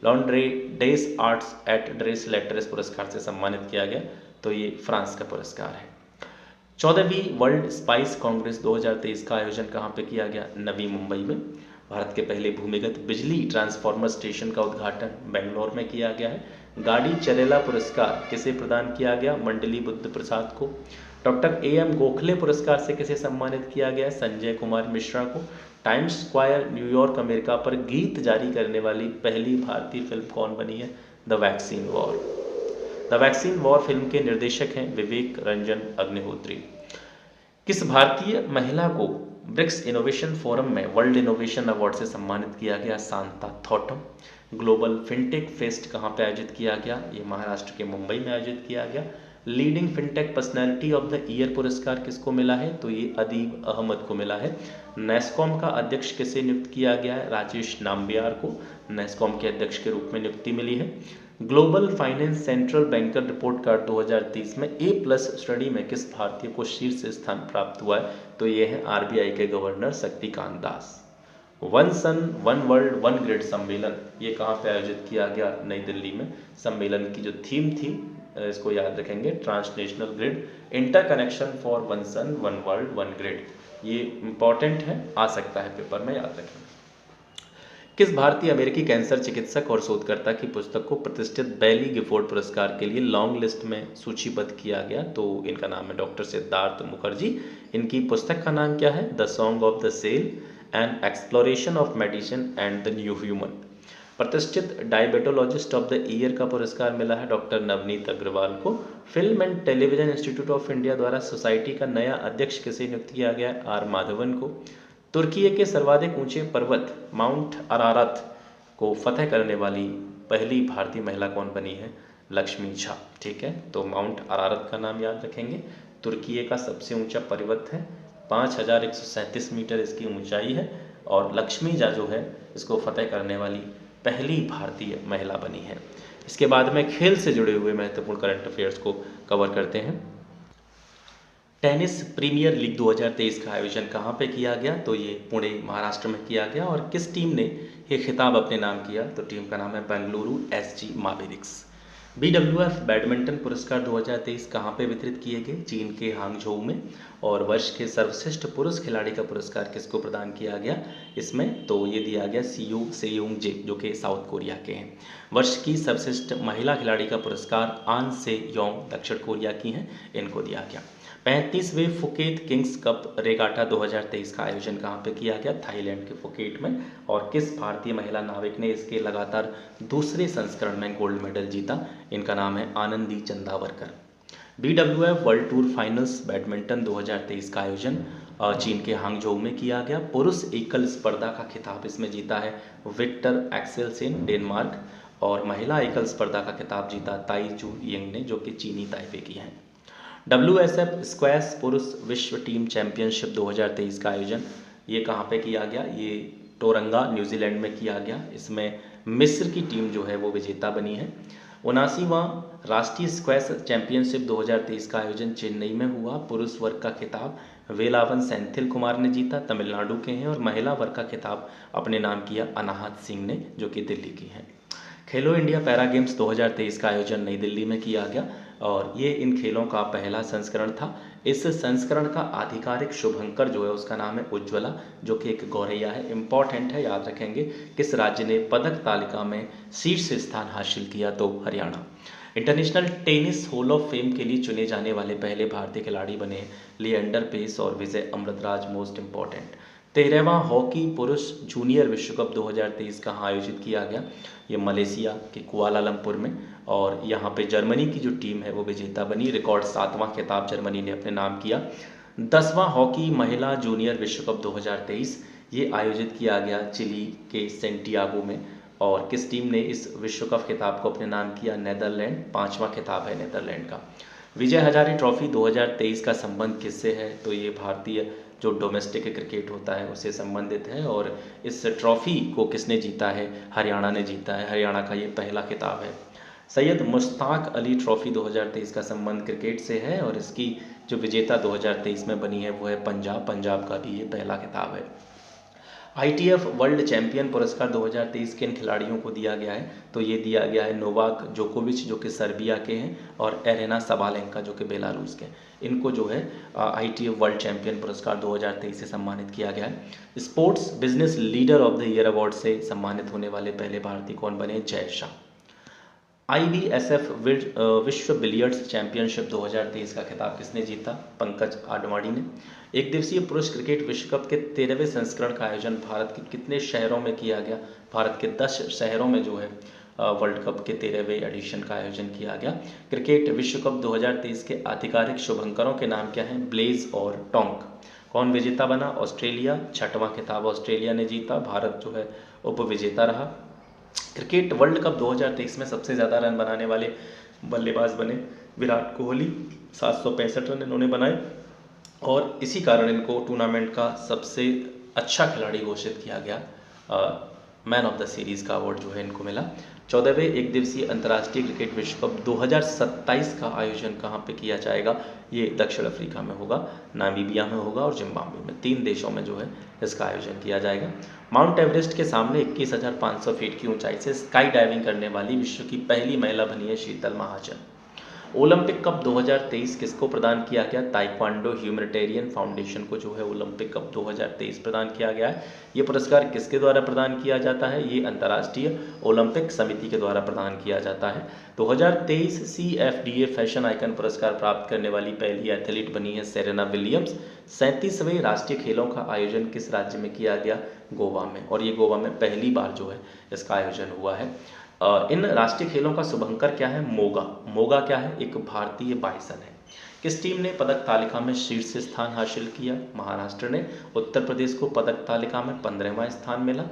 l'Ordre des Arts et des Lettres पुरस्कार से सम्मानित किया गया? तो ये फ्रांस का पुरस्कार है। 14वीं वर्ल्ड स्पाइस कांग्रेस 2023 का आयोजन कहाँ पे किया गया? नवी मुंबई में। भारत के पहले भूमिगत बिजली ट्रांसफार्मर स्टेशन का उद्घाटन बेंगलोर में किया गया है। गाड़ी चरेला पुरस्कार किसे प्रदान किया गया? मंडली बुद्ध प्रसाद को। डॉक्टर AM गोखले पुरस्कार से किसे सम्मानित किया गया? संजय कुमार मिश्रा को। टाइम्स स्क्वायर न्यूयॉर्क अमेरिका पर गीत जारी करने वाली पहली भारतीय फिल्म कौन बनी है? The vaccine war. The vaccine war film के निर्देशक हैं विवेक रंजन अग्निहोत्री। किस भारतीय महिला को ब्रिक्स इनोवेशन फोरम में वर्ल्ड इनोवेशन अवार्ड से सम्मानित किया गया? सांता थॉटम। ग्लोबल फिनटेक फेस्ट कहाँ पे आयोजित किया गया? ये महाराष्ट्र के मुंबई में आयोजित किया गया। Leading fintech personality of the year पुरस्कार किसको मिला है? तो ये अदीब अहमद को मिला है। नेस्कॉम का अध्यक्ष किसे नियुक्त किया गया है? राजेश नाम्बियार को नेस्कॉम के अध्यक्ष के रूप में नियुक्ति मिली है। Global finance central banker report card 2023 में A+ श्रेणी में किस भारतीय को शीर्ष स्थान प्राप्त हुआ है? तो ये है RBI के governor Shaktikanta Das. One sun one world one grid सम्मेलन ये कहाँ पे आयोजित किया गया? नई दिल्ली में। सम्मेलन की जो थीम थी इसको याद रखेंगे, transnational grid interconnection for one sun one world one grid. ये इंपॉर्टेंट है, आ सकता है पेपर में, याद रखेंगे। किस भारतीय अमेरिकी कैंसर चिकित्सक और शोधकर्ता की पुस्तक को प्रतिष्ठित बैली गिफोर्ड पुरस्कार के लिए लॉन्ग लिस्ट में सूचीबद्ध किया गया? तो इनका नाम है डॉक्टर सिद्धार्थ मुखर्जी। इनकी पुस्तक का नाम क्या है? The Song of the Cell and Exploration of Medicine and the New Human. प्रतिष्ठित डायबिटोलॉजिस्ट ऑफ द ईयर का पुरस्कार मिला है डॉक्टर नवनीत अग्रवाल को। Film and Television Institute of India द्वारा सोसाइटी का नया अध्यक्ष किसे नियुक्त किया गया? R माधवन को। तुर्की के सर्वाधिक ऊंचे पर्वत माउंट अरारत को फतह करने वाली पहली भारतीय महिला कौन बनी है? लक्ष्मी झा। ठीक है, तो माउंट अरारत का नाम याद रखेंगे। तुर्की का सबसे ऊंचा पर्वत है, 5137 मीटर इसकी ऊंचाई है, और लक्ष्मी झा जो है इसको फतह करने वाली पहली भारतीय महिला बनी है। इसके बाद में खेल से जुड़े हुए महत्वपूर्ण करंट अफेयर्स को कवर करते हैं। टेनिस प्रीमियर लीग 2023 का आयोजन कहाँ पे किया गया? तो ये पुणे महाराष्ट्र में किया गया। और किस टीम ने ये खिताब अपने नाम किया? तो टीम का नाम है Bengaluru SG Mavericks. BWF badminton पुरस्कार 2023 कहाँ पे वितरित किए गए? चीन के हांगझोउ में। और वर्ष के सर्वश्रेष्ठ पुरुष खिलाड़ी का पुरस्कार किसको प्रदान किया गया इसमें? तो ये दिया गया सीयू सेयोंग जे जो कि साउथ कोरिया के हैं। वर्ष की सर्वश्रेष्ठ महिला खिलाड़ी का पुरस्कार आन से योंग दक्षिण कोरिया की हैं, इनको दिया गया। 35वें फुकेत किंग्स कप रेगाटा 2023 का आयोजन कहाँ पे किया गया? थाईलैंड के फुकेट में। और किस भारतीय महिला नाविक ने इसके लगातार दूसरे संस्करण में गोल्ड मेडल जीता? इनका नाम है Anandi Chandavarkar. BWF world tour finals badminton 2023 का आयोजन चीन के हांगझोउ में किया गया। पुरुष एकल स्पर्धा का खिताब इसमें जीता है विक्टर एक्सेलसेन डेनमार्क, और महिला एकल स्पर्धा का खिताब जीता ताई जू यंग ने, जो कि चीनी ताइपे की हैं। WSF स्क्वैश पुरुष विश्व टीम चैंपियनशिप 2023 का आयोजन ये कहाँ पे किया गया? ये टोरंगा न्यूजीलैंड में किया गया। इसमें मिस्र की टीम जो है वो विजेता बनी है। 79वां राष्ट्रीय स्क्वैश चैंपियनशिप 2023 का आयोजन चेन्नई में हुआ। पुरुष वर्ग का खिताब वेलावन सेंथिल कुमार ने जीता, तमिलनाडु के हैं। और महिला वर्ग का खिताब अपने नाम किया अनाहत सिंह ने, जो कि दिल्ली की हैं। खेलो इंडिया पैरा गेम्स 2023 का आयोजन नई दिल्ली में किया गया, और ये इन खेलों का पहला संस्करण था। इस संस्करण का आधिकारिक शुभंकर जो है उसका नाम है उज्ज्वला, जो कि एक गौरैया है। इंपॉर्टेंट है, याद रखेंगे। किस राज्य ने पदक तालिका में शीर्ष स्थान हासिल किया? तो Haryana. International tennis hall of fame के लिए चुने जाने वाले पहले भारतीय खिलाड़ी बने लिएंडर पेस और विजय अमृतराज। Most important. 13वां हॉकी पुरुष जूनियर विश्व कप 2023 कहाँ आयोजित किया गया? ये मलेशिया के कुआलालंपुर में। और यहाँ पे जर्मनी की जो टीम है वो विजेता बनी। रिकॉर्ड 7वां खिताब जर्मनी ने अपने नाम किया। 10वां हॉकी महिला जूनियर विश्व कप 2023 ये आयोजित किया गया चिली के सेंटियागो में। और किस टीम ने इस विश्व कप खिताब को अपने नाम किया? नेदरलैंड। 5वां खिताब है नेदरलैंड का। विजय हजारे ट्रॉफी 2023 का संबंध किससे है? तो ये भारतीय जो डोमेस्टिक क्रिकेट होता है उससे संबंधित है। और इस ट्रॉफी को किसने जीता है? हरियाणा ने जीता है। हरियाणा का ये पहला खिताब है। सैयद मुश्ताक अली ट्रॉफी 2023 का संबंध क्रिकेट से है, और इसकी जो विजेता 2023 में बनी है वो है पंजाब। पंजाब का भी ये पहला खिताब है। ITF वर्ल्ड चैंपियन पुरस्कार 2023 किन खिलाड़ियों को दिया गया है? तो ये दिया गया है नोवाक जोकोविच जो कि सर्बिया के हैं, और एरेना सबालेंका जो कि बेलारूस के हैं। इनको जो है ITF वर्ल्ड चैंपियन पुरस्कार 2023 से सम्मानित किया गया है। Sports business leader of the year award से सम्मानित होने वाले पहले भारतीय कौन बने? जय शाह। IBSF विश्व बिलियर्ड्स चैंपियनशिप 2023 का खिताब किसने जीता? पंकज आडवाणी ने। एक दिवसीय पुरुष क्रिकेट विश्व कप के 13वें संस्करण का आयोजन भारत के कितने शहरों में किया गया? भारत के 10 शहरों में जो है वर्ल्ड कप के 13वें एडिशन का आयोजन किया गया। क्रिकेट विश्व कप 2023 के आधिकारिक शुभंकरों के नाम क्या हैं? ब्लेज और टोंक। कौन विजेता बना? ऑस्ट्रेलिया। 6वां खिताब ऑस्ट्रेलिया ने जीता, भारत जो है उप विजेता रहा। क्रिकेट वर्ल्ड कप 2023 में सबसे ज़्यादा रन बनाने वाले बल्लेबाज बने विराट कोहली, 765 रन इन्होंने बनाए और इसी कारण इनको टूर्नामेंट का सबसे अच्छा खिलाड़ी घोषित किया गया। मैन ऑफ द सीरीज़ का अवार्ड जो है इनको मिला। 14वें एक दिवसीय अंतर्राष्ट्रीय क्रिकेट विश्व कप 2027 का आयोजन कहाँ पे किया जाएगा? ये दक्षिण अफ्रीका में होगा, नामीबिया में होगा और जिम्बाब्वे में, 3 देशों में जो है इसका आयोजन किया जाएगा। माउंट एवरेस्ट के सामने 21,500 फीट की ऊंचाई से स्काई डाइविंग करने वाली विश्व की पहली महिला बनी है शीतल महाजन। ओलंपिक कप 2023 किसको प्रदान किया गया? ताइक्वांडो ह्यूमैनिटेरियन फाउंडेशन को जो है ओलंपिक कप 2023 प्रदान किया गया है। ये पुरस्कार किसके द्वारा प्रदान किया जाता है? ये अंतर्राष्ट्रीय ओलंपिक समिति के द्वारा प्रदान किया जाता है। 2023 CFDA फैशन आइकन पुरस्कार प्राप्त करने वाली पहली एथलीट बनी है सेरेना विलियम्स। 37वें राष्ट्रीय खेलों का आयोजन किस राज्य में किया गया? गोवा में, और ये गोवा में पहली बार जो है इसका आयोजन हुआ है। इन राष्ट्रीय खेलों का शुभंकर क्या है? मोगा। मोगा क्या है? एक भारतीय बाइसन है। किस टीम ने पदक तालिका में शीर्ष स्थान हासिल किया? महाराष्ट्र ने। उत्तर प्रदेश को पदक तालिका में 15वां स्थान मिला।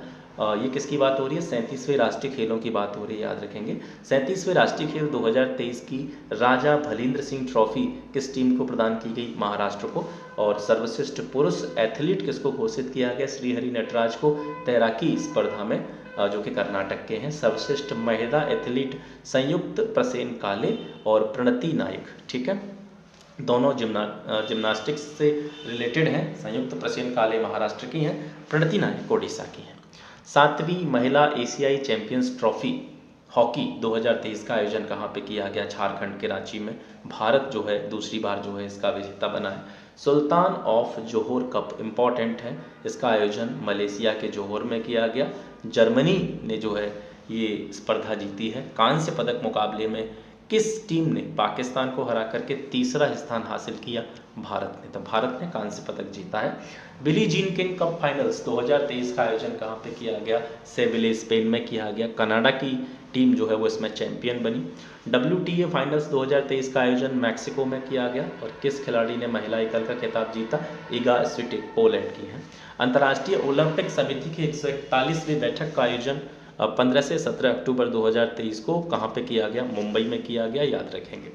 ये किसकी बात हो रही है? 37वें राष्ट्रीय खेलों की बात हो रही है, याद रखेंगे। 37वें राष्ट्रीय खेल 2023 की राजा भलींद्र सिंह ट्रॉफी किस टीम को प्रदान की गई? महाराष्ट्र को। और सर्वश्रेष्ठ पुरुष एथलीट किसको घोषित किया गया? श्रीहरि नटराज को तैराकी स्पर्धा में, जो कि कर्नाटक के हैं। सर्वश्रेष्ठ महिला एथलीट संयुक्त प्रसेन काले और प्रणति नायक, ठीक है, दोनों जिम्नास्टिक्स से रिलेटेड हैं। संयुक्त प्रसेन काले महाराष्ट्र की हैं, प्रणति नायक ओडिशा की हैं। 7वीं महिला एशियाई चैंपियंस ट्रॉफी हॉकी 2023 का आयोजन कहाँ पे किया गया? झारखंड के रांची में। भारत जो है दूसरी बार जो है इसका विजेता बना है। सुल्तान ऑफ जोहोर कप इम्पॉर्टेंट है, इसका आयोजन मलेशिया के जोहोर में किया गया। जर्मनी ने जो है ये स्पर्धा जीती है। कांस्य पदक मुकाबले में किस टीम ने पाकिस्तान को हरा करके तीसरा स्थान हासिल किया? भारत ने। तो भारत ने कांस्य पदक जीता है। Billie Jean King cup finals 2023 का आयोजन कहाँ पे किया गया? सेविले स्पेन में किया गया। कनाडा की टीम जो है वो इसमें चैंपियन बनी। WTA फाइनल्स 2023 का आयोजन मैक्सिको में किया गया और किस खिलाड़ी ने महिला एकल का खिताब जीता? इगा स्विटेक, पोलैंड की है। अंतर्राष्ट्रीय ओलंपिक समिति की 141वीं बैठक का आयोजन 15 से 17 अक्टूबर 2023 को कहाँ पे किया गया? मुंबई में किया गया, याद रखेंगे।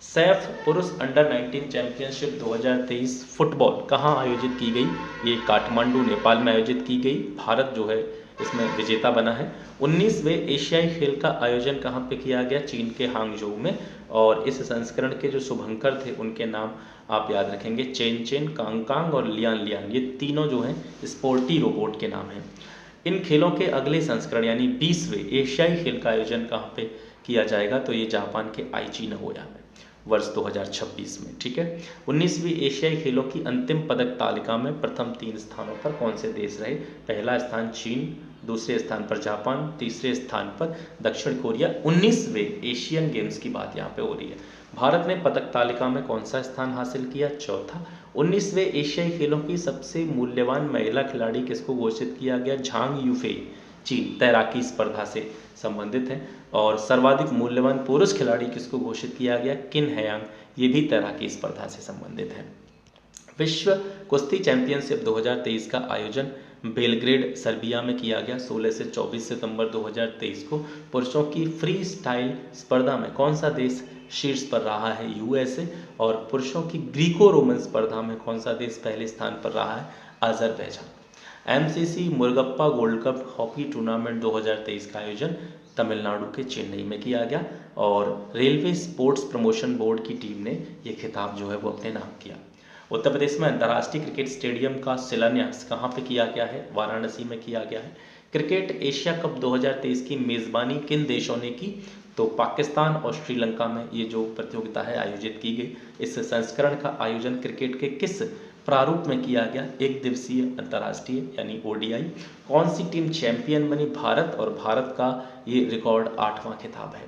सैफ पुरुष अंडर 19 चैंपियनशिप 2023 फुटबॉल कहाँ आयोजित की गई? ये काठमांडू नेपाल में आयोजित की गई। भारत जो है इसमें विजेता बना है। 19वें एशियाई खेल का आयोजन कहाँ पे किया गया? चीन के हांगझोउ में। और इस संस्करण के जो शुभंकर थे उनके नाम आप याद रखेंगे, चेन चेन, कांग कांग और लियान लियान। ये तीनों जो हैं स्पोर्टी रोबोट के नाम हैं। इन खेलों के अगले संस्करण यानी 20वें एशियाई खेल का आयोजन कहाँ पे किया जाएगा? तो ये जापान के आईची नगोया में वर्ष 2026 में, ठीक है। 19वीं एशियाई खेलों की अंतिम पदक तालिका में प्रथम 3 स्थानों पर कौन से देश रहे? पहला स्थान चीन, दूसरे स्थान पर जापान, तीसरे स्थान पर दक्षिण कोरिया। 19वें एशियन गेम्स की बात यहाँ पे हो रही है। भारत ने पदक तालिका में कौन सा स्थान हासिल किया? चौथा। 19वें एशियाई खेलों की सबसे मूल्यवान महिला खिलाड़ी किसको घोषित किया गया? झांग यूफेई, चीन, तैराकी स्पर्धा से संबंधित है। और सर्वाधिक मूल्यवान पुरुष खिलाड़ी किसको घोषित किया गया? किन हयांग, ये भी तैराकी स्पर्धा से संबंधित है। विश्व कुश्ती चैंपियनशिप 2023 का आयोजन बेलग्रेड, सर्बिया में किया गया 16 से 24 सितंबर 2023 को। पुरुषों की फ्री स्टाइल स्पर्धा में कौन सा देश शीर्ष पर रहा है? यूएसए। और पुरुषों की ग्रीको रोमन स्पर्धा में कौन सा देश पहले स्थान पर रहा है? Azerbaijan. MCC Murugappa gold cup hockey tournament 2023 का आयोजन तमिलनाडु के चेन्नई में किया गया और रेलवे स्पोर्ट्स प्रमोशन बोर्ड की टीम ने ये खिताब जो है वो अपने नाम किया। उत्तर प्रदेश में अंतर्राष्ट्रीय क्रिकेट स्टेडियम का शिलान्यास कहाँ पे किया गया है? वाराणसी में किया गया है। क्रिकेट एशिया कप 2023 की मेज़बानी किन देशों ने की? तो पाकिस्तान और श्रीलंका में ये जो प्रतियोगिता है आयोजित की गई। इस संस्करण का आयोजन क्रिकेट के किस प्रारूप में किया गया? एक दिवसीय अंतर्राष्ट्रीय यानी ODI। कौन सी टीम चैंपियन बनी? भारत। और भारत का ये रिकॉर्ड 8वां खिताब है।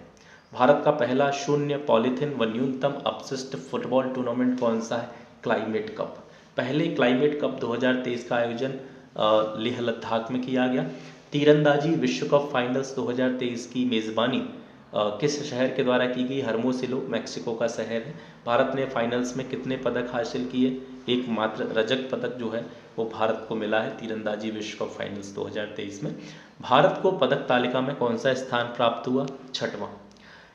भारत का पहला शून्य पॉलीथीन व न्यूनतम अपशिष्ट फुटबॉल टूर्नामेंट कौन सा है? Climate cup. पहले क्लाइमेट कप 2023 का आयोजन लेह लद्दाख में किया गया। तीरंदाजी विश्व कप फाइनल्स 2023 की मेज़बानी किस शहर के द्वारा की गई? हर्मोसिलो मैक्सिको का शहर है। भारत ने फाइनल्स में कितने पदक हासिल किए? एकमात्र रजत पदक जो है वो भारत को मिला है तीरंदाजी विश्व कप फाइनल्स 2023 में। भारत को पदक तालिका में कौन सा स्थान प्राप्त हुआ? 6वां।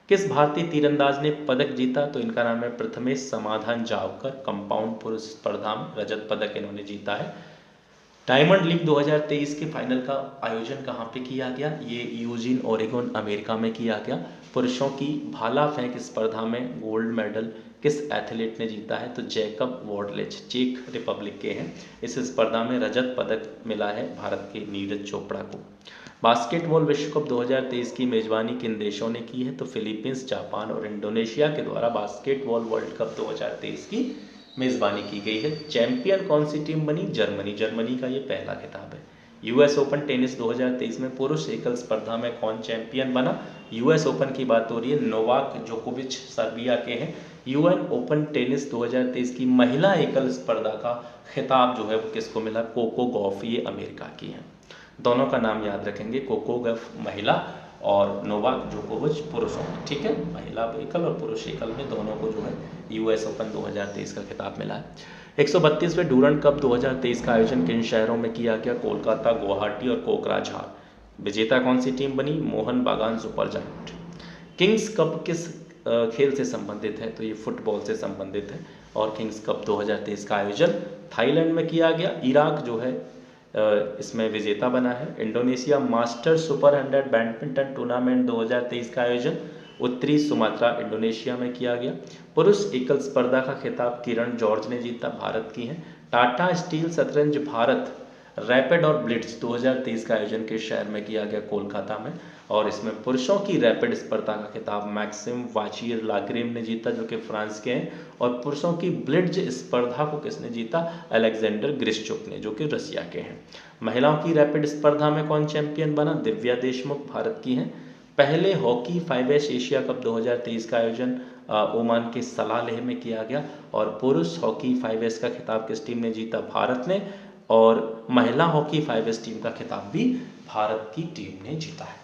किस भारतीय तीरंदाज ने पदक जीता? तो इनका नाम है प्रथमेश समाधान जावकर। कंपाउंड पुरुष स्पर्धा में रजत पदक इन्होंने जीता है। डायमंड लीग 2023 के फाइनल का आयोजन कहाँ पे किया गया? ये यूजीन ओरेगोन अमेरिका में किया गया। पुरुषों की भाला फेंक स्पर्धा में गोल्ड मेडल किस एथलीट ने जीता है? तो जैकब वॉर्डलेच चेक रिपब्लिक के हैं। इस स्पर्धा में रजत पदक मिला है भारत के नीरज चोपड़ा को। बास्केटबॉल विश्व कप 2023 की मेजबानी किन देशों ने की है? तो फिलीपींस, जापान और इंडोनेशिया के द्वारा बास्केटबॉल वर्ल्ड कप 2023 की मेज़बानी की गई है। चैंपियन कौन सी टीम बनी? जर्मनी। जर्मनी का ये पहला खिताब है। यूएस ओपन टेनिस 2023 में पुरुष एकल स्पर्धा में कौन चैंपियन बना? यूएस ओपन की बात हो रही है, नोवाक जोकोविच सर्बिया के हैं। यूएन ओपन टेनिस 2023 की महिला एकल स्पर्धा का खिताब जो है वो किसको मिला? कोको गॉफ, ये अमेरिका की हैं। दोनों का नाम याद रखेंगे, कोको गॉफ महिला और नोवाक जोकोविच पुरुषों में, ठीक है। महिला एकल और पुरुष एकल में दोनों को जो है यूएस ओपन 2023 का खिताब मिला है। 132वें डूरंड कप 2023 का आयोजन किन शहरों में किया गया? कोलकाता, गुवाहाटी और कोकराझार। विजेता कौन सी टीम बनी? मोहन बागान सुपर जायंट। किंग्स कप किस खेल से संबंधित है? तो ये फुटबॉल से संबंधित है और किंग्स कप 2023 का आयोजन थाईलैंड में किया गया। इराक जो है इसमें विजेता बना है। Indonesia master super 100 badminton tournament 2023 का आयोजन उत्तरी सुमात्रा इंडोनेशिया में किया गया। पुरुष एकल स्पर्धा का खिताब किरण जॉर्ज ने जीता, भारत की हैं। टाटा स्टील शतरंज भारत रैपिड और ब्लिट्ज 2023 का आयोजन किस शहर में किया गया? कोलकाता में। और इसमें पुरुषों की रैपिड स्पर्धा का खिताब मैक्सिम वाचिर लाग्रेम ने जीता जो कि फ्रांस के हैं। और पुरुषों की ब्लिट्ज स्पर्धा को किसने जीता? अलेक्जेंडर ग्रिश्चुक ने जो कि रसिया के हैं। महिलाओं की रैपिड स्पर्धा में कौन चैंपियन बना? दिव्या देशमुख भारत की हैं। पहले हॉकी 5S एशिया कप 2023 का आयोजन ओमान के सलालेह में किया गया। और पुरुष हॉकी 5S का खिताब किस टीम ने जीता? भारत ने। और महिला हॉकी 5S टीम का खिताब भी भारत की टीम ने जीता है।